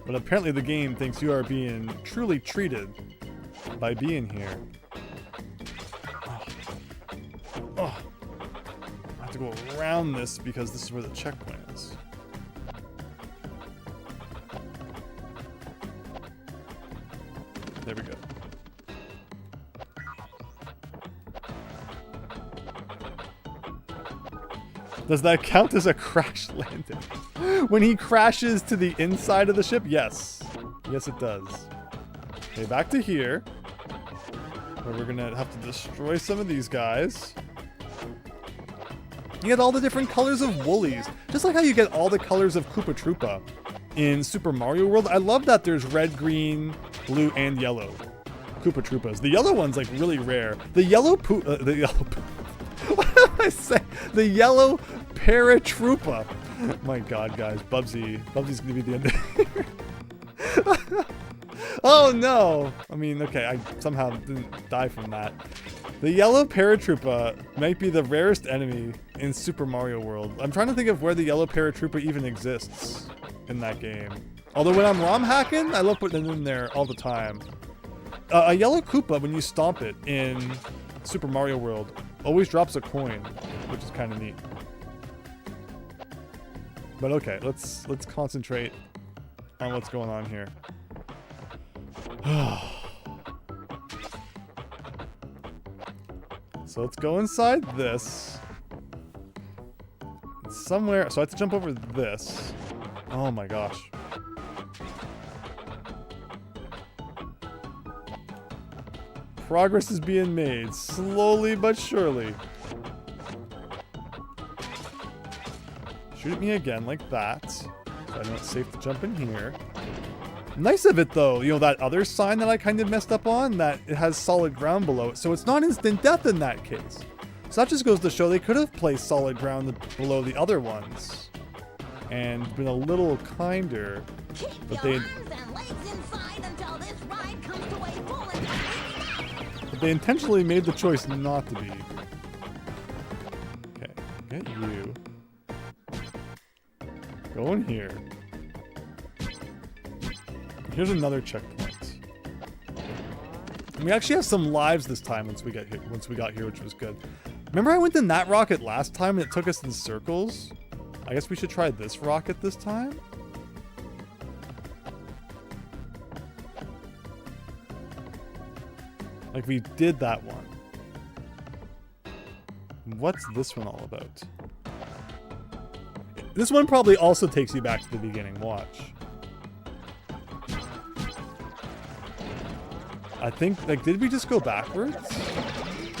But apparently the game thinks you are being truly treated by being here. Oh. I have to go around this because this is where the checkpoint is. There we go. Does that count as a crash landing? When he crashes to the inside of the ship? Yes. Yes, it does. Okay, back to here. Where we're gonna have to destroy some of these guys. You get all the different colors of woolies. Just like how you get all the colors of Koopa Troopa in Super Mario World. I love that there's red, green, blue, and yellow Koopa Troopas. The yellow one's like really rare. The yellow what did I say? The yellow Paratroopa. My god, guys. Bubsy's gonna be the end of here. Oh no! I mean, okay, I somehow didn't die from that. The yellow Paratroopa might be the rarest enemy in Super Mario World. I'm trying to think of where the yellow Paratroopa even exists in that game. Although when I'm ROM hacking, I love putting it in there all the time. A yellow Koopa, when you stomp it in Super Mario World, always drops a coin, which is kind of neat. But okay, let's concentrate on what's going on here. So let's go inside this. Somewhere, so I have to jump over this. Oh my gosh. Progress is being made, slowly but surely. Shoot at me again like that. So I know it's safe to jump in here. Nice of it though, you know, that other sign that I kind of messed up on, that it has solid ground below it, so it's not instant death in that case. So that just goes to show they could have placed solid ground below the other ones and been a little kinder. But they intentionally made the choice not to be. Okay, get you. Go in here. Here's another checkpoint. And we actually have some lives this time once we got here, which was good. Remember I went in that rocket last time and it took us in circles? I guess we should try this rocket this time? Like we did that one. What's this one all about? This one probably also takes you back to the beginning. Watch. I think, like, did we just go backwards?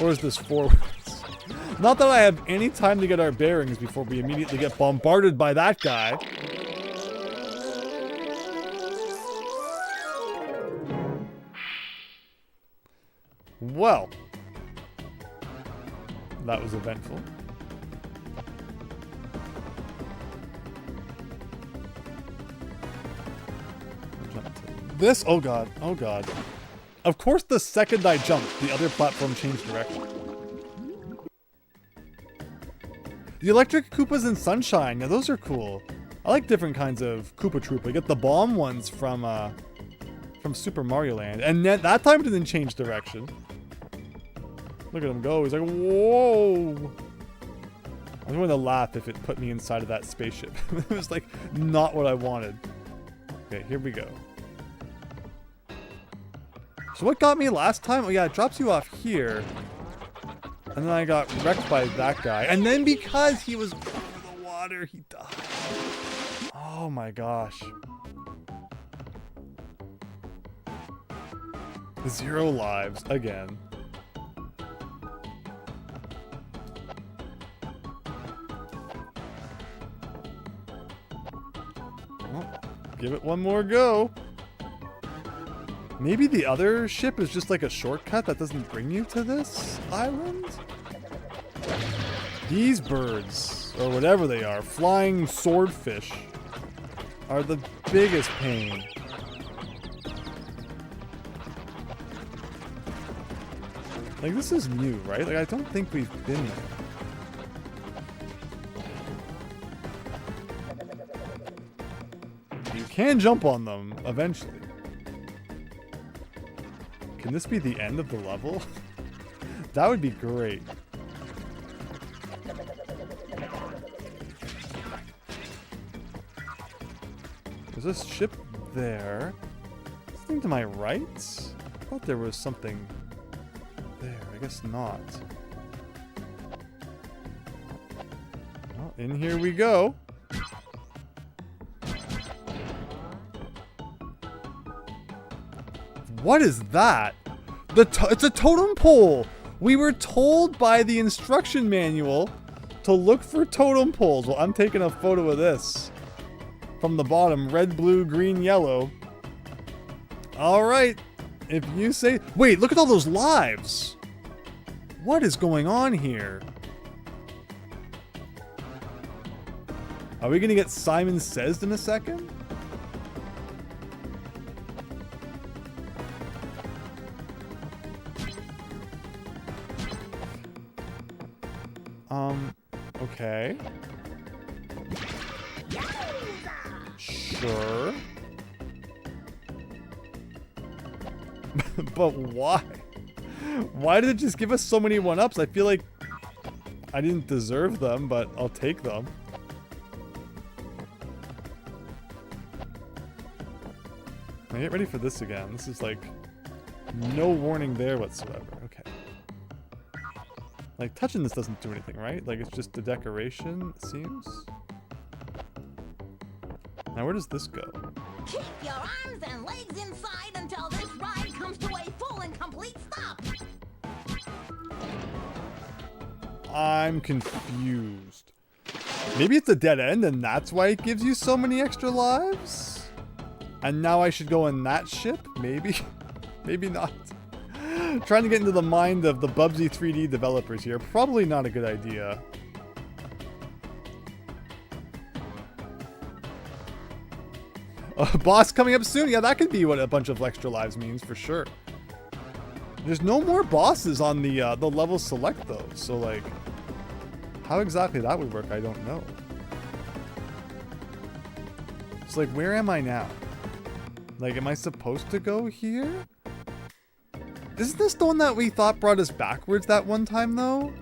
Or is this forwards? Not that I have any time to get our bearings before we immediately get bombarded by that guy. Well. That was eventful. This, oh god, oh god. Of course the second I jumped, the other platform changed direction. The electric Koopas in Sunshine, now those are cool. I like different kinds of Koopa Troopa. You get the bomb ones from Super Mario Land. And that time it didn't change direction. Look at him go, he's like, whoa! I'm going to laugh if it put me inside of that spaceship. It was like, not what I wanted. Okay, here we go. So what got me last time? Oh yeah, it drops you off here. And then I got wrecked by that guy. And then because he was over the water, he died. Oh my gosh. 0 lives again. Well, give it one more go. Maybe the other ship is just like a shortcut that doesn't bring you to this island? These birds, or whatever they are, flying swordfish, are the biggest pain. Like, this is new, right? Like, I don't think we've been there. You can jump on them eventually. Can this be the end of the level? That would be great. There's this ship there. Something to my right? I thought there was something there. I guess not. Well, in here we go. What is that? It's a totem pole! We were told by the instruction manual to look for totem poles. Well, I'm taking a photo of this. From the bottom, red, blue, green, yellow. Alright, if you say... Wait, look at all those lives! What is going on here? Are we gonna get Simon Says in a second? Okay. Sure. But why? Why did it just give us so many 1-ups? I feel like I didn't deserve them, but I'll take them. Now get ready for this again. This is like no warning there whatsoever. Okay. Like, touching this doesn't do anything, right? Like, it's just a decoration, it seems. Now, where does this go? Keep your arms and legs inside until this ride comes to a full and complete stop. I'm confused. Maybe it's a dead end and that's why it gives you so many extra lives? And now I should go in that ship? Maybe? Maybe not. Trying to get into the mind of the Bubsy 3D developers here. Probably not a good idea. A boss coming up soon? Yeah, that could be what a bunch of extra lives means for sure. There's no more bosses on the level select though. So like, how exactly that would work, I don't know. It's like, where am I now? Like, am I supposed to go here? Isn't this the one that we thought brought us backwards that one time, though?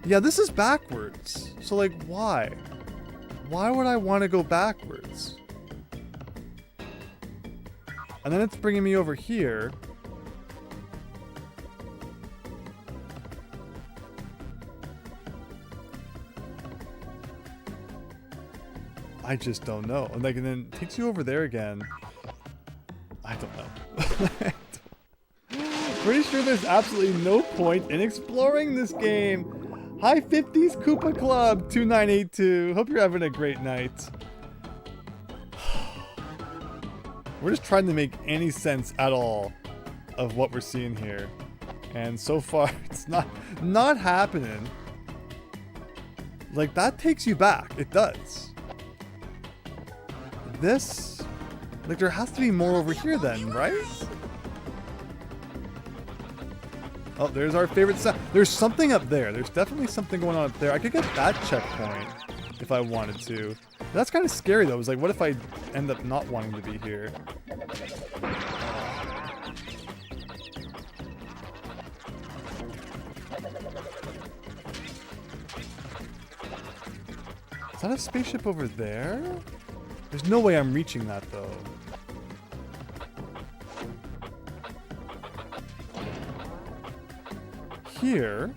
Yeah, this is backwards. So, like, why? Why would I want to go backwards? And then it's bringing me over here. I just don't know. Like, and then it takes you over there again. I don't know. Pretty sure there's absolutely no point in exploring this game. Hi 50s Koopa Club 2982. Hope you're having a great night. We're just trying to make any sense at all of what we're seeing here. And so far, it's not happening. Like, that takes you back. It does. This Like, there has to be more over here then, right? Oh, there's our favorite sound. There's something up there. There's definitely something going on up there. I could get that checkpoint if I wanted to. That's kind of scary, though. It's like, what if I end up not wanting to be here? Is that a spaceship over there? There's no way I'm reaching that, though. Here,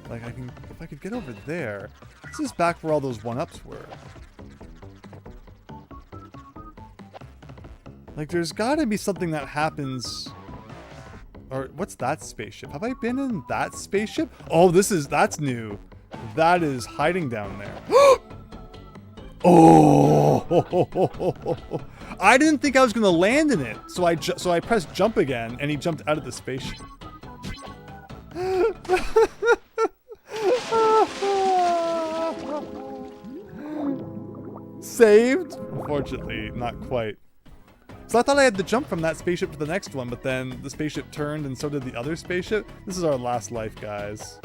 like if I could get over there. This is back where all those one-ups were. Like, there's gotta be something that happens. Or, what's that spaceship? Have I been in that spaceship? Oh, that's new. That is hiding down there. Oh! I didn't think I was gonna land in it, so I pressed jump again, and he jumped out of the spaceship. Saved? Unfortunately, not quite. So I thought I had to jump from that spaceship to the next one, but then the spaceship turned and so did the other spaceship. This is our last life, guys.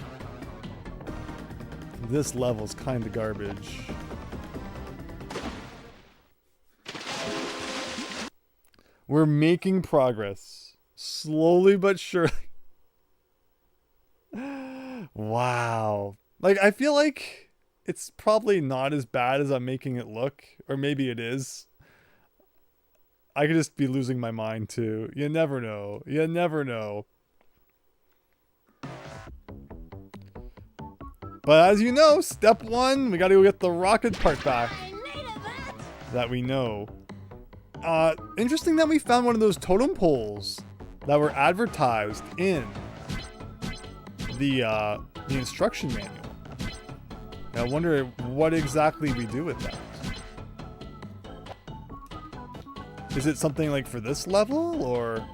This level's kind of garbage. We're making progress. Slowly but surely. Wow. Like, I feel like it's probably not as bad as I'm making it look. Or maybe it is. I could just be losing my mind, too. You never know. You never know. But as you know, step one, we gotta go get the rocket part back. That we know. Interesting that we found one of those totem poles that were advertised in the instruction manual. I wonder what exactly we do with that. Is it something like for this level, or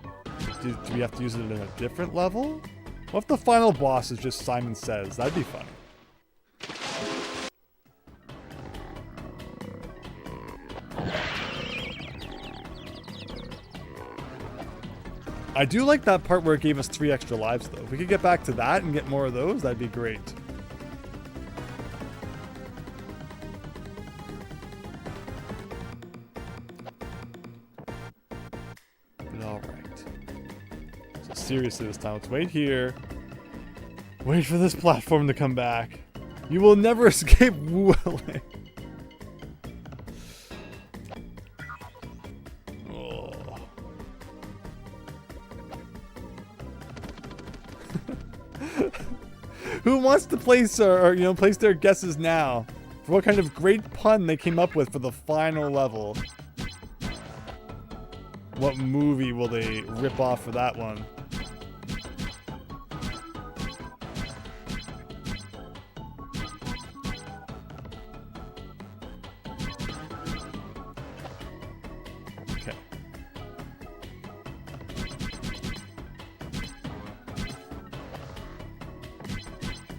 do we have to use it in a different level? What if the final boss is just Simon Says? That'd be funny. I do like that part where it gave us 3 extra lives, though. If we could get back to that and get more of those, that'd be great. But alright. So seriously this time, let's wait here. Wait for this platform to come back. You will never escape Wuling. Who wants to place place their guesses now for what kind of great pun they came up with for the final level? What movie will they rip off for that one? Okay.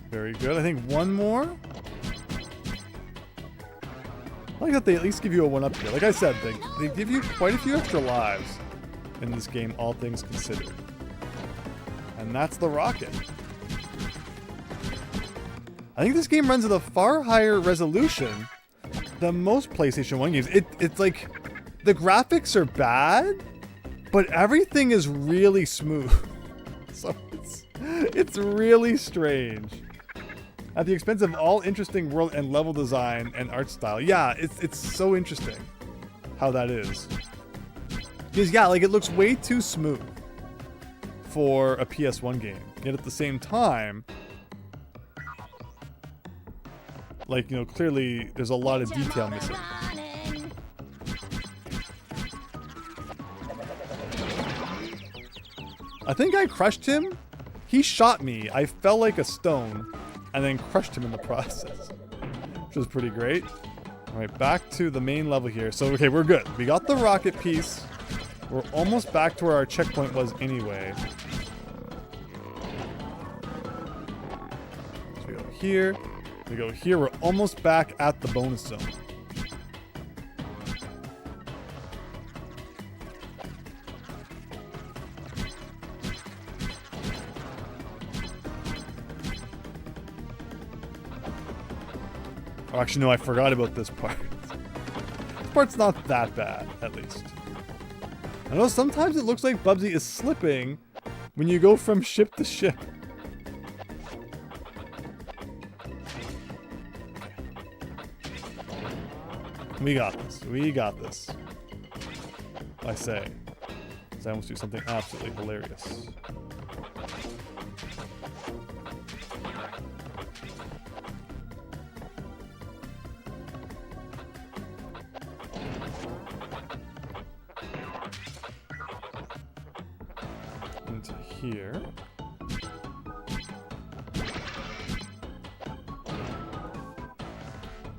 Very good. I think one more. I like that they at least give you a 1-up here. Like I said, they give you quite a few extra lives in this game, all things considered. And that's the rocket. I think this game runs at a far higher resolution than most PlayStation 1 games. It's like, the graphics are bad, but everything is really smooth. So it's really strange. At the expense of all interesting world and level design and art style. Yeah, it's so interesting how that is. Because, yeah, like, it looks way too smooth for a PS1 game. Yet at the same time, like, you know, clearly there's a lot of detail missing. I think I crushed him. He shot me. I fell like a stone. And then crushed him in the process, which was pretty great. All right, back to the main level here. So, okay, we're good. We got the rocket piece. We're almost back to where our checkpoint was anyway. So we go here. We go here. We're almost back at the bonus zone. Oh, actually, no, I forgot about this part. This part's not that bad, at least. I know sometimes it looks like Bubsy is slipping when you go from ship to ship. We got this. We got this. I say. I almost do something absolutely hilarious. Into here.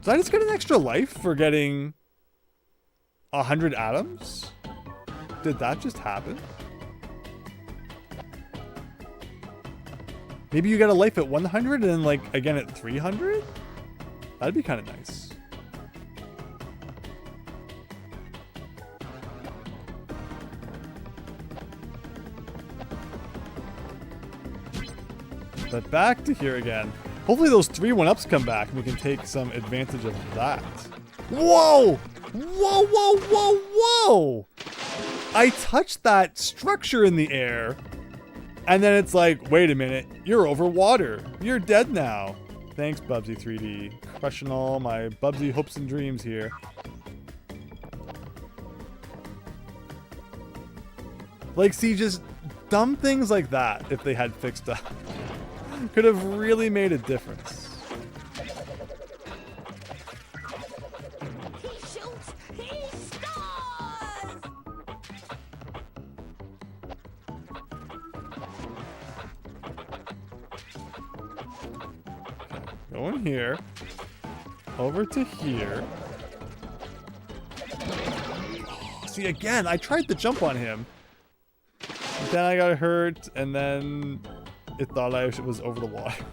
Did I just get an extra life for getting 100 atoms? Did that just happen? Maybe you get a life at 100 and then like again at 300? That'd be kind of nice. But back to here again. Hopefully those 3 1-ups come back and we can take some advantage of that. Whoa! Whoa, whoa, whoa, whoa! I touched that structure in the air, and then it's like, wait a minute, you're over water. You're dead now. Thanks, Bubsy 3D. Crushing all my Bubsy hopes and dreams here. Like, see, just dumb things like that, if they had fixed up, could have really made a difference. He shoots, he scores! Go in here. Over to here. Oh, see, again, I tried to jump on him. But then I got hurt, and then it thought I was over the water.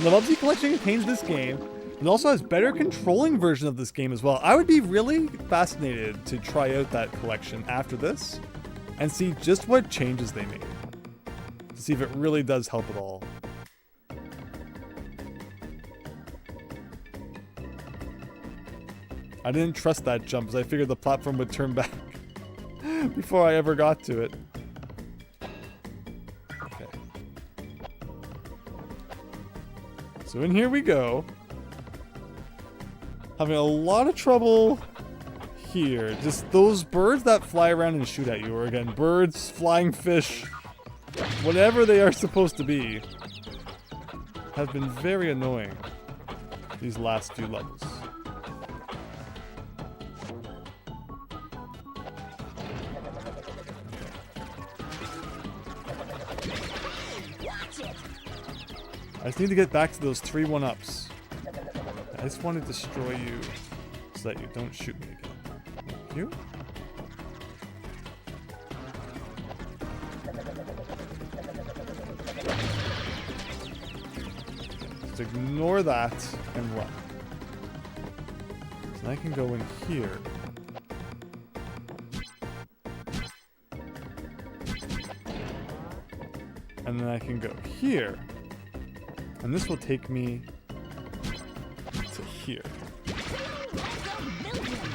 The Bubsy collection contains this game and also has better controlling version of this game as well. I would be really fascinated to try out that collection after this and see just what changes they made. To see if it really does help at all. I didn't trust that jump because I figured the platform would turn back before I ever got to it. Okay. So in here we go. Having a lot of trouble here. Just those birds that fly around and shoot at you, or again, birds, flying fish, whatever they are supposed to be, have been very annoying these last few levels. I just need to get back to those 3 1-ups. I just want to destroy you so that you don't shoot me again. Thank you. Just ignore that and run. So I can go in here. And then I can go here. And this will take me to here.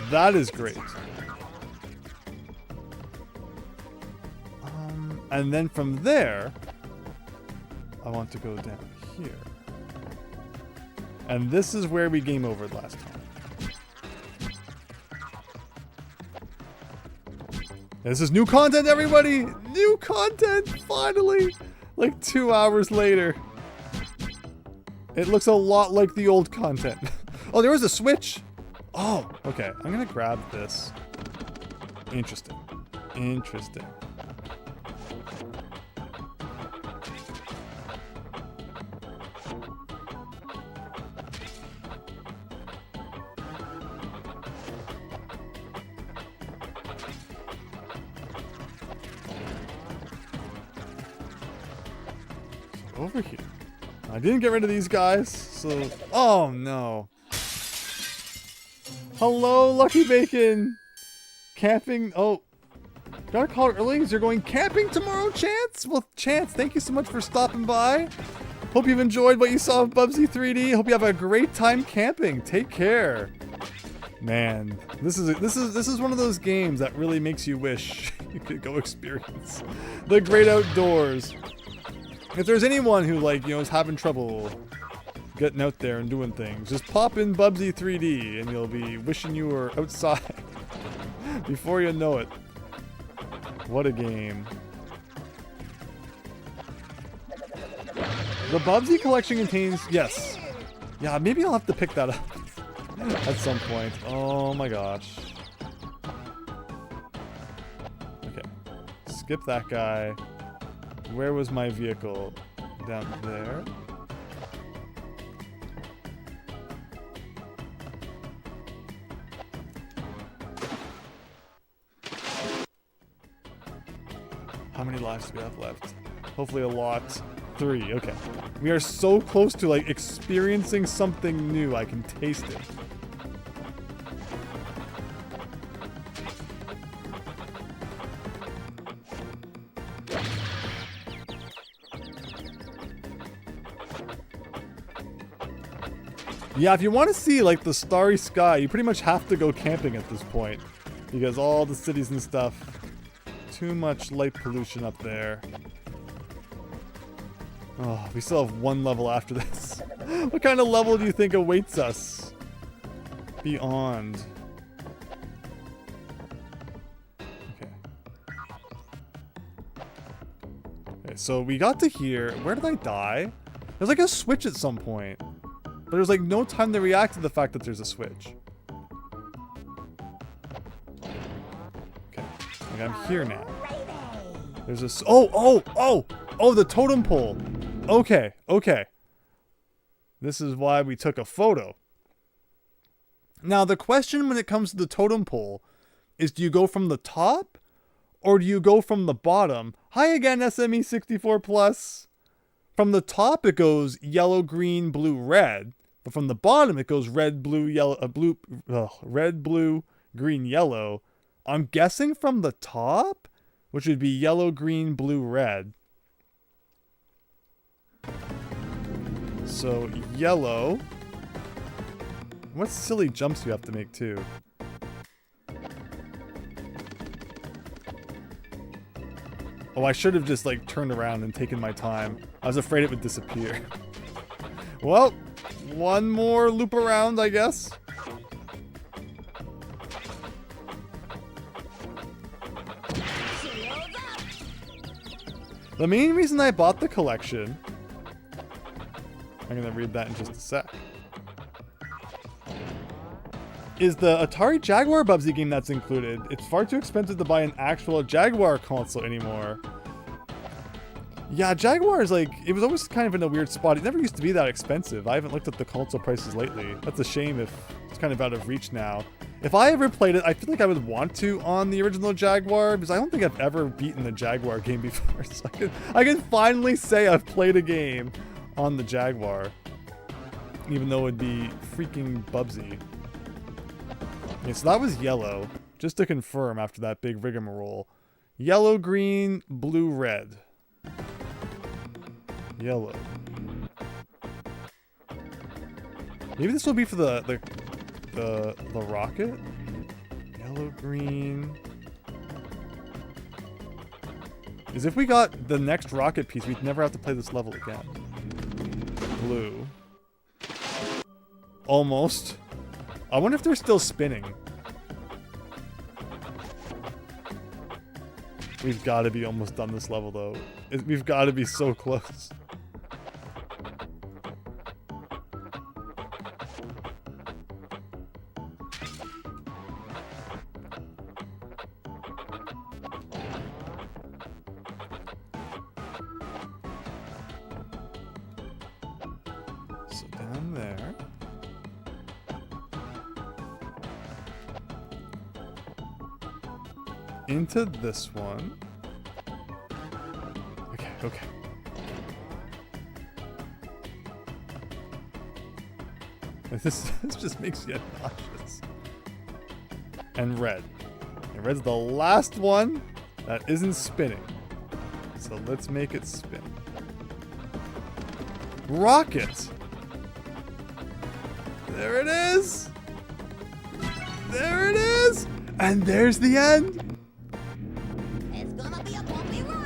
That is great. And then from there, I want to go down here. And this is where we game over last time. This is new content, everybody! New content, finally! Like 2 hours later. It looks a lot like the old content. Oh, there was a switch. Oh, okay. I'm gonna grab this. Interesting. Interesting. So over here. I didn't get rid of these guys, so... Oh, no. Hello, Lucky Bacon! Camping... Oh. Gotta call it early because you're going camping tomorrow, Chance? Well, Chance, thank you so much for stopping by. Hope you've enjoyed what you saw of Bubsy 3D. Hope you have a great time camping. Take care. Man, this is one of those games that really makes you wish you could go experience the great outdoors. If there's anyone who, like, you know, is having trouble getting out there and doing things, just pop in Bubsy 3D and you'll be wishing you were outside before you know it. What a game. The Bubsy collection contains... Yes. Yeah, maybe I'll have to pick that up at some point. Oh my gosh. Okay. Skip that guy. Where was my vehicle? Down there. How many lives do we have left? Hopefully a lot. 3, okay. We are so close to, like, experiencing something new. I can taste it. Yeah, if you want to see, like, the starry sky, you pretty much have to go camping at this point. Because all the cities and stuff, too much light pollution up there. Oh, we still have 1 level after this. What kind of level do you think awaits us beyond? Okay. Okay, so we got to here. Where did I die? There's like a switch at some point. But there's like no time to react to the fact that there's a switch. Okay. Like, I'm here now. There's a... Oh, the totem pole. Okay, okay. This is why we took a photo. Now, the question when it comes to the totem pole is, do you go from the top or do you go from the bottom? Hi again, SME64 Plus. From the top, it goes yellow, green, blue, red. But from the bottom, it goes red, blue, yellow, red, blue, green, yellow. I'm guessing from the top, which would be yellow, green, blue, red. So, yellow. What silly jumps do you have to make, too? Oh, I should have just, like, turned around and taken my time. I was afraid it would disappear. Well, one more loop around, I guess. The main reason I bought the collection... I'm gonna read that in just a sec. Is the Atari Jaguar Bubsy game that's included. It's far too expensive to buy an actual Jaguar console anymore. Yeah, Jaguar is like, it was always kind of in a weird spot. It never used to be that expensive. I haven't looked at the console prices lately. That's a shame if it's kind of out of reach now. If I ever played it, I feel like I would want to on the original Jaguar, because I don't think I've ever beaten the Jaguar game before. So I can finally say I've played a game on the Jaguar, even though it'd be freaking Bubsy. Okay, so that was yellow, just to confirm after that big rigmarole. Yellow, green, blue, red. Yellow. Maybe this will be for the rocket? Yellow, green. Because if we got the next rocket piece, we'd never have to play this level again. Blue. Almost. I wonder if they're still spinning. We've got to be almost done this level, though. We've got to be so close. So down there. Into this one. Okay, okay. This just makes you nauseous. And red. And red's the last one that isn't spinning. So let's make it spin. Rocket! There it is! There it is! And there's the end! It's gonna be a bumpy ride.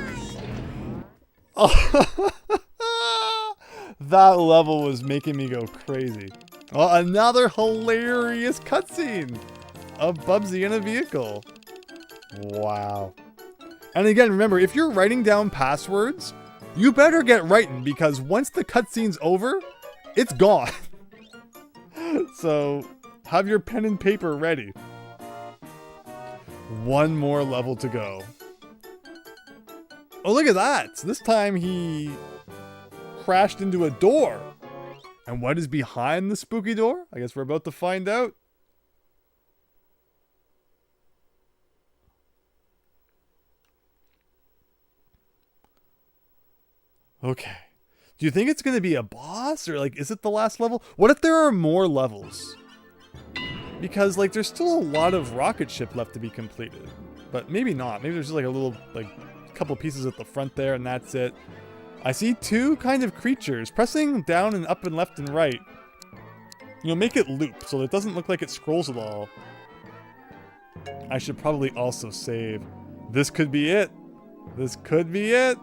That level was making me go crazy. Oh, another hilarious cutscene of Bubsy in a vehicle. Wow. And again, remember, if you're writing down passwords, you better get writing, because once the cutscene's over, it's gone. So have your pen and paper ready. One more level to go. Oh, look at that. This time he crashed into a door. And what is behind the spooky door? I guess we're about to find out. Okay. Do you think it's going to be a boss? Or, like, is it the last level? What if there are more levels? Because, like, there's still a lot of rocket ship left to be completed. But maybe not. Maybe there's just, like, a little, like, couple pieces at the front there, and that's it. I see two kind of creatures. Pressing down and up and left and right, you know, make it loop so it doesn't look like it scrolls at all. I should probably also save. This could be it. This could be it.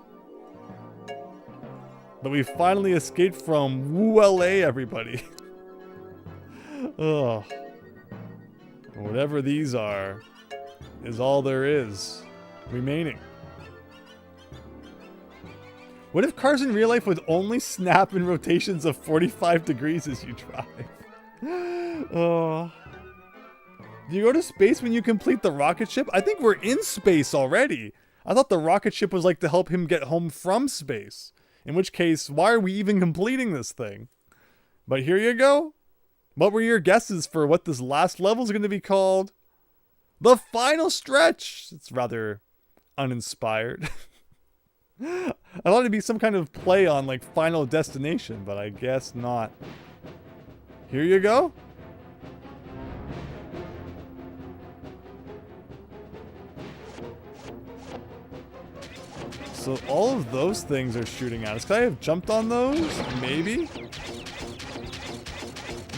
But we finally escaped from Woo LA, everybody. Ugh. Whatever these are, is all there is remaining. What if cars in real life would only snap in rotations of 45 degrees as you drive? Oh. Do you go to space when you complete the rocket ship? I think we're in space already. I thought the rocket ship was like to help him get home from space. In which case, why are we even completing this thing? But here you go. What were your guesses for what this last level is going to be called? The final stretch. It's rather uninspired. I thought it'd be some kind of play on like Final Destination, but I guess not. Here you go. So all of those things are shooting at us. Could I have jumped on those? Maybe?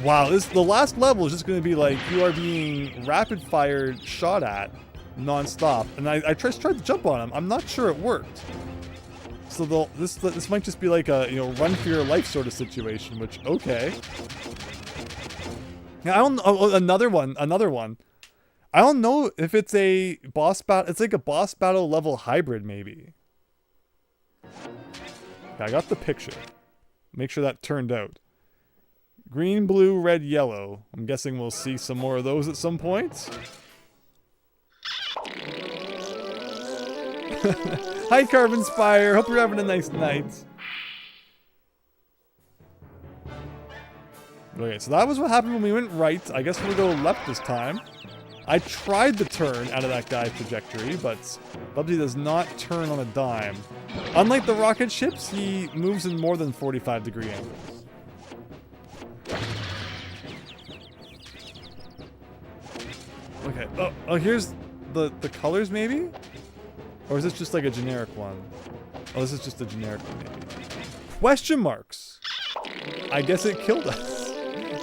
Wow, the last level is just going to be like you are being rapid fire shot at non-stop. And I tried to jump on them. I'm not sure it worked. So this might just be like a, you know, run for your life sort of situation, which, okay. Now, I don't know. Oh, another one. I don't know if it's a boss battle. It's like a boss battle level hybrid, maybe. Okay, I got the picture. Make sure that turned out. Green, blue, red, yellow. I'm guessing we'll see some more of those at some point. Hi, Carbon Spire. Hope you're having a nice night. Okay, so that was what happened when we went right. I guess we'll go left this time. I tried to turn out of that guy's trajectory, but Bubsy does not turn on a dime. Unlike the rocket ships, he moves in more than 45-degree angles. Okay, oh, here's the colors, maybe? Or is this just like a generic one? Oh, this is just a generic one, maybe. Question marks! I guess it killed us.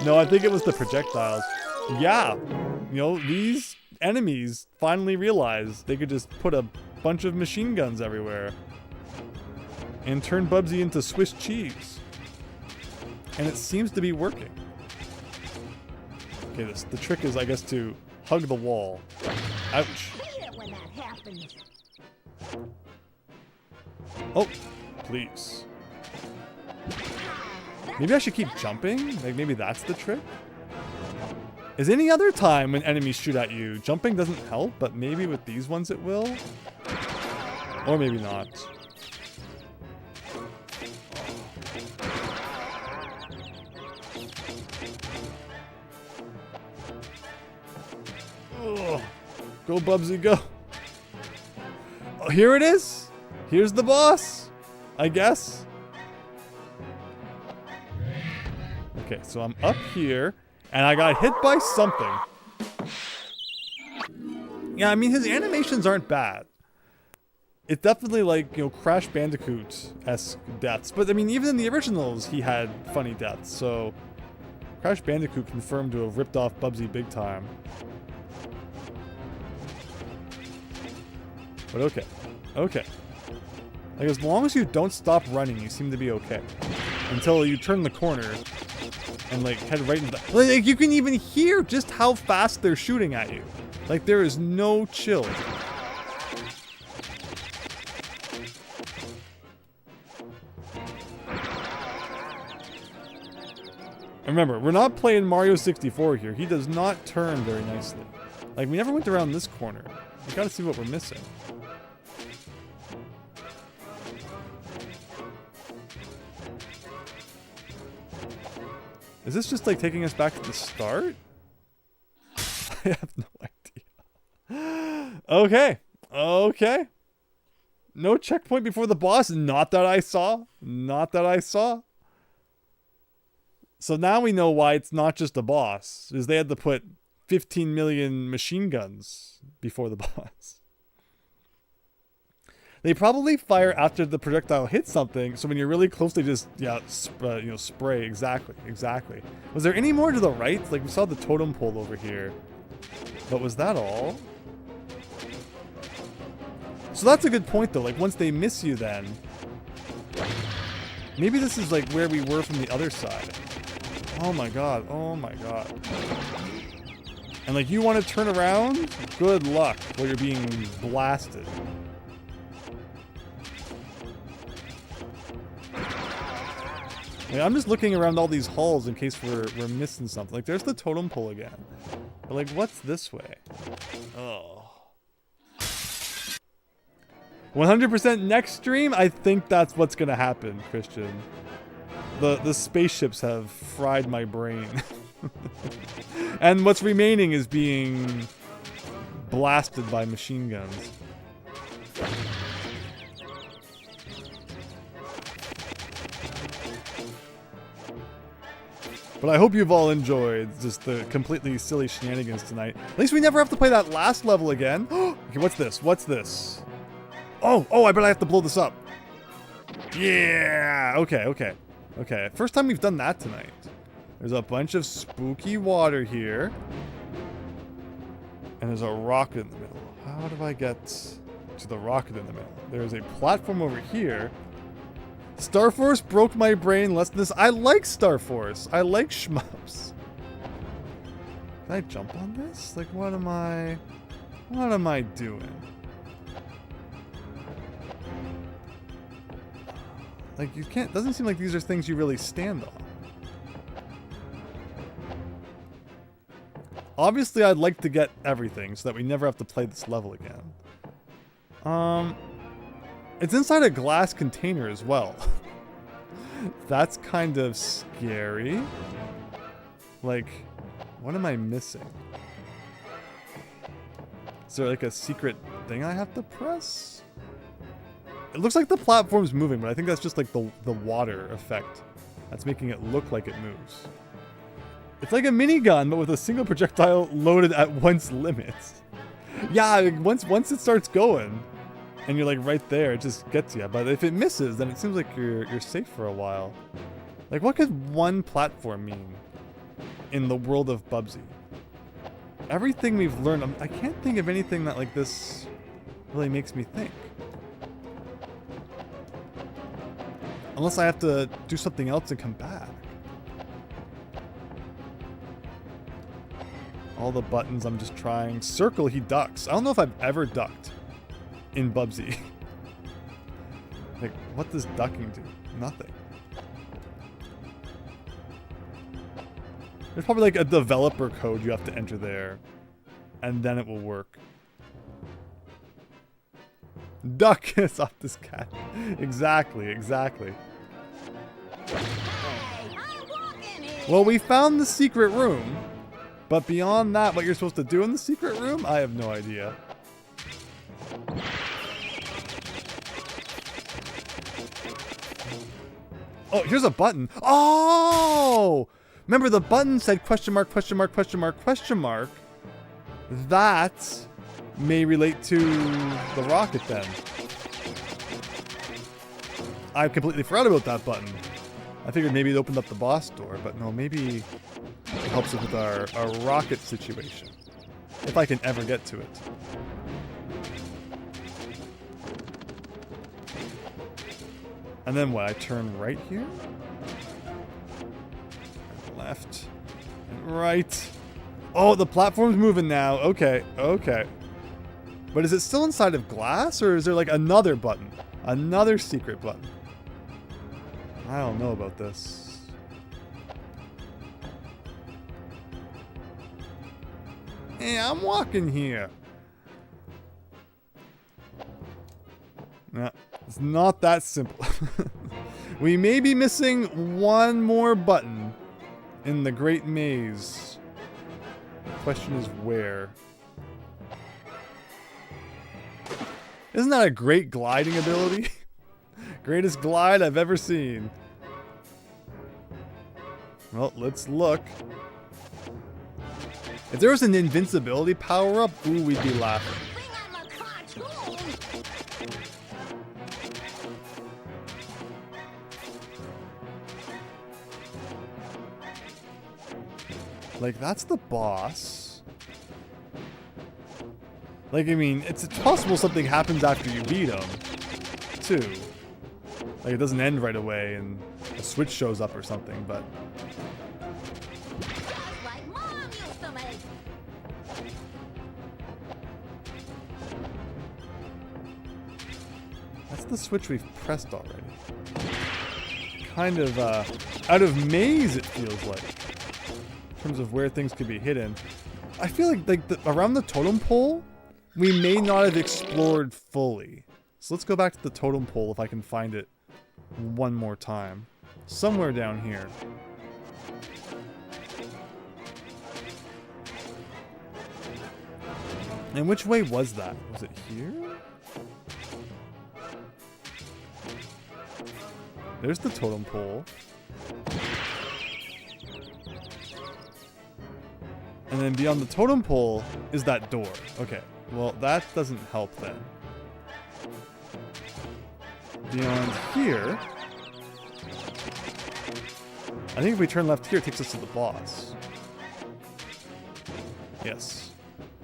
No, I think it was the projectiles. Yeah, you know, these enemies finally realized they could just put a bunch of machine guns everywhere and turn Bubsy into Swiss cheese. And it seems to be working. Okay, the trick is, I guess, to hug the wall. Ouch. Hate it when that happens. Oh, please. Maybe I should keep jumping? Like, maybe that's the trick? Is any other time when enemies shoot at you, jumping doesn't help, but maybe with these ones it will? Or maybe not. Ugh. Go, Bubsy, go. Oh, here it is. Here's the boss, I guess. Okay, so I'm up here, and I got hit by something. Yeah, I mean, his animations aren't bad. It's definitely like, you know, Crash Bandicoot-esque deaths. But, I mean, even in the originals, he had funny deaths. So, Crash Bandicoot confirmed to have ripped off Bubsy big time. But okay. Okay. Like, as long as you don't stop running, you seem to be okay. Until you turn the corner and, like, head right into the... Like, you can even hear just how fast they're shooting at you. Like, there is no chill. And remember, we're not playing Mario 64 here. He does not turn very nicely. Like, we never went around this corner. We gotta see what we're missing. Is this just, like, taking us back to the start? I have no idea. Okay. Okay. No checkpoint before the boss. Not that I saw. Not that I saw. So now we know why it's not just a boss. Is they had to put 15 million machine guns before the boss. They probably fire after the projectile hits something, so when you're really close, they just, yeah, spray. Exactly, exactly. Was there any more to the right? Like, we saw the totem pole over here. But was that all? So that's a good point, though. Like, once they miss you then... Maybe this is, like, where we were from the other side. Oh my god, oh my god. And, like, you want to turn around? Good luck while you're being blasted. Like, I'm just looking around all these halls in case we're missing something. Like, there's the totem pole again. But, like, what's this way? Oh. 100% next stream? I think that's what's gonna happen, Christian. The spaceships have fried my brain. And what's remaining is being blasted by machine guns. But I hope you've all enjoyed just the completely silly shenanigans tonight. At least we never have to play that last level again. Okay, what's this? What's this? Oh, I bet I have to blow this up. Yeah! Okay. First time we've done that tonight. There's a bunch of spooky water here. And there's a rocket in the middle. How do I get to the rocket in the middle? There's a platform over here. Star Force broke my brain less than this. I like Star Force. I like shmups. Can I jump on this? Like, what am I doing? Like, you can't... Doesn't seem like these are things you really stand on. Obviously, I'd like to get everything so that we never have to play this level again. It's inside a glass container as well. That's kind of scary. Like, what am I missing? Is there like a secret thing I have to press? It looks like the platform's moving, but I think that's just like the water effect. That's making it look like it moves. It's like a minigun, but with a single projectile loaded at one's limits. Yeah, once it starts going, and you're like right there, it just gets you. But if it misses, then it seems like you're safe for a while. Like, what could one platform mean in the world of Bubsy? Everything we've learned, I can't think of anything that like this really makes me think. Unless I have to do something else and come back. All the buttons I'm just trying. Circle, he ducks. I don't know if I've ever ducked in Bubsy. Like, what does ducking do? Nothing. There's probably like a developer code you have to enter there. And then it will work. Duck is off this cat. Exactly. Well, we found the secret room. But beyond that, what you're supposed to do in the secret room, I have no idea. Oh, here's a button. Oh! Remember, the button said question mark, question mark, question mark, question mark. That may relate to the rocket then. I completely forgot about that button. I figured maybe it opened up the boss door, but no, maybe it helps us with our rocket situation. If I can ever get to it. And then what, I turn right here? Left. And right. Oh, the platform's moving now. Okay, okay. But is it still inside of glass, or is there like another button? Another secret button? I don't know about this. Hey, I'm walking here. No, it's not that simple. We may be missing one more button in the Great Maze. The question is where? Isn't that a great gliding ability? Greatest glide I've ever seen. Well, let's look. If there was an invincibility power-up, ooh, we'd be laughing. Like, that's the boss. Like, I mean, it's possible something happens after you beat him, too. Like, it doesn't end right away and a switch shows up or something, but... Just like Mom used to make. That's the switch we've pressed already. Kind of, out of maze, it feels like. In terms of where things could be hidden. I feel like around the totem pole, we may not have explored fully. So let's go back to the totem pole if I can find it one more time. Somewhere down here. And which way was that? Was it here? There's the totem pole. And then beyond the totem pole is that door. Okay, well that doesn't help then. Beyond here... I think if we turn left here, it takes us to the boss. Yes.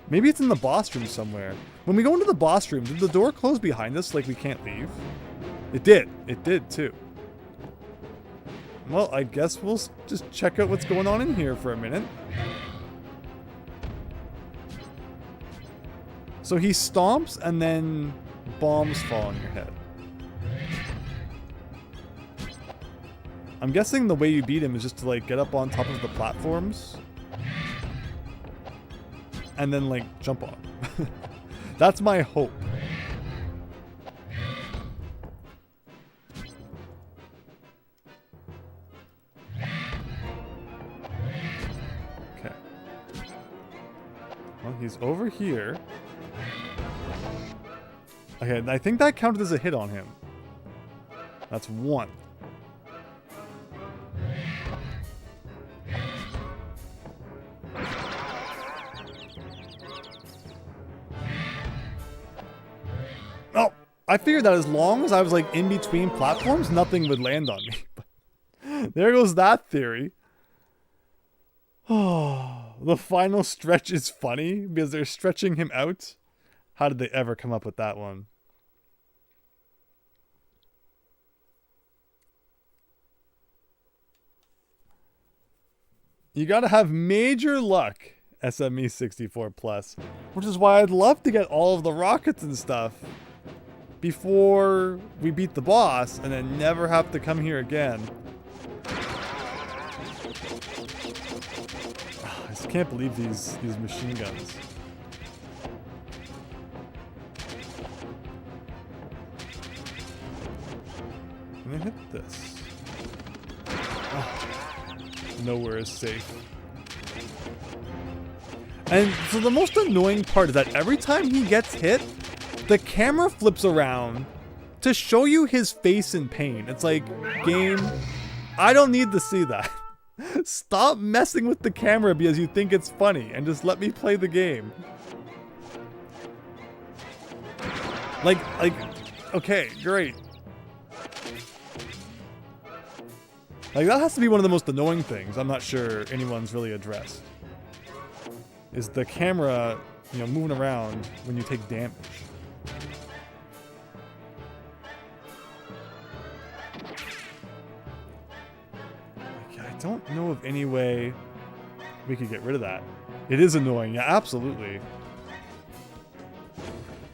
Maybe it's in the boss room somewhere. When we go into the boss room, did the door close behind us like we can't leave? It did. It did too. Well, I guess we'll just check out what's going on in here for a minute. So he stomps and then bombs fall on your head. I'm guessing the way you beat him is just to like get up on top of the platforms and then like jump on. That's my hope. Okay. Well, he's over here. Okay, I think that counted as a hit on him. That's one. Oh, I figured that as long as I was like in between platforms, nothing would land on me. But there goes that theory. Oh, the final stretch is funny because they're stretching him out. How did they ever come up with that one? You gotta have major luck, SME 64 Plus, which is why I'd love to get all of the rockets and stuff before we beat the boss and then never have to come here again. I just can't believe these machine guns. Let me hit this. Oh, nowhere is safe. And so the most annoying part is that every time he gets hit, the camera flips around to show you his face in pain. It's like, game, I don't need to see that. Stop messing with the camera because you think it's funny and just let me play the game. Like, okay, great. Like, that has to be one of the most annoying things I'm not sure anyone's really addressed. Is the camera, you know, moving around when you take damage. Like, I don't know of any way we could get rid of that. It is annoying, yeah, absolutely.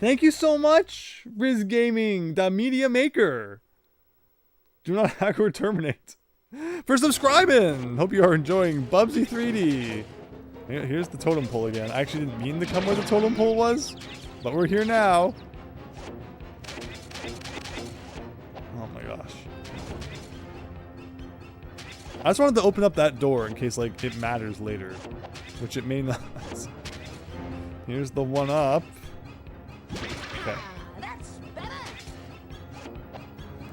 Thank you so much, Riz Gaming, the media maker. Do not hack or terminate. For subscribing! Hope you are enjoying Bubsy 3D. Here's the totem pole again. I actually didn't mean to come where the totem pole was, but we're here now. Oh my gosh. I just wanted to open up that door in case, like, it matters later, which it may not. Here's the one up. Okay.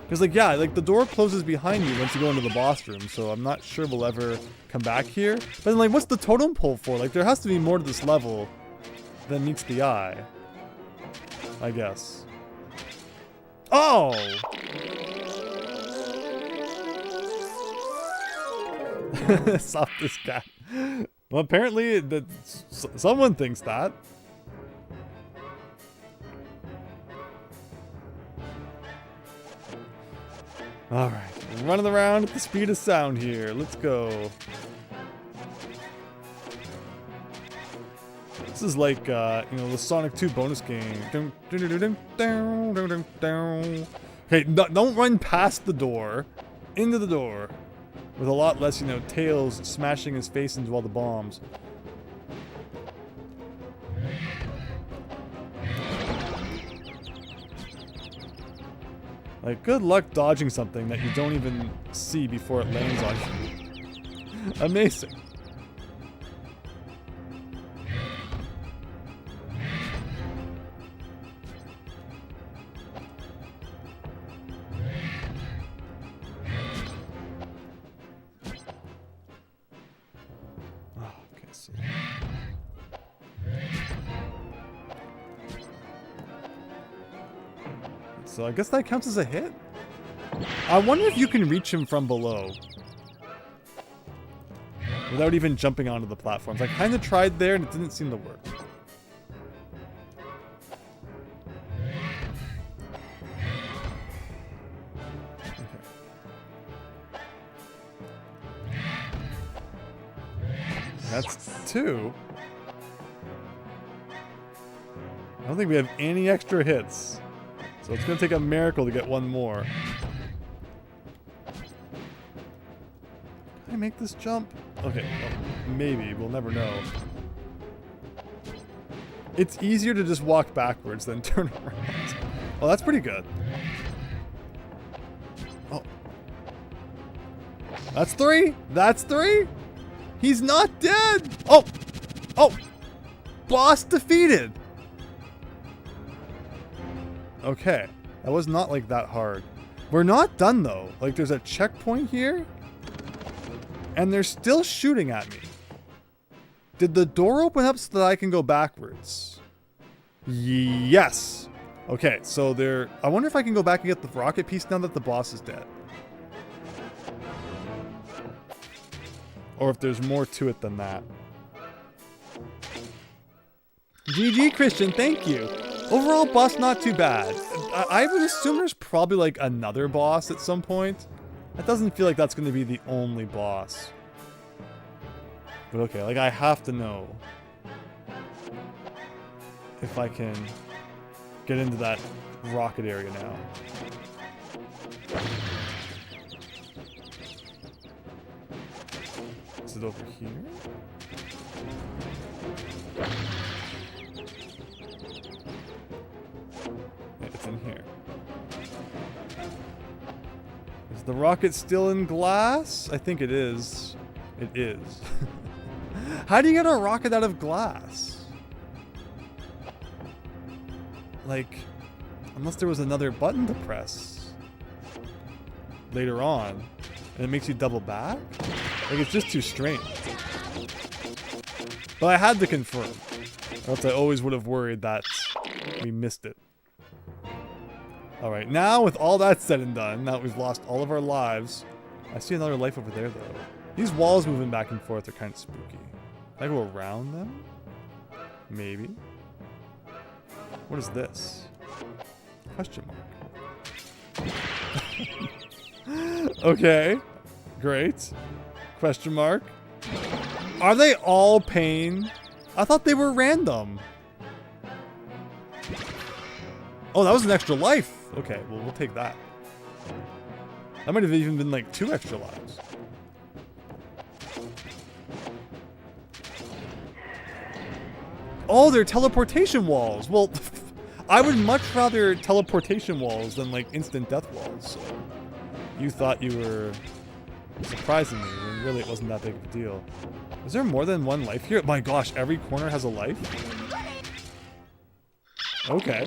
Because, like, yeah, like, the door closes behind you once you go into the boss room, so I'm not sure we'll ever come back here. But then, like, what's the totem pole for? Like, there has to be more to this level than meets the eye. I guess. Oh! Softest cat. Well, apparently, someone thinks that. Alright, running around at the speed of sound here. Let's go. This is like, you know, the Sonic 2 bonus game. Okay, don't run past the door. Into the door. With a lot less, you know, Tails smashing his face into all the bombs. Like, good luck dodging something that you don't even see before it lands on you. Amazing. Oh, okay, so... So I guess that counts as a hit? I wonder if you can reach him from below. Without even jumping onto the platforms. I kind of tried there and it didn't seem to work. Okay. That's 2. I don't think we have any extra hits. So it's going to take a miracle to get one more. Can I make this jump? Okay, well, maybe. We'll never know. It's easier to just walk backwards than turn around. Oh, that's pretty good. Oh. That's 3? That's 3? He's not dead! Oh! Oh! Boss defeated! Okay, that was not like that hard. We're not done though. Like there's a checkpoint here. And they're still shooting at me. Did the door open up so that I can go backwards? Yes. Okay, so there... I wonder if I can go back and get the rocket piece now that the boss is dead. Or if there's more to it than that. GG, Christian, thank you. Overall, boss not too bad. I would assume there's probably like another boss at some point. That doesn't feel like that's going to be the only boss. But okay, like I have to know if I can get into that rocket area now. Is it over here? It's in here. Is the rocket still in glass? I think it is. It is. How do you get a rocket out of glass? Like, unless there was another button to press later on, and it makes you double back? Like, it's just too strange. But I had to confirm. Or else I always would have worried that we missed it. Alright, now with all that said and done, now that we've lost all of our lives, I see another life over there, though. These walls moving back and forth are kind of spooky. Can I go around them? Maybe. What is this? Question mark. Okay. Great. Question mark. Are they all pain? I thought they were random. Oh, that was an extra life. Okay, well, we'll take that. That might have even been like 2 extra lives. Oh, they're teleportation walls. Well, I would much rather teleportation walls than like instant death walls. So you thought you were surprising me when really it wasn't that big of a deal. Is there more than one life here? My gosh, every corner has a life? Okay.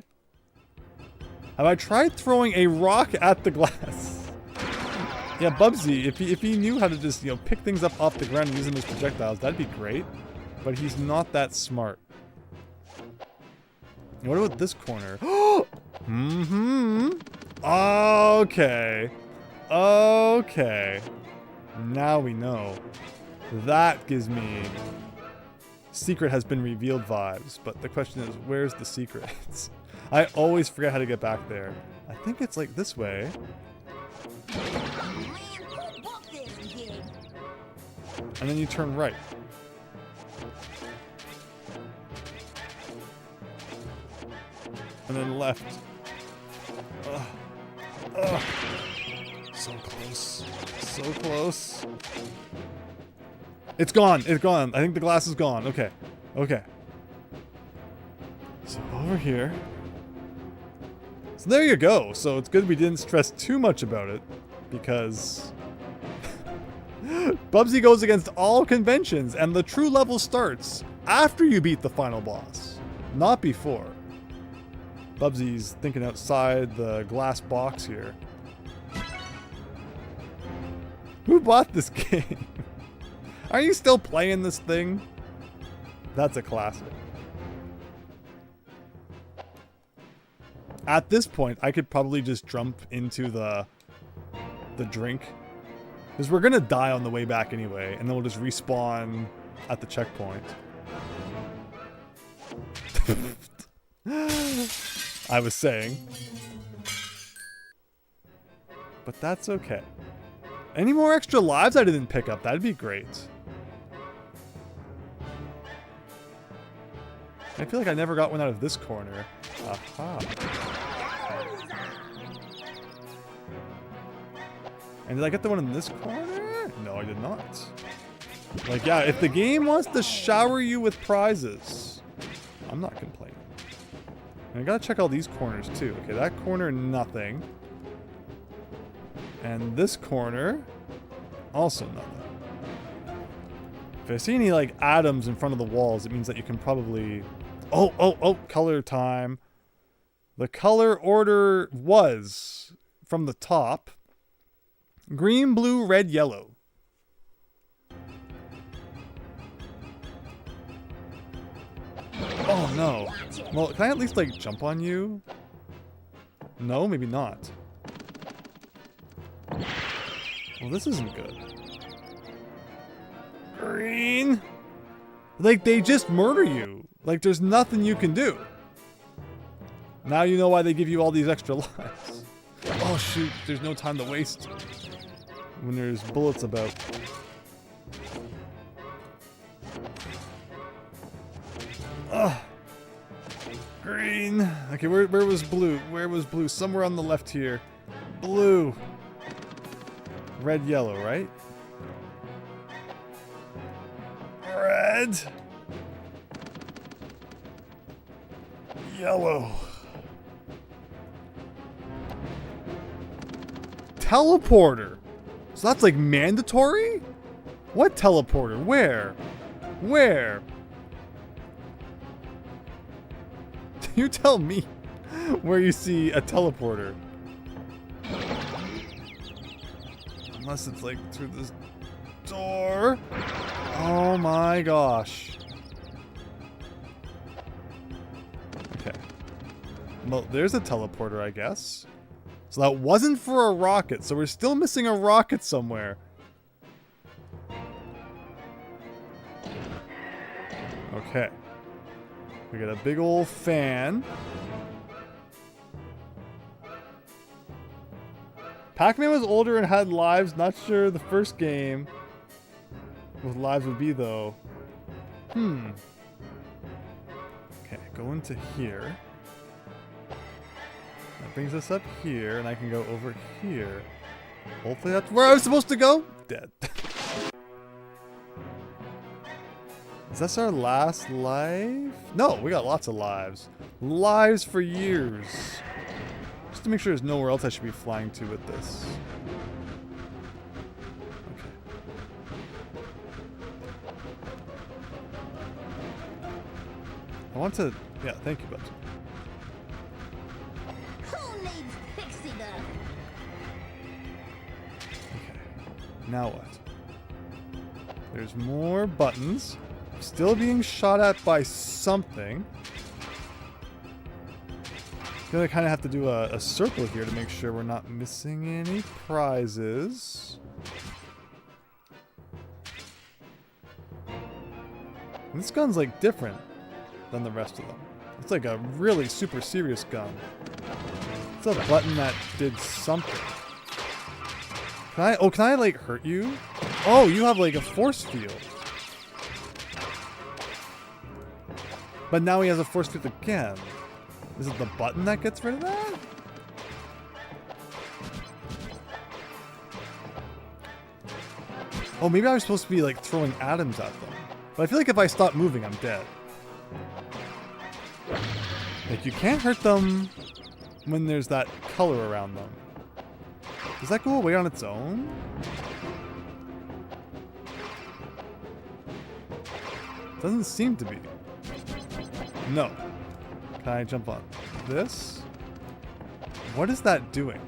Have I tried throwing a rock at the glass? Yeah, Bubsy, if he knew how to just, you know, pick things up off the ground and use them as projectiles, that'd be great. But he's not that smart. What about this corner? Mm-hmm. Okay. Okay. Now we know. That gives me secret has been revealed vibes, but the question is, where's the secret? I always forget how to get back there. I think it's like this way. And then you turn right. And then left. Ugh. Ugh. So close. So close. It's gone. It's gone. I think the glass is gone. Okay. Okay. So over here. So there you go. So it's good we didn't stress too much about it. Because Bubsy goes against all conventions. And the true level starts after you beat the final boss. Not before. Bubsy's thinking outside the glass box here. Who bought this game? Are you still playing this thing? That's a classic. At this point, I could probably just jump into the drink. Because we're gonna die on the way back anyway, and then we'll just respawn at the checkpoint. I was saying. But that's okay. Any more extra lives I didn't pick up? That'd be great. I feel like I never got one out of this corner. Aha. And did I get the one in this corner? No, I did not. Like, yeah, if the game wants to shower you with prizes, I'm not complaining. And I gotta check all these corners too. Okay, that corner, nothing. And this corner, also nothing. If I see any, like, atoms in front of the walls, it means that you can probably... Oh, color time. The color order was, from the top, green, blue, red, yellow. Oh, no. Well, can I at least, like, jump on you? No, maybe not. Well, this isn't good. Green. Like, they just murder you. Like, there's nothing you can do. Now you know why they give you all these extra lives. Oh, shoot. There's no time to waste when there's bullets about. Ugh. Green. Okay, where was blue? Where was blue? Somewhere on the left here. Blue. Red, yellow, right? Red. Yellow. Teleporter. So that's like mandatory? What teleporter? Where? Where? You tell me where you see a teleporter. Unless it's like through this door. Oh my gosh. Okay. Well, there's a teleporter, I guess. So that wasn't for a rocket, so we're still missing a rocket somewhere. Okay. We got a big old fan. Pac-Man was older and had lives. Not sure the first game what lives would be, though. Okay, go into here. That brings us up here, and I can go over here. Hopefully that's where I was supposed to go. Dead. Is this our last life? No, we got lots of lives. Lives for years. Just to make sure there's nowhere else I should be flying to with this. Okay. I want to... Yeah, thank you, Bubsy. Who needs pixie dust? Okay. Now what? There's more buttons. Still being shot at by something. Gonna kind of have to do a circle here to make sure we're not missing any prizes. And this gun's like different than the rest of them. It's like a really super serious gun. It's a button that did something. Can I like hurt you? Oh, you have like a force field. But now he has a force field again. Is it the button that gets rid of that? Oh, maybe I was supposed to be like throwing atoms at them. But I feel like if I stop moving, I'm dead. Like, you can't hurt them when there's that color around them. Does that go away on its own? Doesn't seem to be. No. Can I jump on this? What is that doing?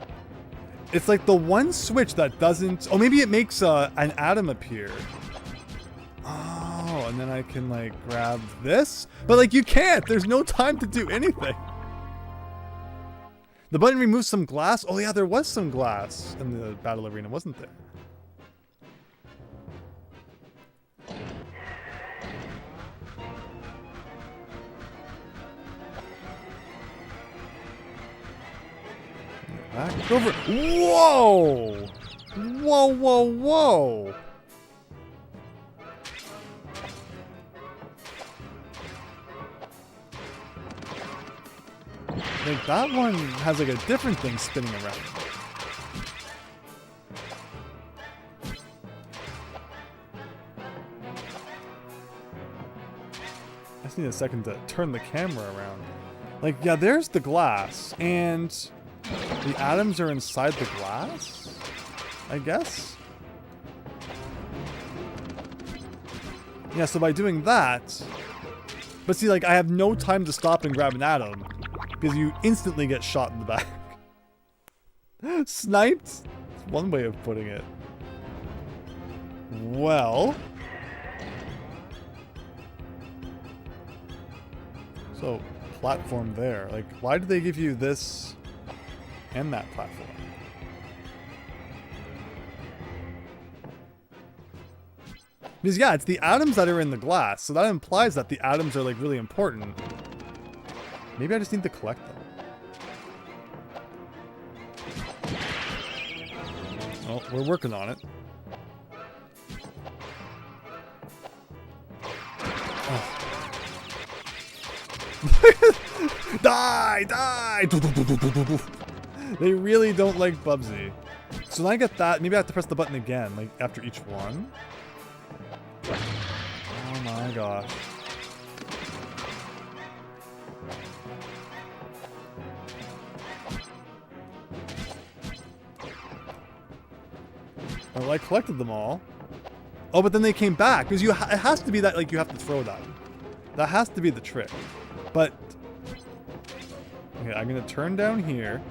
It's like the one switch that doesn't... Oh, maybe it makes an atom appear. Oh, and then I can like grab this? But like you can't! There's no time to do anything. The button removes some glass? Oh yeah, there was some glass in the battle arena, wasn't there? Back over. Whoa! Whoa, whoa, whoa! Like that one has like a different thing spinning around. I just need a second to turn the camera around. Like, yeah, there's the glass, and the atoms are inside the glass, I guess? Yeah, so by doing that... But see, like, I have no time to stop and grab an atom, because you instantly get shot in the back. Sniped? That's one way of putting it. Well... So, platform there. Like, why did they give you this and that platform? Because, yeah, it's the atoms that are in the glass, so that implies that the atoms are, like, really important. Maybe I just need to collect them. Well, we're working on it. Oh. Die! Die! They really don't like Bubsy. So when I get that, maybe I have to press the button again, like, after each one. Oh my gosh. Well, I collected them all. Oh, but then they came back, because it has to be that, like, you have to throw that. That has to be the trick. But... Okay, I'm gonna turn down here.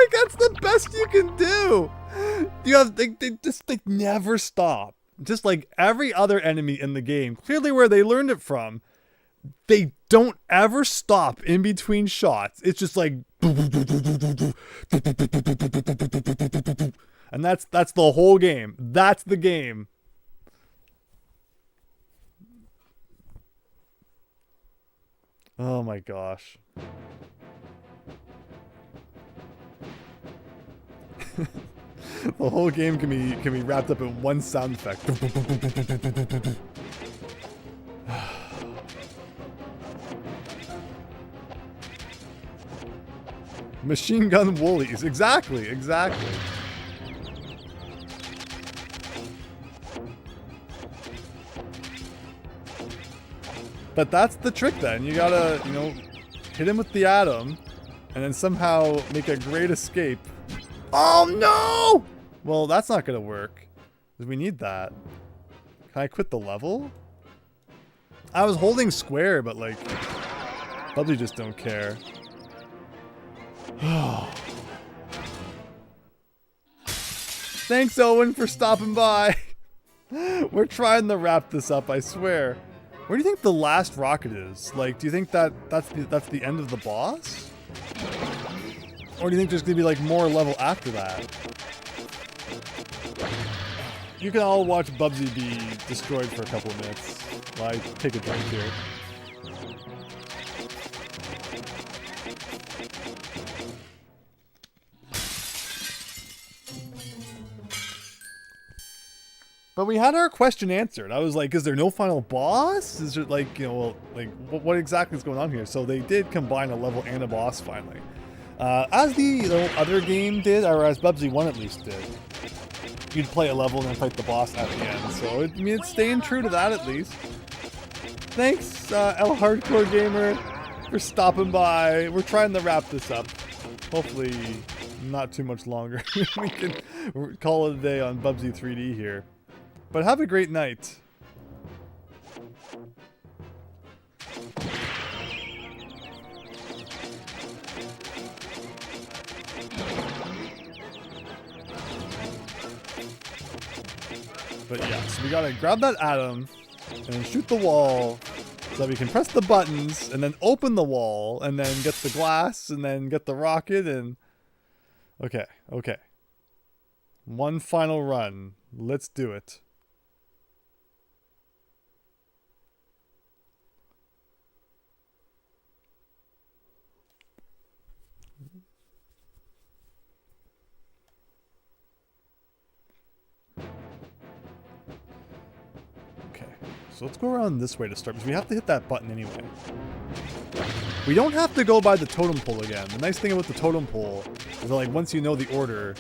Like, that's the best you can do. You have they never stop. Just like every other enemy in the game, clearly where they learned it from, they don't ever stop in between shots. It's just like, and that's the whole game. That's the game. Oh my gosh. The whole game can be wrapped up in one sound effect. Machine gun woolies. Exactly. But that's the trick then. You gotta, hit him with the atom and then somehow make a great escape. Oh no! Well, that's not gonna work. Because we need that. Can I quit the level? I was holding square, but like, Bubsy just don't care. Thanks, Owen, for stopping by. We're trying to wrap this up, I swear. Where do you think the last rocket is? Like, do you think that's the end of the boss? Or do you think there's gonna be like more level after that? You can all watch Bubsy be destroyed for a couple of minutes while I take a drink here. But we had our question answered. I was like, is there no final boss? Is it like, what exactly is going on here? So they did combine a level and a boss finally. As the other game did, or as Bubsy 1 at least did. You'd play a level and then fight the boss at the end. So it's staying true to that at least. Thanks, El Hardcore Gamer, for stopping by. We're trying to wrap this up. Hopefully not too much longer. We can call it a day on Bubsy 3D here. But have a great night. But yeah, so we gotta grab that atom and shoot the wall so that we can press the buttons and then open the wall and then get the glass and then get the rocket and... Okay. One final run. Let's do it. So let's go around this way to start, because we have to hit that button anyway. We don't have to go by the totem pole again. The nice thing about the totem pole is that, like, once you know the order,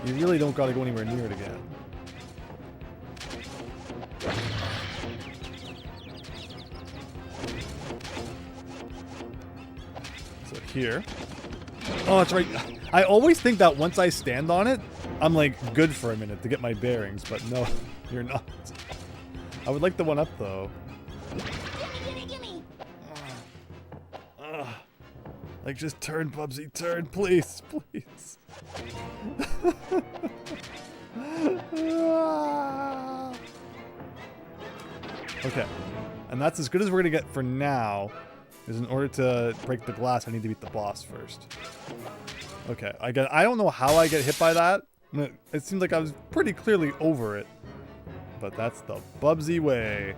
you really don't gotta go anywhere near it again. So here. Oh, that's right. I always think that once I stand on it, I'm, like, good for a minute to get my bearings, but no, you're not. I would like the one up, though. Gimme! Like, just turn, Bubsy, turn, please. Okay. And that's as good as we're gonna get for now. Is in order to break the glass, I need to beat the boss first. Okay, I don't know how I get hit by that. It seems like I was pretty clearly over it. But that's the Bubsy way.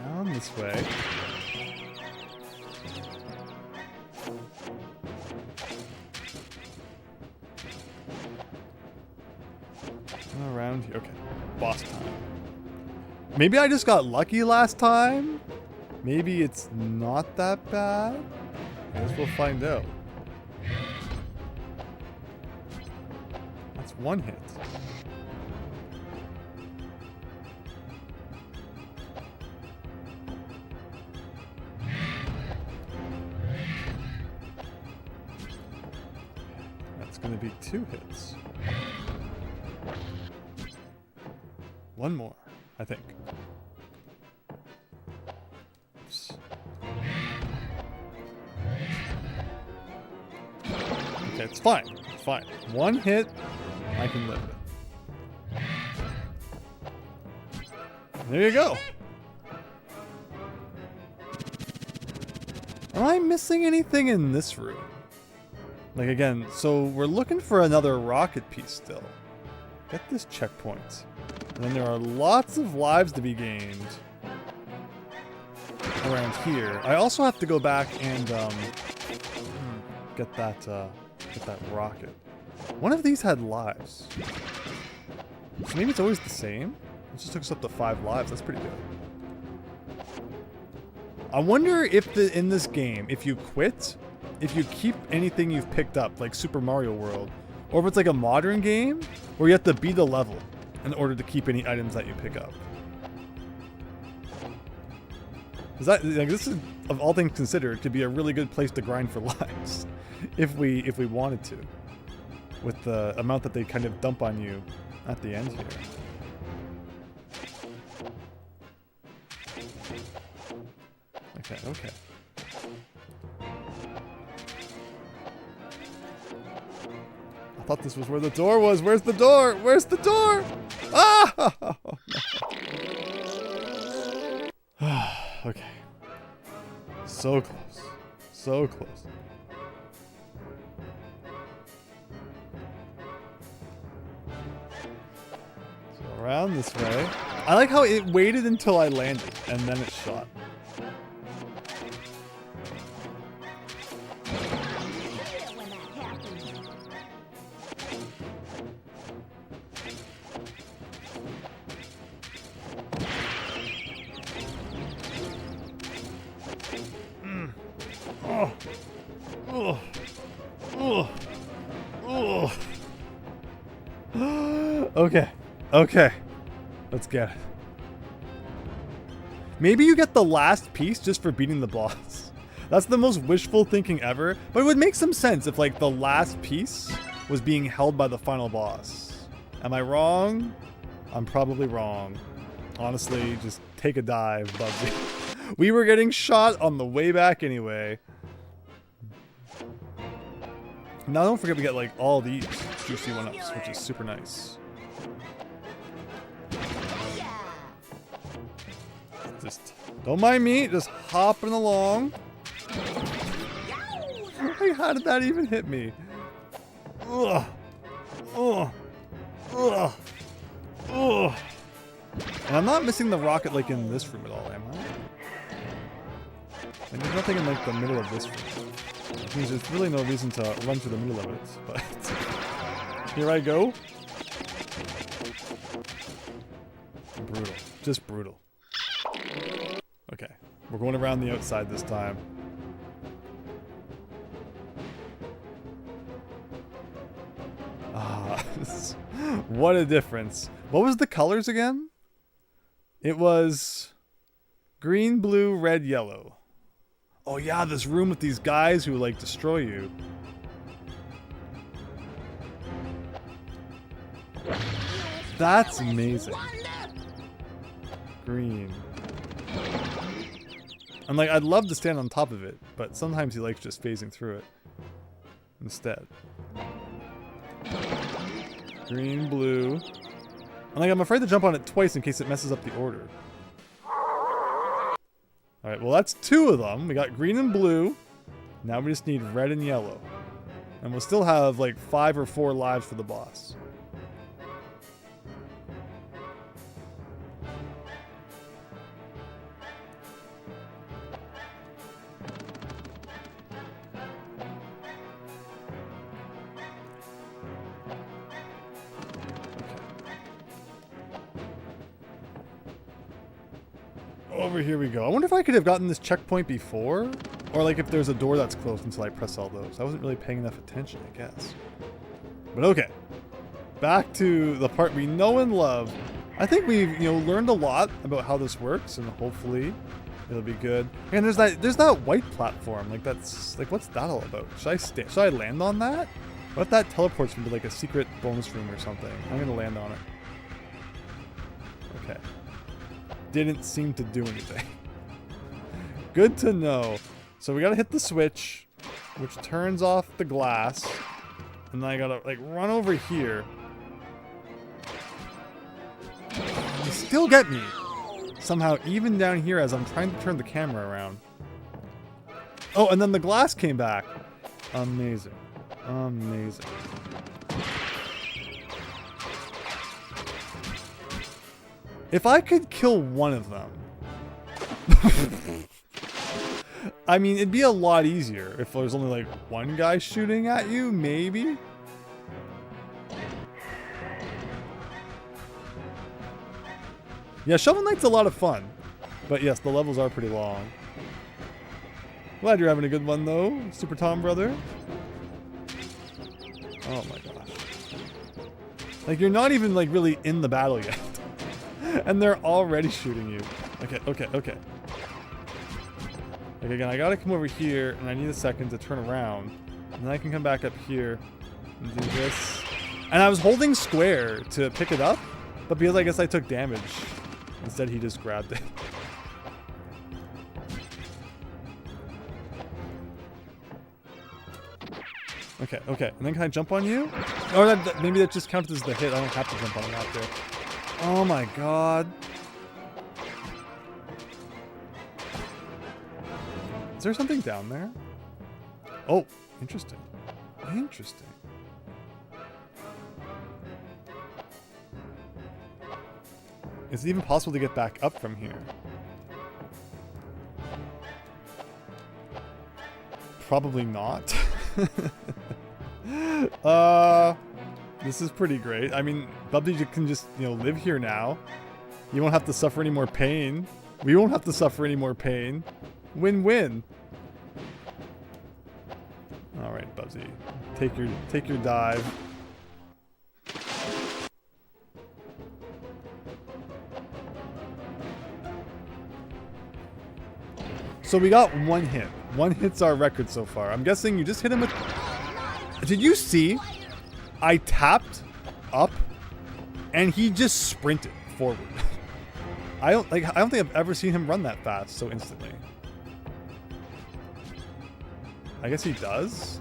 Down this way. Around here. Okay. Boss time. Maybe I just got lucky last time? Maybe it's not that bad? I guess we'll find out. That's one hit. That's gonna be 2 hits. One more, I think. Okay, it's fine. It's fine. One hit, I can live with. There you go. Am I missing anything in this room? Like again, so we're looking for another rocket piece still. Get this checkpoint. And then there are lots of lives to be gained around here. I also have to go back and get that rocket. One of these had lives. So maybe it's always the same? It just took us up to 5 lives. That's pretty good. I wonder if in this game, if you quit, if you keep anything you've picked up, like Super Mario World, or if it's like a modern game where you have to beat a level in order to keep any items that you pick up. Is that, like, this is, of all things considered, could be a really good place to grind for lives if we wanted to, with the amount that they kind of dump on you at the end here. Okay, okay. I thought this was where the door was. Where's the door? Where's the door? Ah! Okay. So close. So close. So around this way. I like how it waited until I landed and then it shot. Okay. Okay. Let's get it. Maybe you get the last piece just for beating the boss. That's the most wishful thinking ever, but it would make some sense if like the last piece was being held by the final boss. Am I wrong? I'm probably wrong. Honestly, just take a dive, Bubsy. We were getting shot on the way back anyway. Now don't forget we get like all these juicy 1-ups, which is super nice. Just don't mind me, just hopping along. Like, how did that even hit me? Ugh. Ugh. Ugh. Ugh. And I'm not missing the rocket like in this room at all, am I? And there's nothing in like the middle of this room. Which means there's really no reason to run through the middle of it, but here I go. Brutal. Just brutal. Okay. We're going around the outside this time. Ah, what a difference. What was the colors again? It was green, blue, red, yellow. Oh yeah, this room with these guys who like destroy you. That's amazing. Green. And like, I'd love to stand on top of it, but sometimes he likes just phasing through it instead. Green, blue. And like, I'm afraid to jump on it twice in case it messes up the order. Alright, well that's 2 of them. We got green and blue. Now we just need red and yellow. And we'll still have like 5 or 4 lives for the boss. Over here we go. I wonder if I could have gotten this checkpoint before, or like if there's a door that's closed until I press all those. I wasn't really paying enough attention, I guess. But okay, back to the part we know and love. I think we've learned a lot about how this works, and hopefully it'll be good. And there's that white platform. Like that's like, what's that all about? Should I land on that? What if that teleports me to like a secret bonus room or something? I'm gonna land on it. Okay. Didn't seem to do anything. Good to know. So we gotta hit the switch, which turns off the glass. And then I gotta, like, run over here. You still get me. Somehow, even down here as I'm trying to turn the camera around. Oh, and then the glass came back. Amazing. Amazing. If I could kill one of them... I mean, it'd be a lot easier if there was only, like, one guy shooting at you, maybe? Yeah, Shovel Knight's a lot of fun. But yes, the levels are pretty long. Glad you're having a good one, though, Super Tom brother. Oh my gosh. Like, you're not even, like, really in the battle yet. And they're already shooting you. Okay, okay, okay. Like, again, I gotta come over here, and I need a second to turn around. And then I can come back up here and do this. And I was holding square to pick it up, but because I guess I took damage, instead he just grabbed it. Okay, okay. And then can I jump on you? Or maybe that just counted as the hit. I don't have to jump on him after. Oh my god. Is there something down there? Oh, interesting. Interesting. Is it even possible to get back up from here? Probably not. This is pretty great. I mean, Bubsy can just, you know, live here now. You won't have to suffer any more pain. We won't have to suffer any more pain. Win-win. All right, Bubsy, take your dive. So we got one hit. One hit's our record so far. I'm guessing you just hit him with... Did you see? I tapped up and he just sprinted forward. I don't think I've ever seen him run that fast so instantly. I guess he does?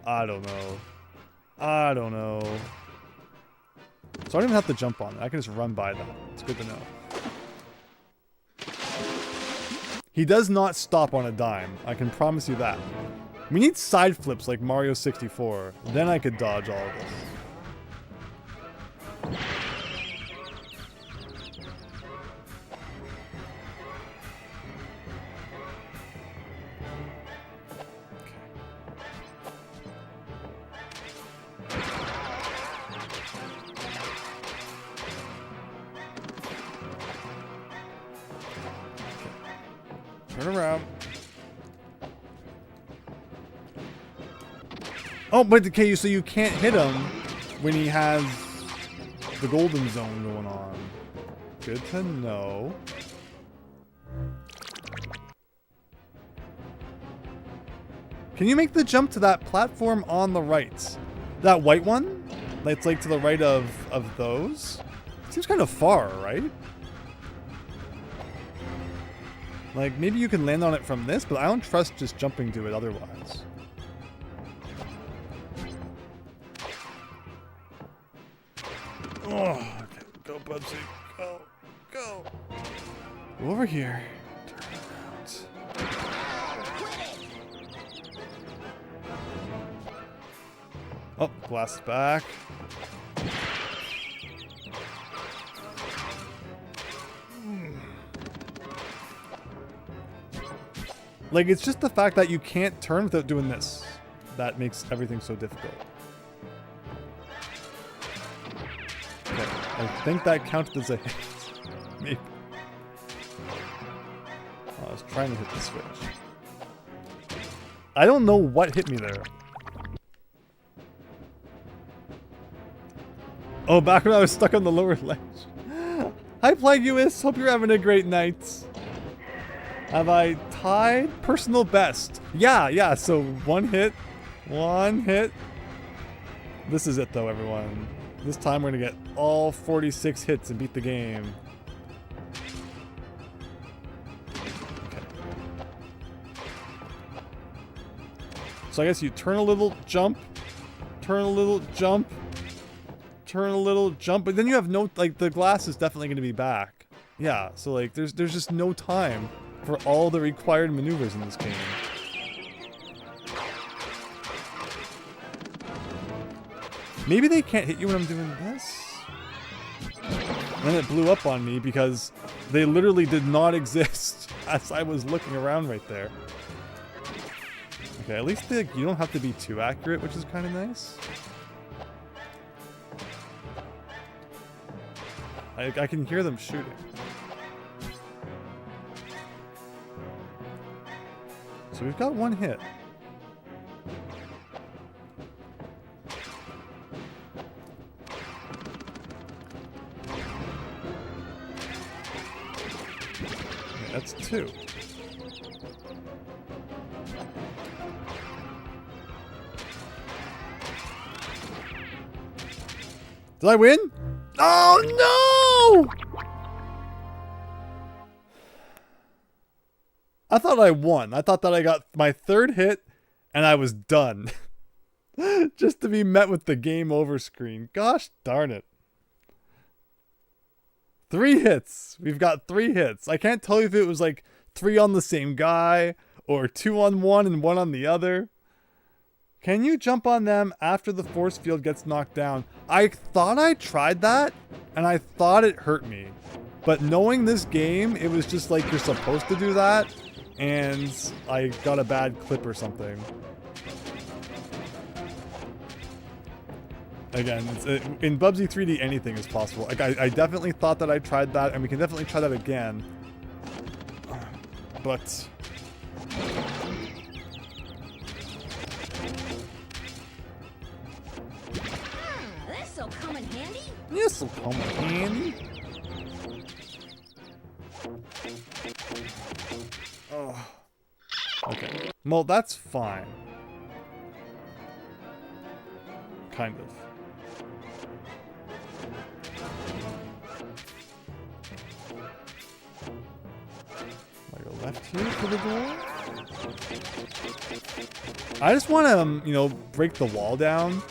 I don't know. I don't know. So I don't even have to jump on it. I can just run by that. It's good to know. He does not stop on a dime. I can promise you that. We need side flips like Mario 64. Then I could dodge all of this. Turn around. Oh, but okay, so you can't hit him when he has the golden zone going on. Good to know. Can you make the jump to that platform on the right? That white one? That's like to the right of those? Seems kind of far, right? Like, maybe you can land on it from this, but I don't trust just jumping to it otherwise. Oh, okay. Go, Bubsy. Go. Go. Go over here. Turn around. Oh, glass is back. Like, it's just the fact that you can't turn without doing this that makes everything so difficult. Okay, I think that counted as a hit. Maybe. Oh, I was trying to hit the switch. I don't know what hit me there. Oh, back when I was stuck on the lower ledge. Hi, Plagueus. Hope you're having a great night. Have I tied personal best? Yeah, so one hit. This is it though, everyone. This time we're gonna get all 46 hits and beat the game. Okay. So I guess you turn a little, jump, Turn a little, jump. Turn a little, jump. But then you have no, like, the glass is definitely going to be back. Yeah, so, like, there's just no time for all the required maneuvers in this game. Maybe they can't hit you when I'm doing this? And then it blew up on me because they literally did not exist as I was looking around right there. Okay, at least you don't have to be too accurate, which is kind of nice. I can hear them shooting. So we've got one hit. That's two. Did I win? Oh no! I thought I won. I thought that I got my third hit and I was done. Just to be met with the game over screen. Gosh darn it. 3 hits. We've got 3 hits. I can't tell you if it was like 3 on the same guy or 2 on one and 1 on the other. Can you jump on them after the force field gets knocked down? I thought I tried that and I thought it hurt me. But knowing this game, it was just like you're supposed to do that and I got a bad clip or something. Again, in Bubsy 3D, anything is possible. Like, I definitely thought that I tried that, and we can definitely try that again. But... This'll come in handy. This'll come in handy. Oh. Okay. Well, that's fine. Kind of. I go left here for the door. I just want to, you know, break the wall down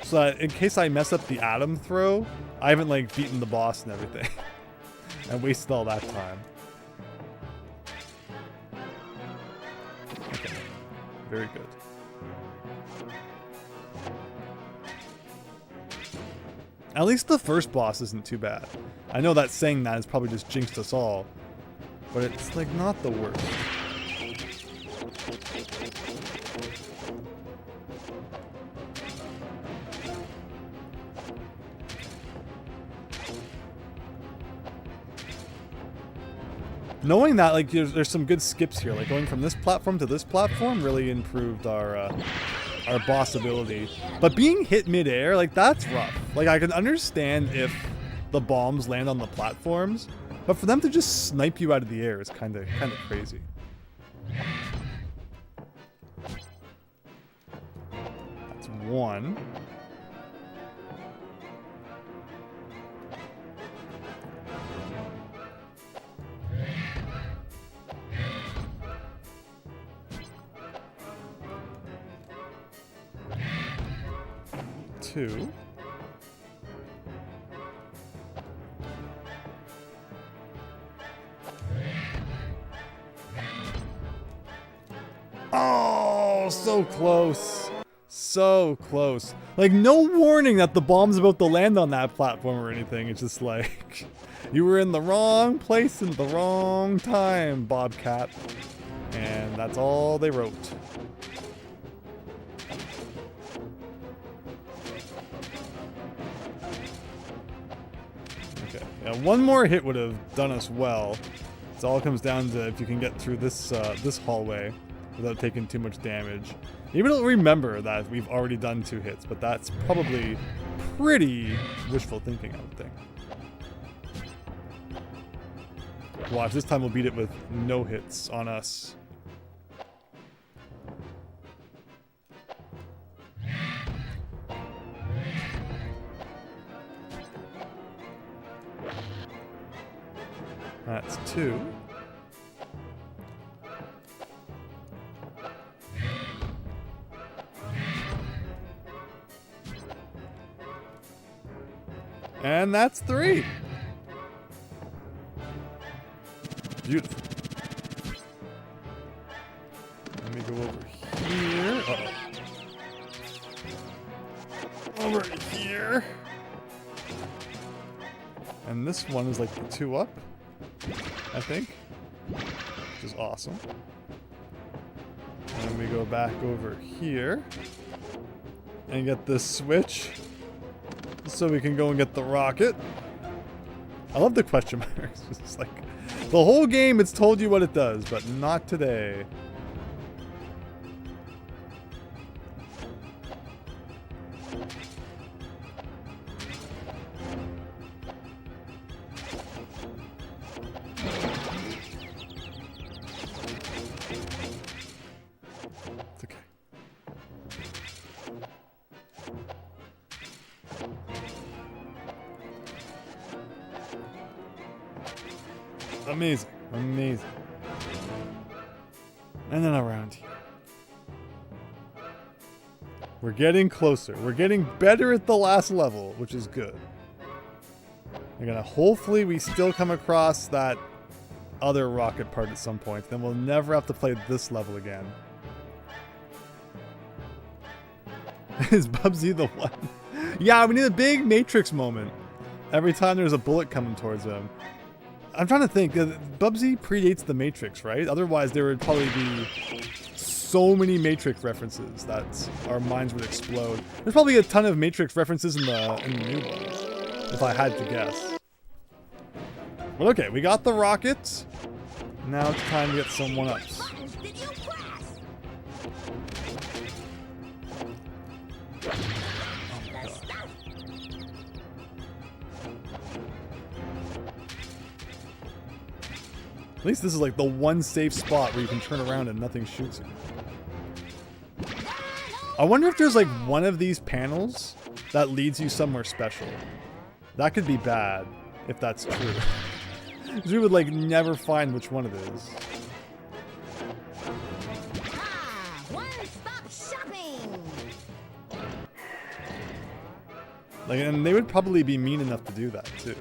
so that in case I mess up the atom throw, I haven't like beaten the boss and everything. And wasted all that time. Okay. Very good. At least the first boss isn't too bad. I know that saying that has probably just jinxed us all, but it's like not the worst. Knowing that, like, there's some good skips here, like going from this platform to this platform really improved our boss ability. But being hit mid-air, like, that's rough. Like, I can understand if the bombs land on the platforms, but for them to just snipe you out of the air is kind of crazy. That's 1. Two. Oh, so close. So close. Like, no warning that the bomb's about to land on that platform or anything. It's just like, you were in the wrong place in the wrong time, Bobcat. And that's all they wrote. Yeah, one more hit would have done us well. It all comes down to if you can get through this this hallway without taking too much damage. Maybe it'll remember that we've already done 2 hits, but that's probably pretty wishful thinking, I would think. Watch, this time we'll beat it with no hits on us. That's 2. And that's 3. Beautiful. Let me go over here. Uh-oh. Over here. And this one is like the 2 up, I think. Which is awesome. And then we go back over here. And get this switch. So we can go and get the rocket. I love the question marks. It's like the whole game it's told you what it does, but not today. It's okay. Amazing, amazing. And then around here. We're getting closer. We're getting better at the last level, which is good. We're gonna hopefully we still come across that other rocket part at some point. Then we'll never have to play this level again. Is Bubsy the one? Yeah, we need a big Matrix moment every time there's a bullet coming towards him. I'm trying to think. Bubsy predates the Matrix, right? Otherwise, there would probably be so many Matrix references that our minds would explode. There's probably a ton of Matrix references in the new ones, if I had to guess. But okay, we got the rocket. Now it's time to get some one-ups. At least this is like the one safe spot where you can turn around and nothing shoots you. I wonder if there's like one of these panels that leads you somewhere special. That could be bad if that's true. Because we would like never find which one it is. One-stop shopping. Like, and they would probably be mean enough to do that too.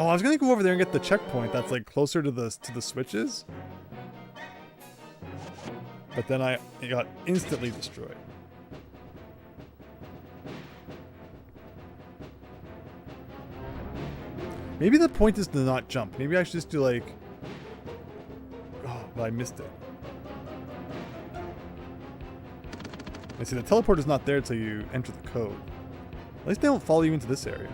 Oh, I was gonna go over there and get the checkpoint that's like closer to the switches. But then it got instantly destroyed. Maybe the point is to not jump. Maybe I should just do like... Oh, but I missed it. I see, the teleport is not there until you enter the code. At least they don't follow you into this area.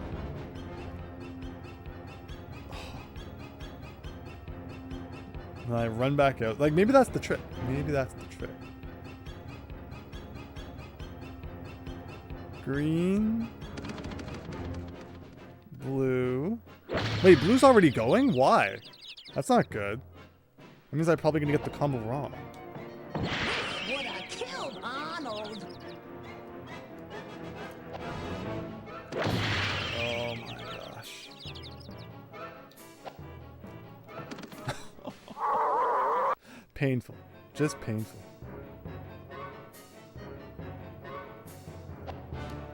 And I run back out. Like, maybe that's the trick. Maybe that's the trick. Green. Blue. Wait, blue's already going? Why? That's not good. That means I'm probably gonna get the combo wrong. Would have killed Arnold. Oh my gosh. Painful. Just painful.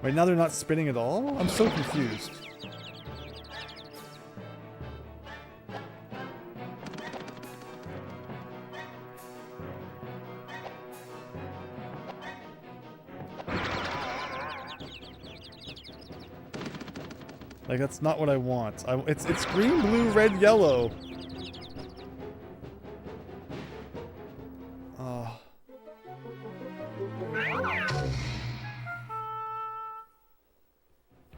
Wait, now they're not spinning at all? I'm so confused. Like, that's not what I want. It's green, blue, red, yellow.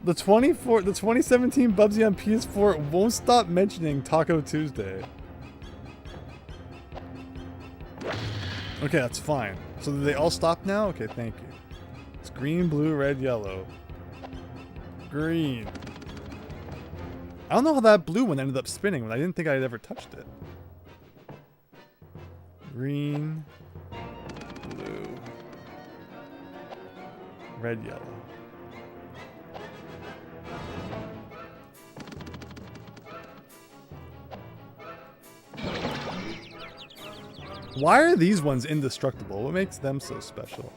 The 2017 Bubsy on PS4 won't stop mentioning Taco Tuesday. Okay, that's fine. So did they all stop now? Okay, thank you. It's green, blue, red, yellow. Green. I don't know how that blue one ended up spinning when I didn't think I had ever touched it. Green, blue, red, yellow. Why are these ones indestructible? What makes them so special?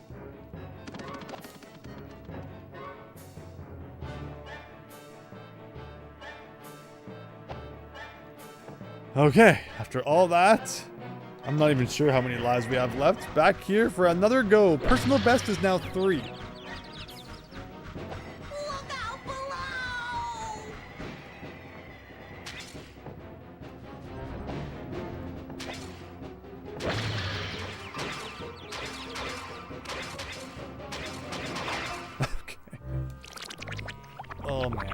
Okay, after all that, I'm not even sure how many lives we have left. Back here for another go. Personal best is now 3. Look out below! Okay. Oh, man.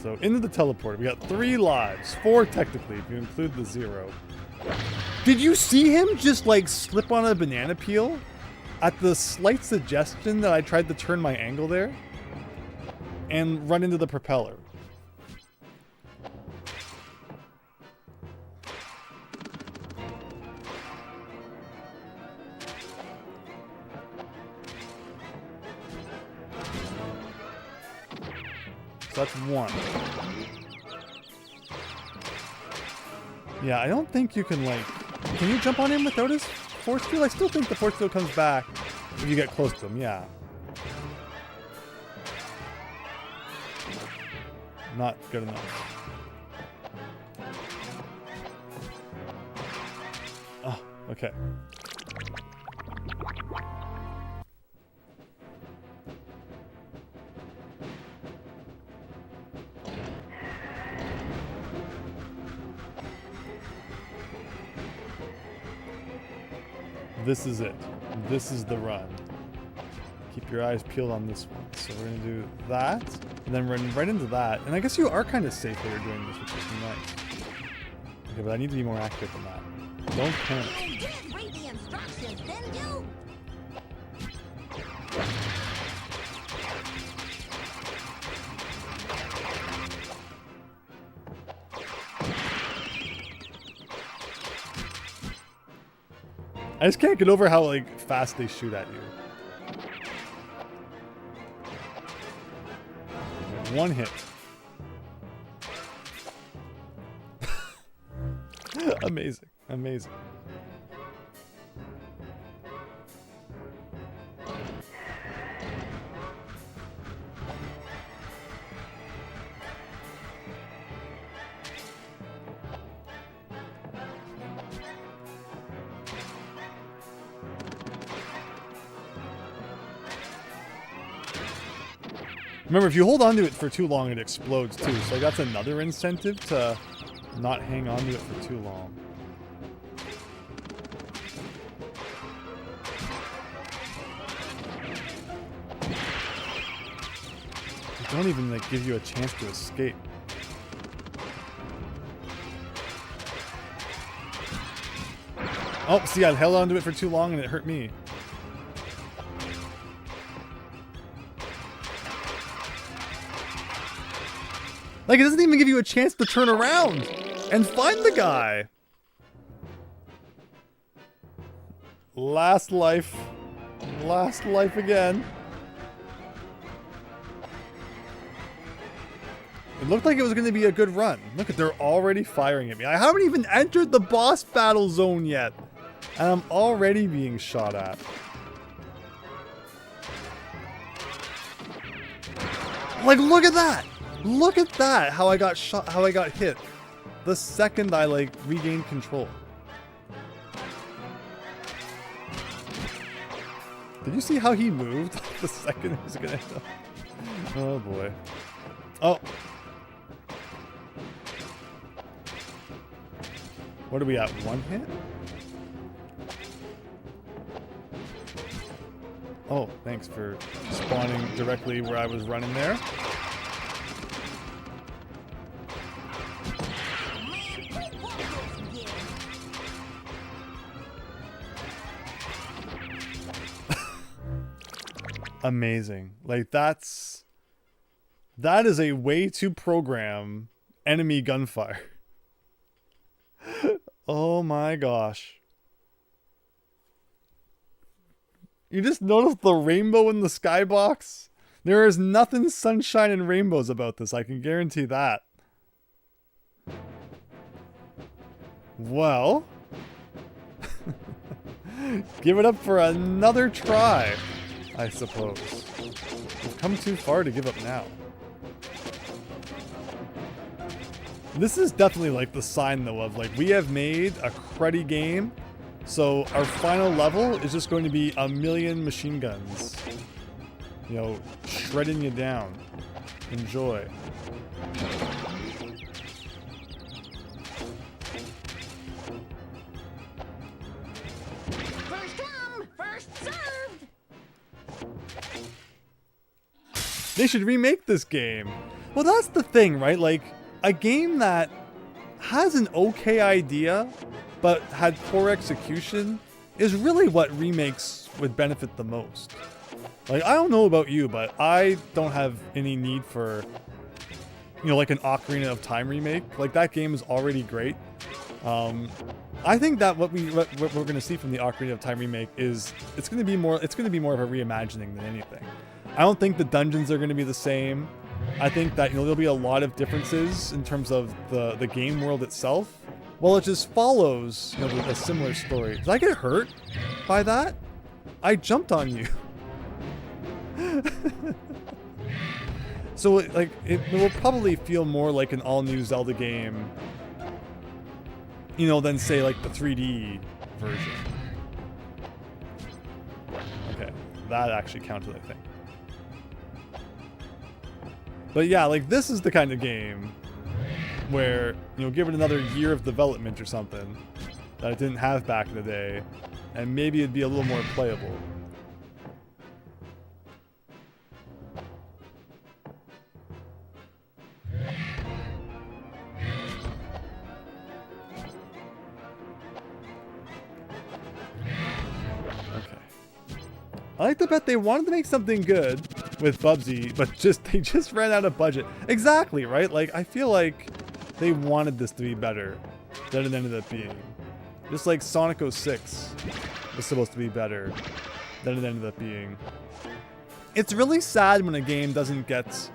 So into the teleporter. We got 3 lives. 4 technically, if you include the 0. Did you see him just like slip on a banana peel? At the slight suggestion that I tried to turn my angle there? And run into the propeller. So that's 1. Yeah, I don't think you can, like... Can you jump on him without his force field? I still think the force field comes back if you get close to him, yeah. Not good enough. Oh, okay. This is it. This is the run. Keep your eyes peeled on this one. So we're going to do that, and then run right into that. And I guess you are kind of safe while you're doing this, which is nice. Okay, but I need to be more accurate than that. Don't panic. You did read the instructions, didn't you? I just can't get over how like fast they shoot at you. One hit. Amazing. Amazing. Remember, if you hold on to it for too long, it explodes too. So that's another incentive to not hang on to it for too long. They don't even like give you a chance to escape. Oh, see, I held on to it for too long and it hurt me. Like, it doesn't even give you a chance to turn around and find the guy. Last life. Last life again. It looked like it was going to be a good run. Look, they're already firing at me. I haven't even entered the boss battle zone yet. And I'm already being shot at. Like, look at that. Look at that, how I got shot, how I got hit. The second I, like, regained control. Did you see how he moved the second he was gonna hit him? Oh, boy. Oh. What are we at, 1 hit? Oh, thanks for spawning directly where I was running there. Amazing. Like, that is a way to program enemy gunfire. Oh my gosh. You just noticed the rainbow in the skybox? There is nothing sunshine and rainbows about this, I can guarantee that. Well, give it up for another try, I suppose. We've come too far to give up now. This is definitely like the sign though of like, we have made a cruddy game, so our final level is just going to be a million machine guns. You know, shredding you down. Enjoy. First come, first served. They should remake this game. Well, that's the thing, right? Like, a game that has an okay idea, but had poor execution, is really what remakes would benefit the most. Like, I don't know about you, but I don't have any need for, you know, like an Ocarina of Time remake. Like, that game is already great. I think that what we're going to see from the Ocarina of Time remake is it's going to be more of a reimagining than anything. I don't think the dungeons are going to be the same. I think that, you know, there'll be a lot of differences in terms of the game world itself. Well, it just follows, you know, a similar story. Did I get hurt by that? I jumped on you. So, like, it will probably feel more like an all-new Zelda game, you know, than, say, like, the 3D version. Okay, that actually counted, I think. But yeah, like, this is the kind of game where, you know, give it another year of development or something that it didn't have back in the day, and maybe it'd be a little more playable. I like to bet they wanted to make something good with Bubsy, but they just ran out of budget. Exactly, right? Like, I feel like they wanted this to be better than it ended up being. Just like Sonic 06 was supposed to be better than it ended up being. It's really sad when a game doesn't get,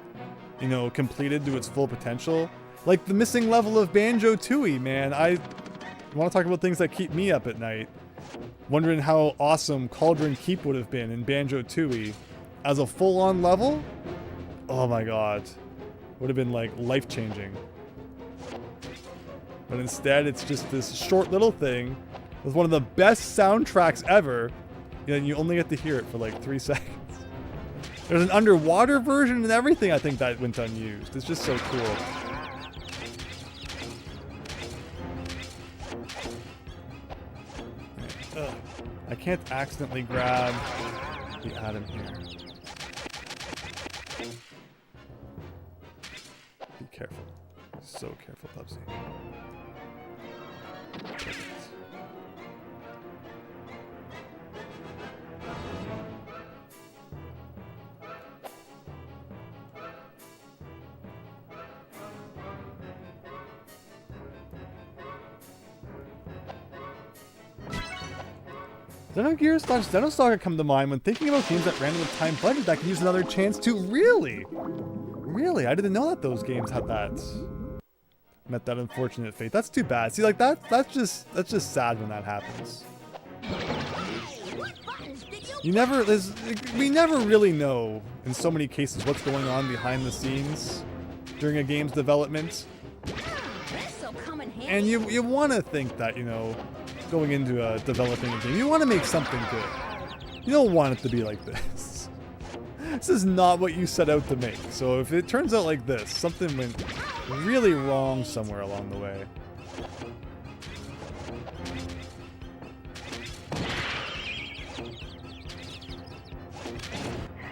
you know, completed to its full potential. Like the missing level of Banjo-Tooie, man. I want to talk about things that keep me up at night. Wondering how awesome Cauldron Keep would have been in Banjo-Tooie as a full-on level. Oh my god. Would have been like life-changing. But instead it's just this short little thing with one of the best soundtracks ever, and you only get to hear it for like 3 seconds. There's an underwater version and everything. I think that went unused. It's just so cool. I can't accidentally grab the atom here. Be careful. So careful, Bubsy. Xenosaga come to mind when thinking about games that ran out of time budget that could use another chance to really? Really? I didn't know that those games had that. Met that unfortunate fate. That's too bad. See, like that's just sad when that happens. We never really know in so many cases what's going on behind the scenes during a game's development. And you want to think that, you know, going into developing a game, you want to make something good. You don't want it to be like this. This is not what you set out to make. So if it turns out like this, something went really wrong somewhere along the way.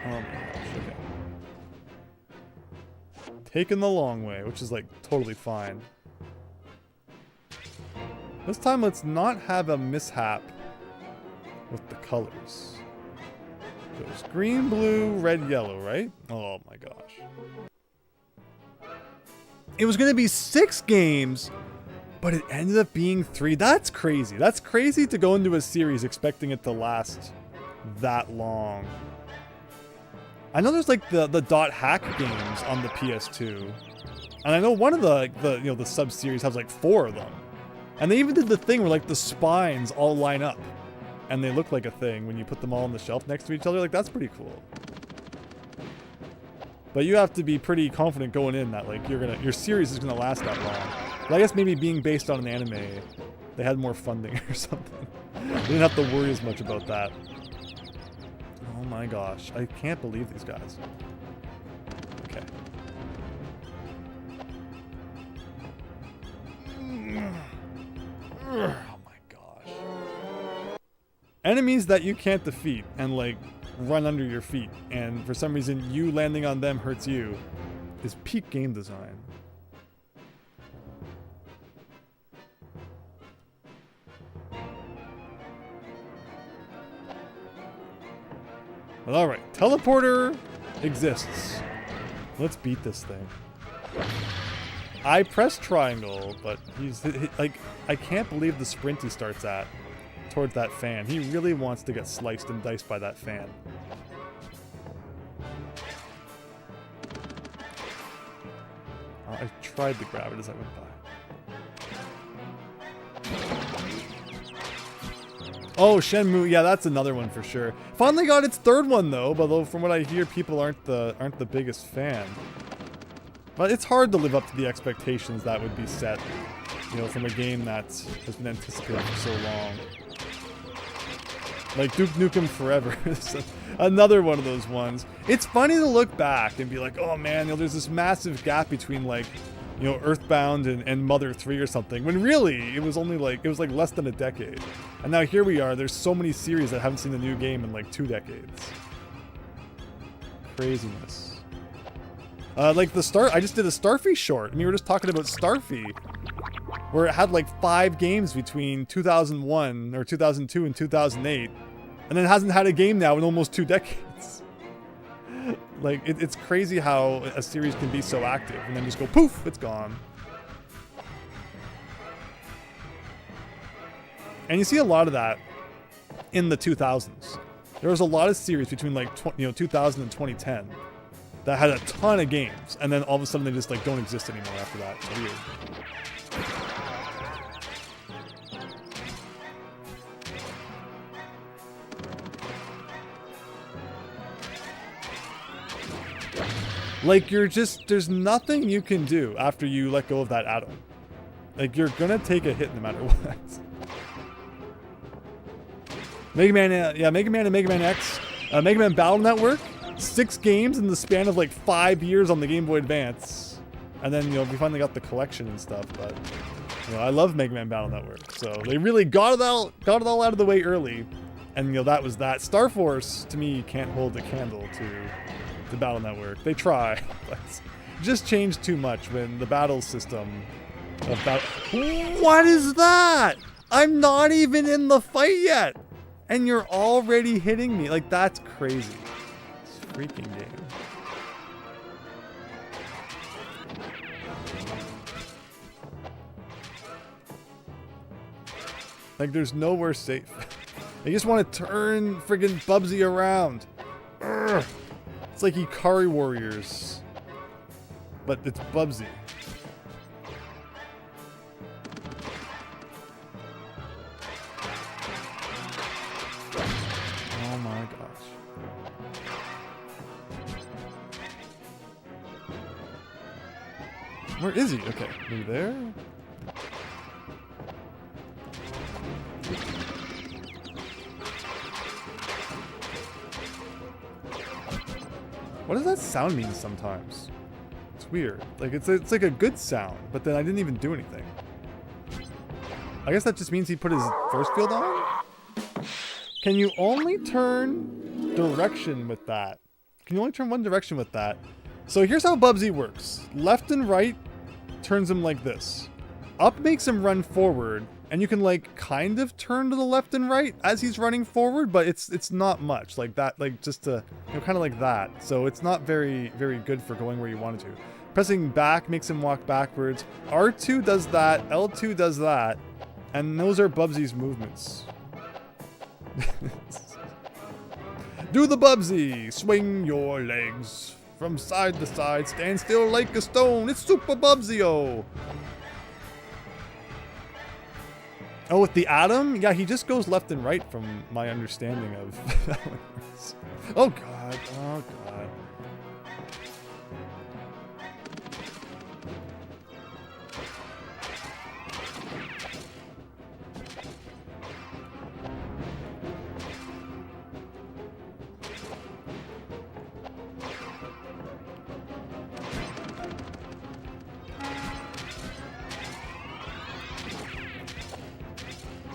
Oh my gosh, okay. Taking the long way, which is like totally fine. This time, let's not have a mishap with the colors. It goes green, blue, red, yellow, right? Oh my gosh. It was going to be 6 games, but it ended up being 3. That's crazy. That's crazy to go into a series expecting it to last that long. I know there's like the dot hack games on the PS2. And I know one of the sub-series has like 4 of them. And they even did the thing where like the spines all line up and they look like a thing when you put them all on the shelf next to each other. Like, that's pretty cool. But you have to be pretty confident going in that like your series is gonna last that long. But I guess maybe being based on an anime, they had more funding or something. They didn't have to worry as much about that. Oh my gosh, I can't believe these guys. Okay. Oh my gosh. Enemies that you can't defeat and like run under your feet, and for some reason you landing on them hurts you, is peak game design. But alright, teleporter exists. Let's beat this thing. I press triangle, but he's like, I can't believe the sprint he starts at towards that fan. He really wants to get sliced and diced by that fan. I tried to grab it as I went by. Oh, Shenmue, yeah, that's another one for sure. Finally got its third one though, although from what I hear, people aren't the biggest fan. But it's hard to live up to the expectations that would be set, you know, from a game that has been anticipated for so long. Like Duke Nukem Forever is another one of those ones. It's funny to look back and be like, oh man, you know, there's this massive gap between like, you know, Earthbound and Mother 3 or something, when really it was only like, it was like less than a decade. And now here we are, there's so many series that haven't seen a new game in like 2 decades. Craziness. Like I just did a Starfy short. I mean, we were just talking about Starfy, where it had like 5 games between 2001 or 2002 and 2008, and then it hasn't had a game now in almost 2 decades. Like, it's crazy how a series can be so active and then just go poof, it's gone. And you see a lot of that in the 2000s. There was a lot of series between like 2000 and 2010 that had a ton of games, and then all of a sudden they just like don't exist anymore after that. It's weird. Like, there's nothing you can do after you let go of that atom. Like, you're gonna take a hit no matter what. Mega Man, yeah, Mega Man and Mega Man X. Mega Man Battle Network. 6 games in the span of like 5 years on the Game Boy Advance. And then, you know, we finally got the collection and stuff, but, you know, I love Mega Man Battle Network. So they really got it all out of the way early. And, you know, that was that. Star Force, to me, can't hold a candle to the Battle Network. They try, but just changed too much when the battle system of battle. What is that? I'm not even in the fight yet, and you're already hitting me. Like, that's crazy. This freaking game. Like, there's nowhere safe. I just want to turn friggin' Bubsy around. Urgh. It's like Ikari Warriors, but it's Bubsy. Oh my gosh. Where is he? Okay, over there? What does that sound mean sometimes? It's weird. Like, it's like a good sound, but then I didn't even do anything. I guess that just means he put his force field on? Can you only turn direction with that? Can you only turn one direction with that? So here's how Bubsy works. Left and right turns him like this. Up makes him run forward, and you can like kind of turn to the left and right as he's running forward, but it's not much like that, like just to, you know, kind of like that. So it's not very good for going where you want it to. Pressing back makes him walk backwards. R2 does that, L2 does that, and those are Bubsy's movements. Do the Bubsy! Swing your legs from side to side, stand still like a stone. It's Super Bubsy-o! Oh, with the atom? Yeah, he just goes left and right from my understanding of how it works. Oh god, oh god.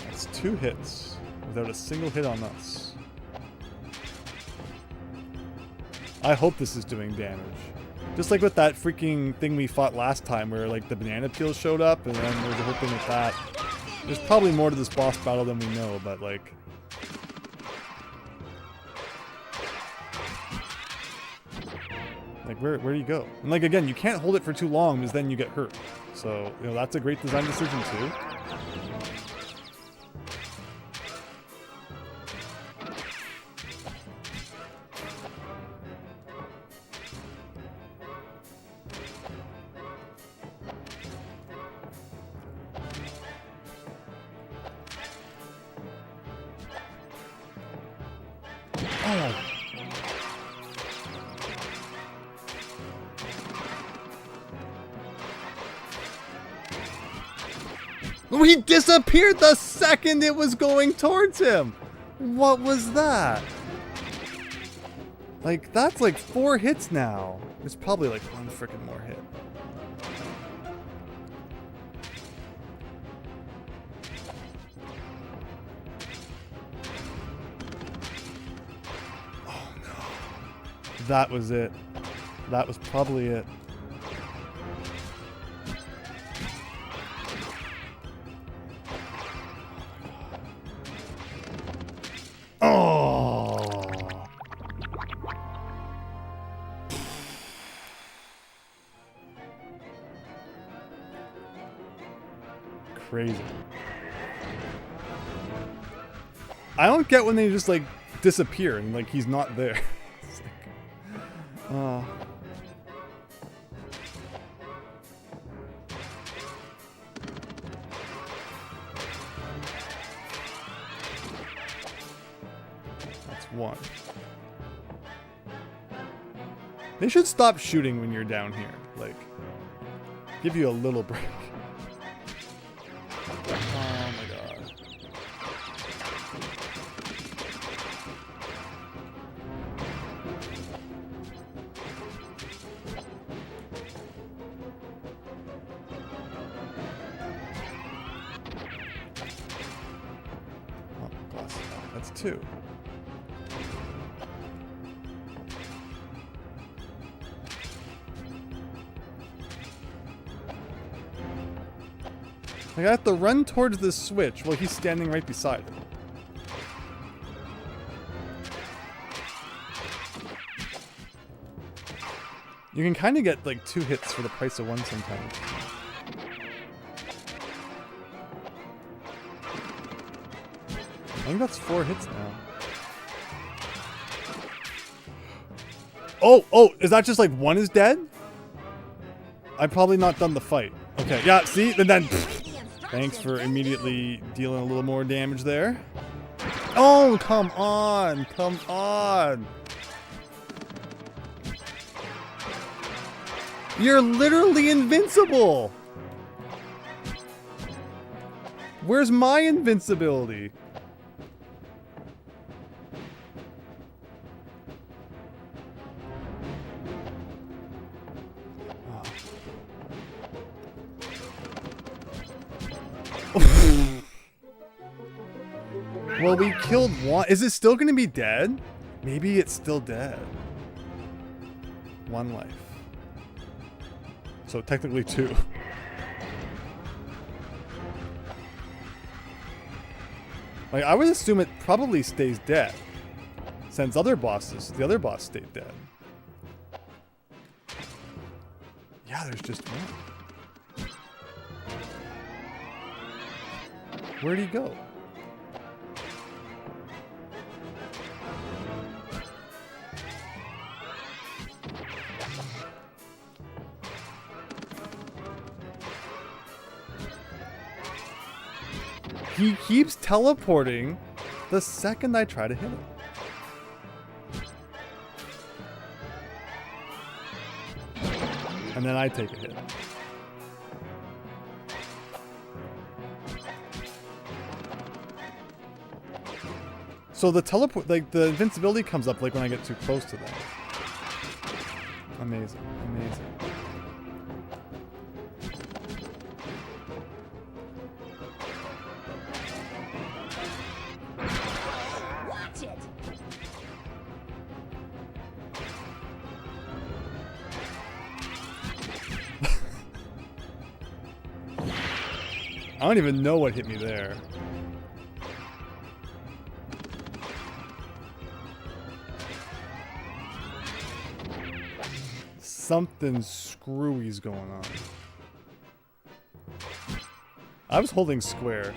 That's 2 hits without a single hit on us. I hope this is doing damage. Just like with that freaking thing we fought last time where like the banana peel showed up and then there's a whole thing with that. There's probably more to this boss battle than we know, but like... Like, where do you go? And like, again, you can't hold it for too long because then you get hurt. So, you know, that's a great design decision too. Oh, he disappeared the second it was going towards him. What was that? Like, that's like 4 hits now. It's probably like 1 freaking more hit. Oh no. That was it. That was probably it. Oh. Crazy. I don't get when they just like disappear and like he's not there. It's like, That's 1. They should stop shooting when you're down here. Like, give you a little break. Oh my god. Oh, glass. That's 2. Like, I have to run towards this switch while he's standing right beside it. You can kind of get like 2 hits for the price of 1 sometimes. I think that's 4 hits now. Oh, is that just like 1 is dead? I've probably not done the fight. Okay, yeah, see? And then... Thanks for immediately dealing a little more damage there. Oh, come on! Come on! You're literally invincible! Where's my invincibility? Well, we killed 1. Is it still gonna be dead? Maybe it's still dead. 1 life. So technically 2. Like, I would assume it probably stays dead. Since the other boss stayed dead. Yeah, there's just 1. Where'd he go? He keeps teleporting the second I try to hit him. And then I take a hit. So the teleport, like the invincibility comes up like when I get too close to them. Amazing, amazing. Watch it. I don't even know what hit me there. Something screwy's going on. I was holding square.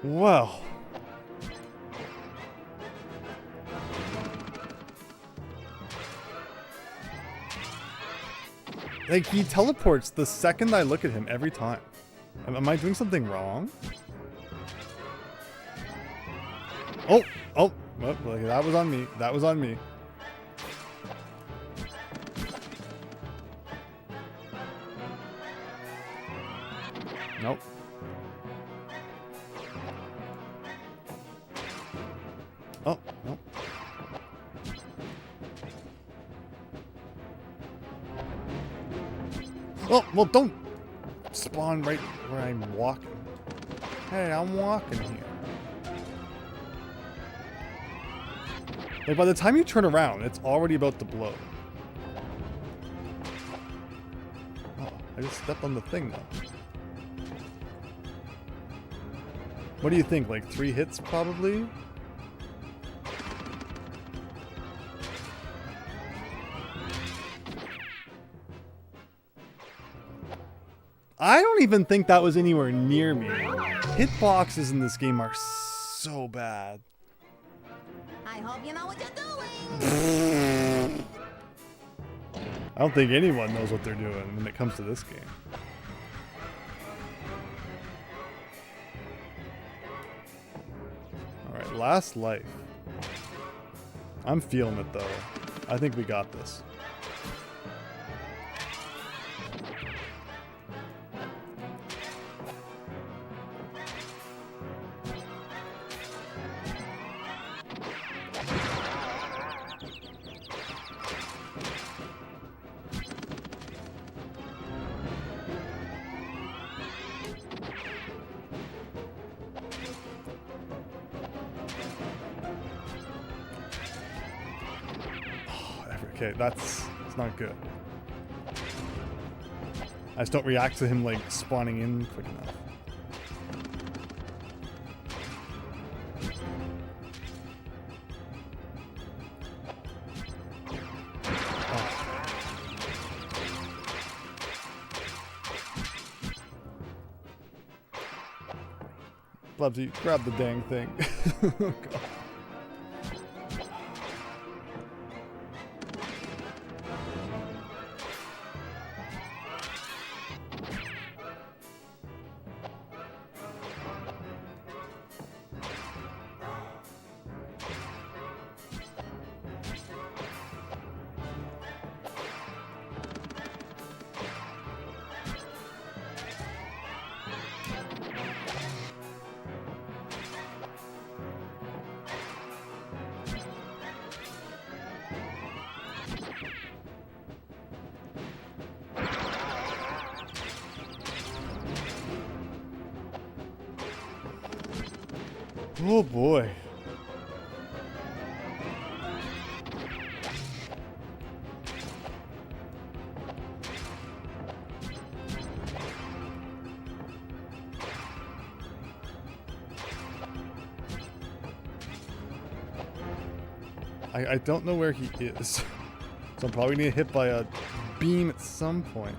Well. Like, he teleports the second I look at him every time. Am I doing something wrong? Oh, like, that was on me. That was on me. Nope. Oh, nope. Oh, well, don't spawn right where I'm walking. Hey, I'm walking here. Like, by the time you turn around, it's already about to blow. Oh, I just stepped on the thing, though. What do you think? Like 3 hits, probably? I don't even think that was anywhere near me. Hitboxes in this game are so bad. I hope you know what you're doing. I don't think anyone knows what they're doing when it comes to this game. Alright, last life. I'm feeling it though. I think we got this. Okay, it's not good. I just don't react to him like spawning in quick enough. Oh. Bubsy, grab the dang thing. Oh, God. Oh boy. I don't know where he is. So I'm probably gonna get hit by a beam at some point.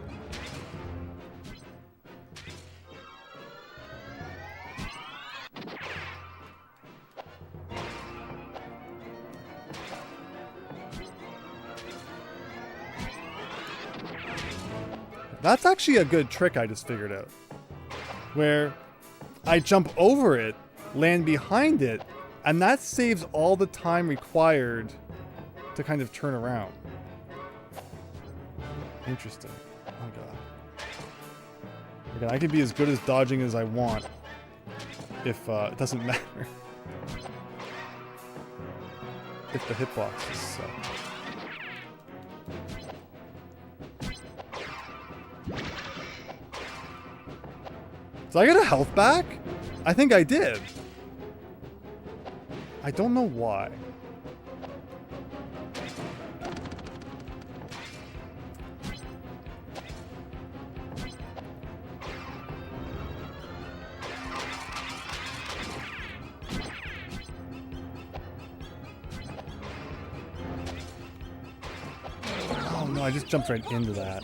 That's actually a good trick I just figured out. Where I jump over it, land behind it, and that saves all the time required to kind of turn around. Interesting. Oh god. Again, I can be as good as dodging as I want if it doesn't matter. If the hitboxes suck. Did I get a health back? I think I did. I don't know why. Oh no, I just jumped right into that.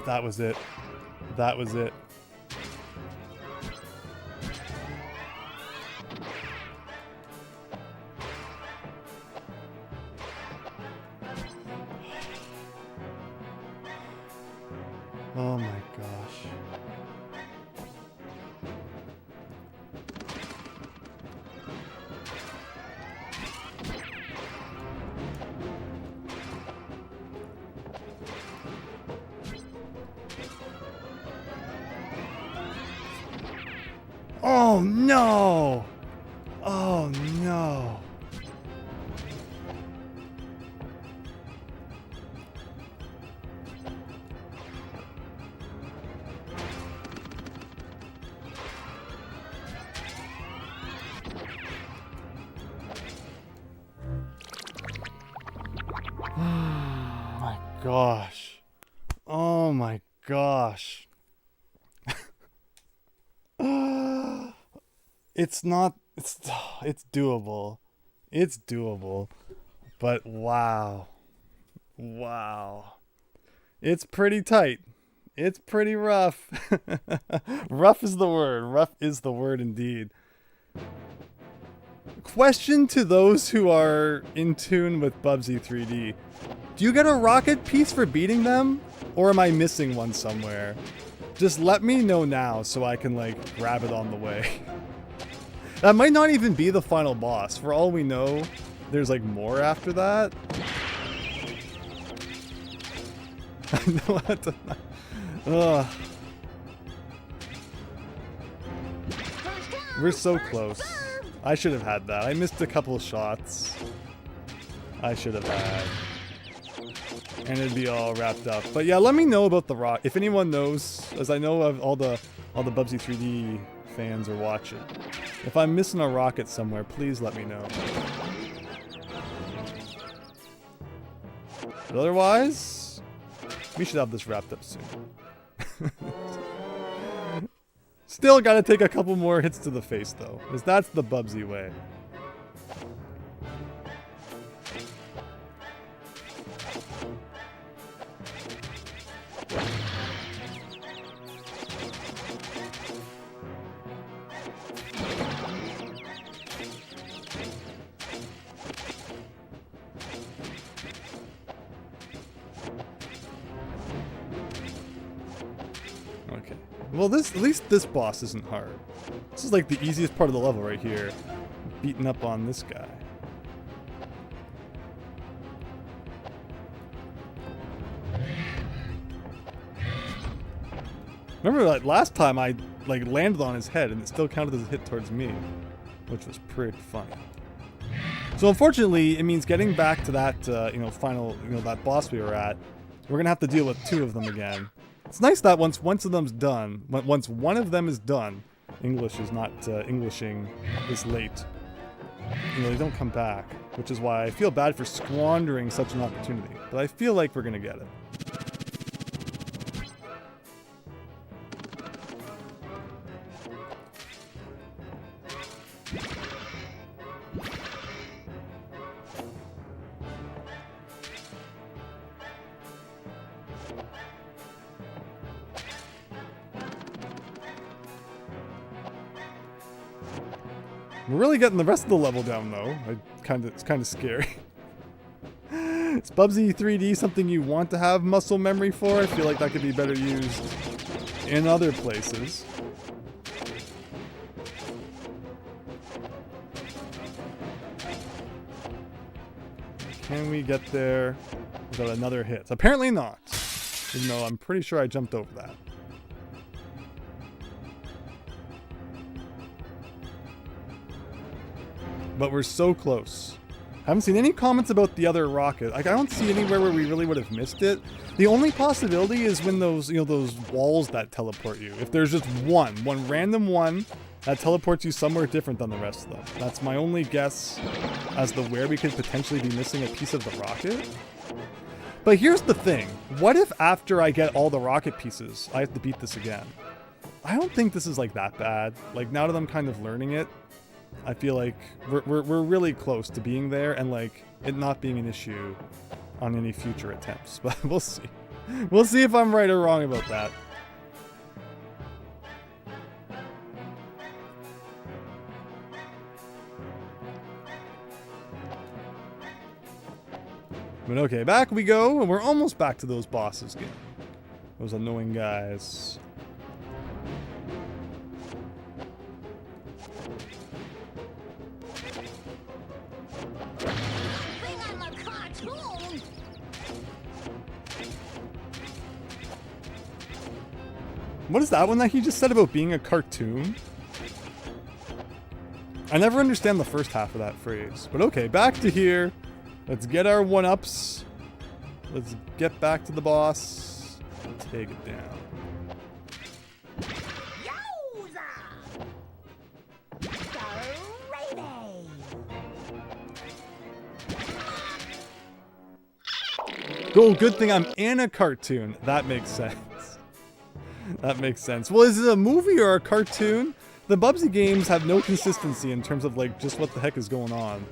That was it. That was it. Oh my gosh. Oh no! Oh no! My gosh. Oh my gosh. It's not, it's doable. It's doable. But wow. Wow. It's pretty tight. It's pretty rough. Rough is the word. Rough is the word indeed. Question to those who are in tune with Bubsy 3D. Do you get a rocket piece for beating them? Or am I missing one somewhere? Just let me know now so I can, like, grab it on the way. That might not even be the final boss. For all we know, there's, like, more after that. I know how to... Ugh. We're so close. I should have had that. I missed a couple of shots. I should have had. And it'd be all wrapped up. But yeah, let me know about the rock. If anyone knows, as I know of all the Bubsy 3D fans are watching. If I'm missing a rocket somewhere, please let me know. But otherwise, we should have this wrapped up soon. Still gotta take a couple more hits to the face though, because that's the Bubsy way. Okay. Well, at least this boss isn't hard. This is like the easiest part of the level right here. Beating up on this guy. Remember like last time I like landed on his head and it still counted as a hit towards me, which was pretty funny. So unfortunately, it means getting back to that final that boss we were at. We're gonna have to deal with two of them again. It's nice that once one of them is done, English is not Englishing this late. They don't come back, which is why I feel bad for squandering such an opportunity. But I feel like we're gonna get it. We're really getting the rest of the level down though. It's kind of scary. Is Bubsy 3D something you want to have muscle memory for? I feel like that could be better used in other places. Can we get there without another hit? Apparently not. Even though I'm pretty sure I jumped over that. But we're so close. I haven't seen any comments about the other rocket. Like, I don't see anywhere where we really would have missed it. The only possibility is when those, you know, those walls that teleport you. If there's just one random one that teleports you somewhere different than the rest of them. That's my only guess as to where we could potentially be missing a piece of the rocket. But here's the thing. What if after I get all the rocket pieces, I have to beat this again? I don't think this is like that bad. Like, now that I'm kind of learning it, I feel like we're really close to being there and like it not being an issue on any future attempts. But we'll see. We'll see if I'm right or wrong about that. But okay, back we go, and we're almost back to those bosses again. Those annoying guys. What is that one that he just said about being a cartoon? I never understand the first half of that phrase. But okay, back to here. Let's get our one-ups. Let's get back to the boss. Take it down. Oh, good thing I'm in a cartoon. That makes sense. That makes sense. Well, is it a movie or a cartoon? The Bubsy games have no consistency in terms of like just what the heck is going on.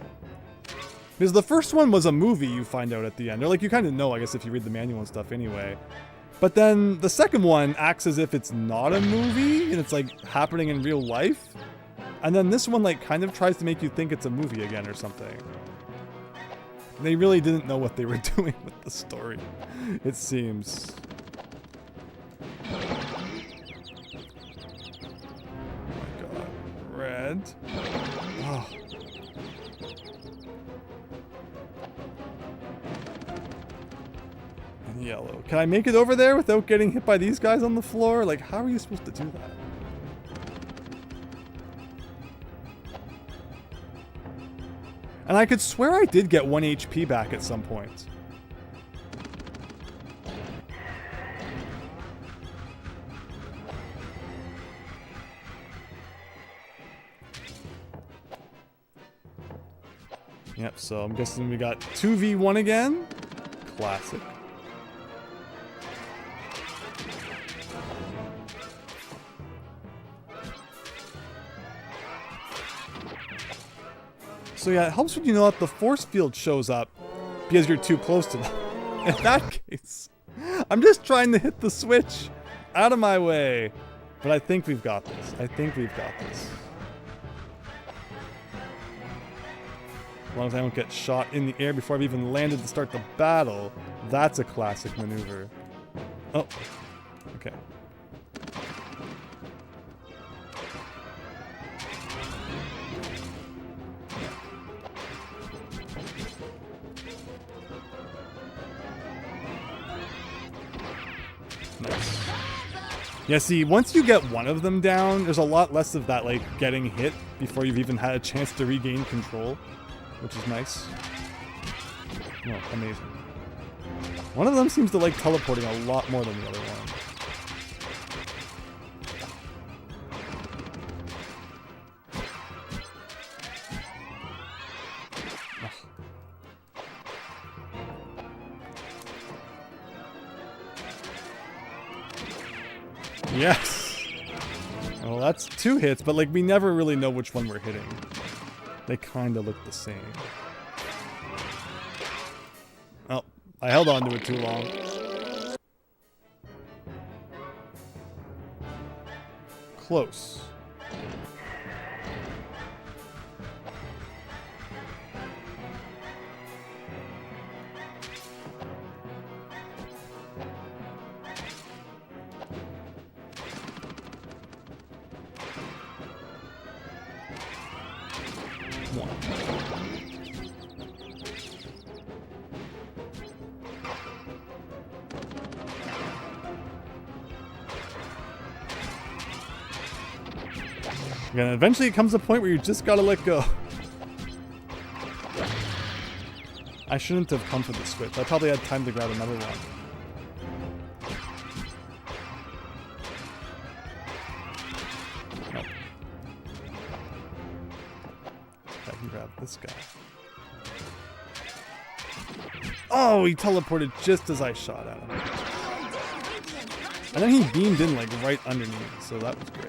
Because the first one was a movie, you find out at the end. Or like you kind of know, I guess, if you read the manual and stuff anyway. But then the second one acts as if it's not a movie and it's like happening in real life. And then this one like kind of tries to make you think it's a movie again or something. They really didn't know what they were doing with the story, it seems. Oh my god. Red. Oh. And yellow. Can I make it over there without getting hit by these guys on the floor? Like, how are you supposed to do that? And I could swear I did get 1 HP back at some point. Yep, so I'm guessing we got 2v1 again. Classic. So yeah, it helps when you know that the force field shows up because you're too close to them. In that case, I'm just trying to hit the switch out of my way. But I think we've got this. I think we've got this. As long as I don't get shot in the air before I've even landed to start the battle, that's a classic maneuver. Oh, okay. Nice. Yeah, see, once you get one of them down, there's a lot less of that, like, getting hit before you've even had a chance to regain control, which is nice. Oh, amazing. One of them seems to like teleporting a lot more than the other one. Yes! Well, that's 2 hits, but like we never really know which one we're hitting. They kind of look the same. Oh, I held on to it too long. Close. One. Again, eventually it comes a point where you just gotta let go. I shouldn't have come for the switch. I probably had time to grab another one. Nope. I can grab this guy. Oh, he teleported just as I shot at him. And then he beamed in like right underneath, so that was great.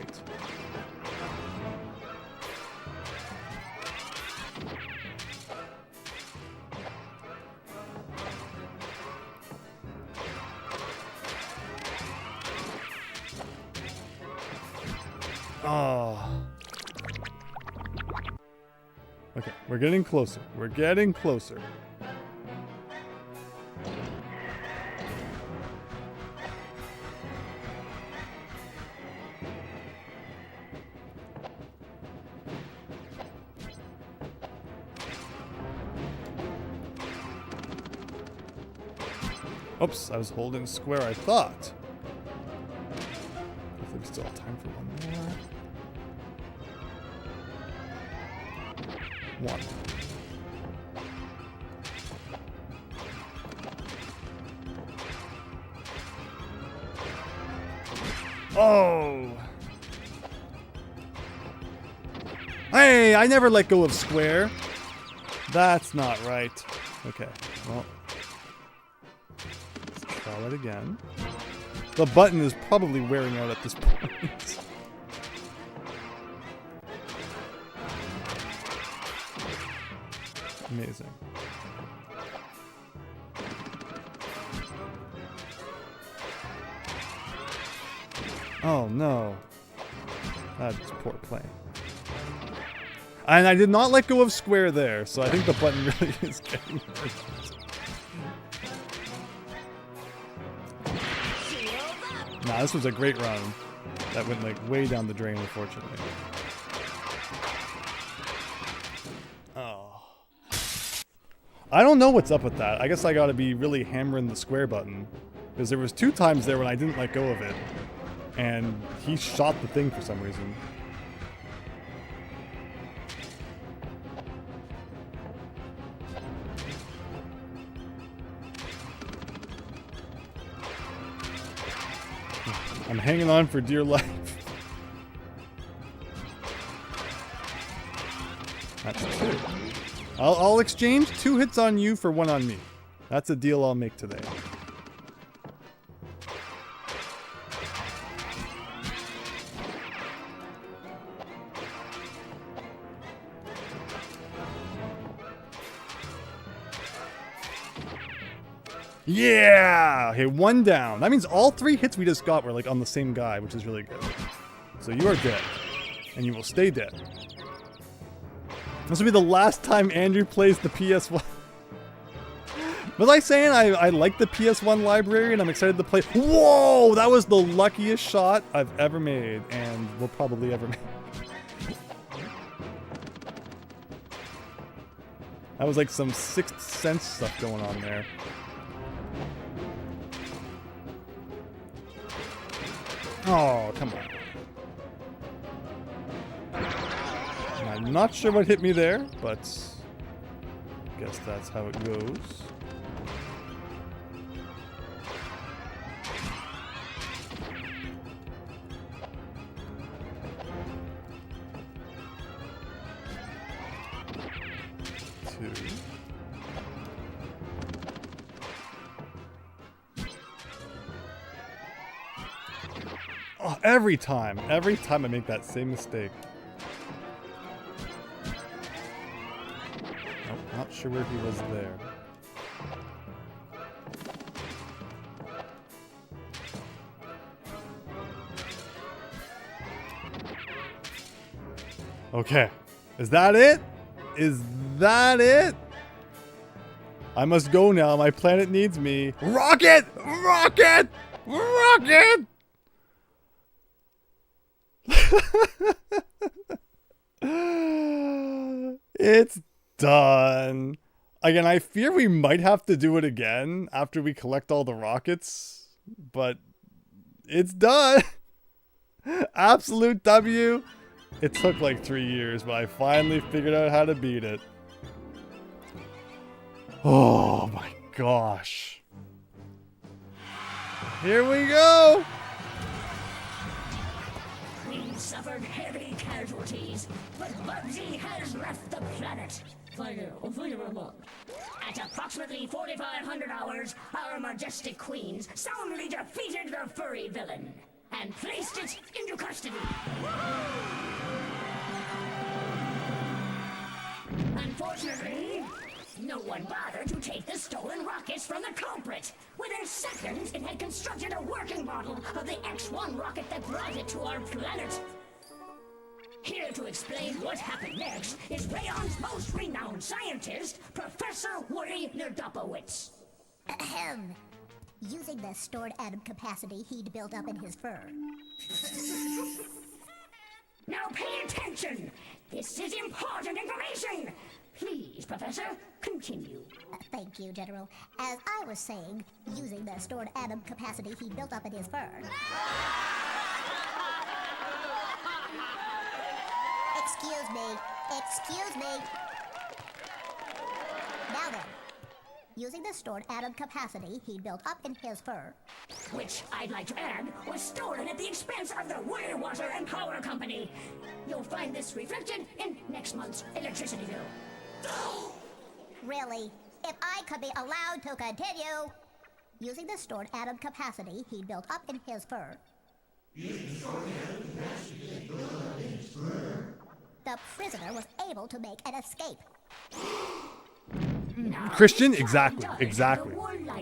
Oh. Okay, we're getting closer. We're getting closer. Oops, I was holding square, I thought. I think we still have time for one more. One. Oh! Hey, I never let go of square. That's not right. Okay, well. Try that again. The button is probably wearing out at this point. Amazing. Oh no. That's poor playing. And I did not let go of square there, so I think the button really is getting hurt. Nah, this was a great run. That went like way down the drain, unfortunately. Oh. I don't know what's up with that. I guess I gotta be really hammering the square button. Because there was 2 times there when I didn't let go of it. And he shot the thing for some reason. I'm hanging on for dear life. That's 2. I'll exchange 2 hits on you for 1 on me. That's a deal I'll make today. Yeah! Okay, 1 down. That means all 3 hits we just got were like on the same guy, which is really good. So you are dead. And you will stay dead. This will be the last time Andrew plays the PS1. Was I saying I like the PS1 library and I'm excited to play? Whoa! That was the luckiest shot I've ever made and will probably ever make. That was like some Sixth Sense stuff going on there. Oh, come on. I'm not sure what hit me there, but guess that's how it goes. Oh, every time I make that same mistake. Nope, not sure where he was there. Okay, is that it? Is that it? I must go now, my planet needs me. Rocket! Rocket! Rocket! It's done. Again, I fear we might have to do it again after we collect all the rockets, but it's done. Absolute W. It took like 3 years, but I finally figured out how to beat it. Oh my gosh. Here we go. We've suffered heavy casualties, but Bubsy has left the planet. At approximately 4,500 hours, our majestic queens soundly defeated the furry villain and placed it into custody. Unfortunately, no one bothered to take the stolen rockets from the culprit. Within seconds, it had constructed a working model of the X-1 rocket that brought it to our planet. Here to explain what happened next is Rayon's most renowned scientist, Professor Woody Nerdopowitz. Ahem. Using the stored atom capacity he'd built up in his fur. Now pay attention! This is important information! Please, Professor, continue. Thank you, General. As I was saying, using the stored atom capacity he built up in his fur. Excuse me. Excuse me. Now then, using the stored atom capacity he built up in his fur. Which, I'd like to add, was stolen at the expense of the Woody Water and Power Company. You'll find this reflected in next month's electricity bill. Really, if I could be allowed to continue. Using the stored atom capacity he built up in his fur. The prisoner was able to make an escape. Christian? Exactly.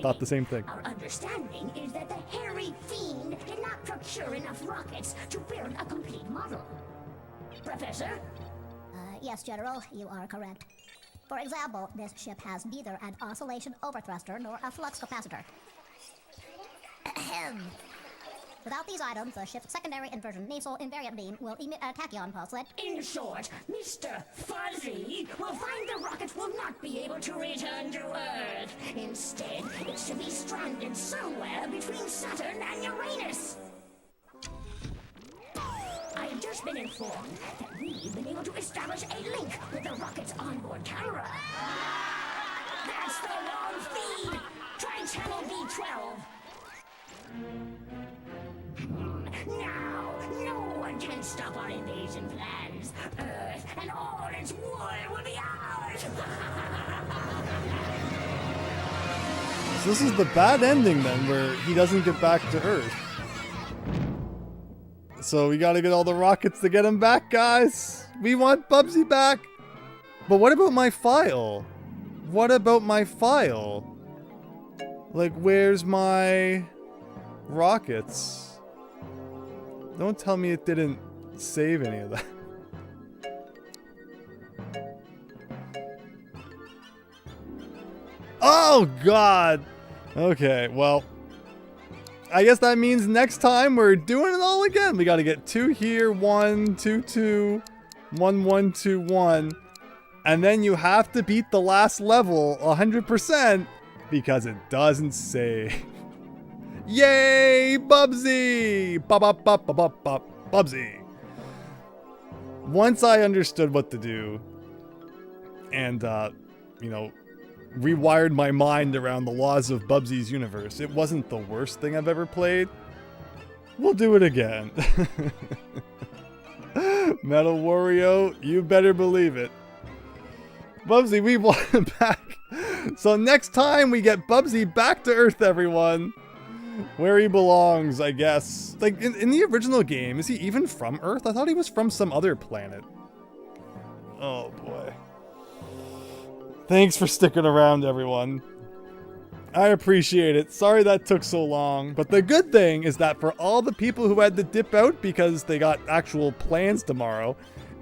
Thought the same thing. Our understanding is that the hairy fiend did not procure enough rockets to build a complete model. Professor? Yes, General, you are correct. For example, this ship has neither an oscillation overthruster nor a flux capacitor. Ahem. Without these items, the ship's secondary inversion nasal invariant beam will emit a tachyon pulse that... In short, Mr. Fuzzy will find the rocket will not be able to return to Earth. Instead, it should be stranded somewhere between Saturn and Uranus. I've just been informed that we've been able to establish a link with the rocket's onboard camera. That's the wrong feed! Try channel B12. Now, no one can stop our invasion plans. Earth and all its wood will be ours! So this is the bad ending then, where he doesn't get back to Earth. So we gotta get all the rockets to get him back, guys. We want Bubsy back. But what about my file? What about my file? Like, where's my rockets? Don't tell me it didn't save any of that. Oh, God. Okay, well, I guess that means next time we're doing it all again. We got to get 2 here, 1, 2, 2, 1, 1, 2, 1. And then you have to beat the last level 100% because it doesn't save. Yay, Bubsy! Bubsy. Once I understood what to do and, rewired my mind around the laws of Bubsy's universe, it wasn't the worst thing I've ever played. We'll do it again. Metal Wario, you better believe it. Bubsy, we want him back. So next time we get Bubsy back to Earth, everyone. Where he belongs, I guess. Like, in the original game, is he even from Earth? I thought he was from some other planet. Oh, boy. Thanks for sticking around, everyone. I appreciate it. Sorry that took so long. But the good thing is that for all the people who had to dip out because they got actual plans tomorrow,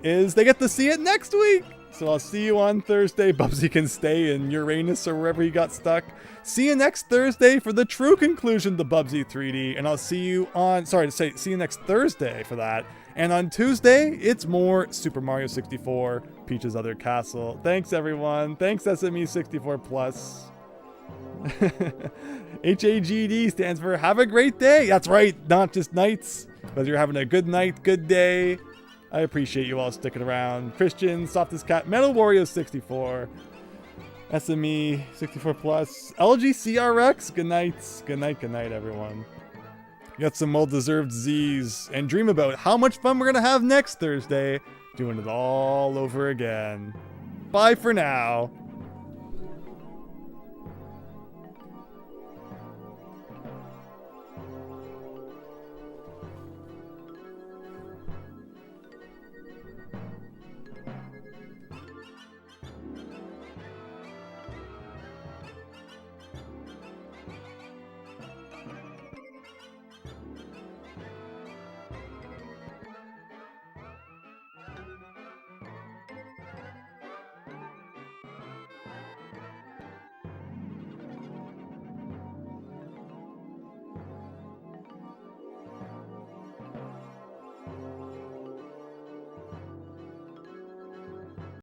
is they get to see it next week. So I'll see you on Thursday. Bubsy can stay in Uranus or wherever he got stuck. See you next Thursday for the true conclusion to Bubsy 3D. And I'll see you on... see you next Thursday for that. And on Tuesday, it's more Super Mario 64, Peach's Other Castle. Thanks, everyone. Thanks, SME64 Plus. HAGD stands for have a great day. That's right, not just nights. Whether you're having a good night, good day. I appreciate you all sticking around. Christian, Softest Cat, Metal Wario 64, SME 64 Plus, LGCRX. Good night. Good night, everyone. Get some well-deserved Z's and dream about how much fun we're gonna have next Thursday, doing it all over again. Bye for now.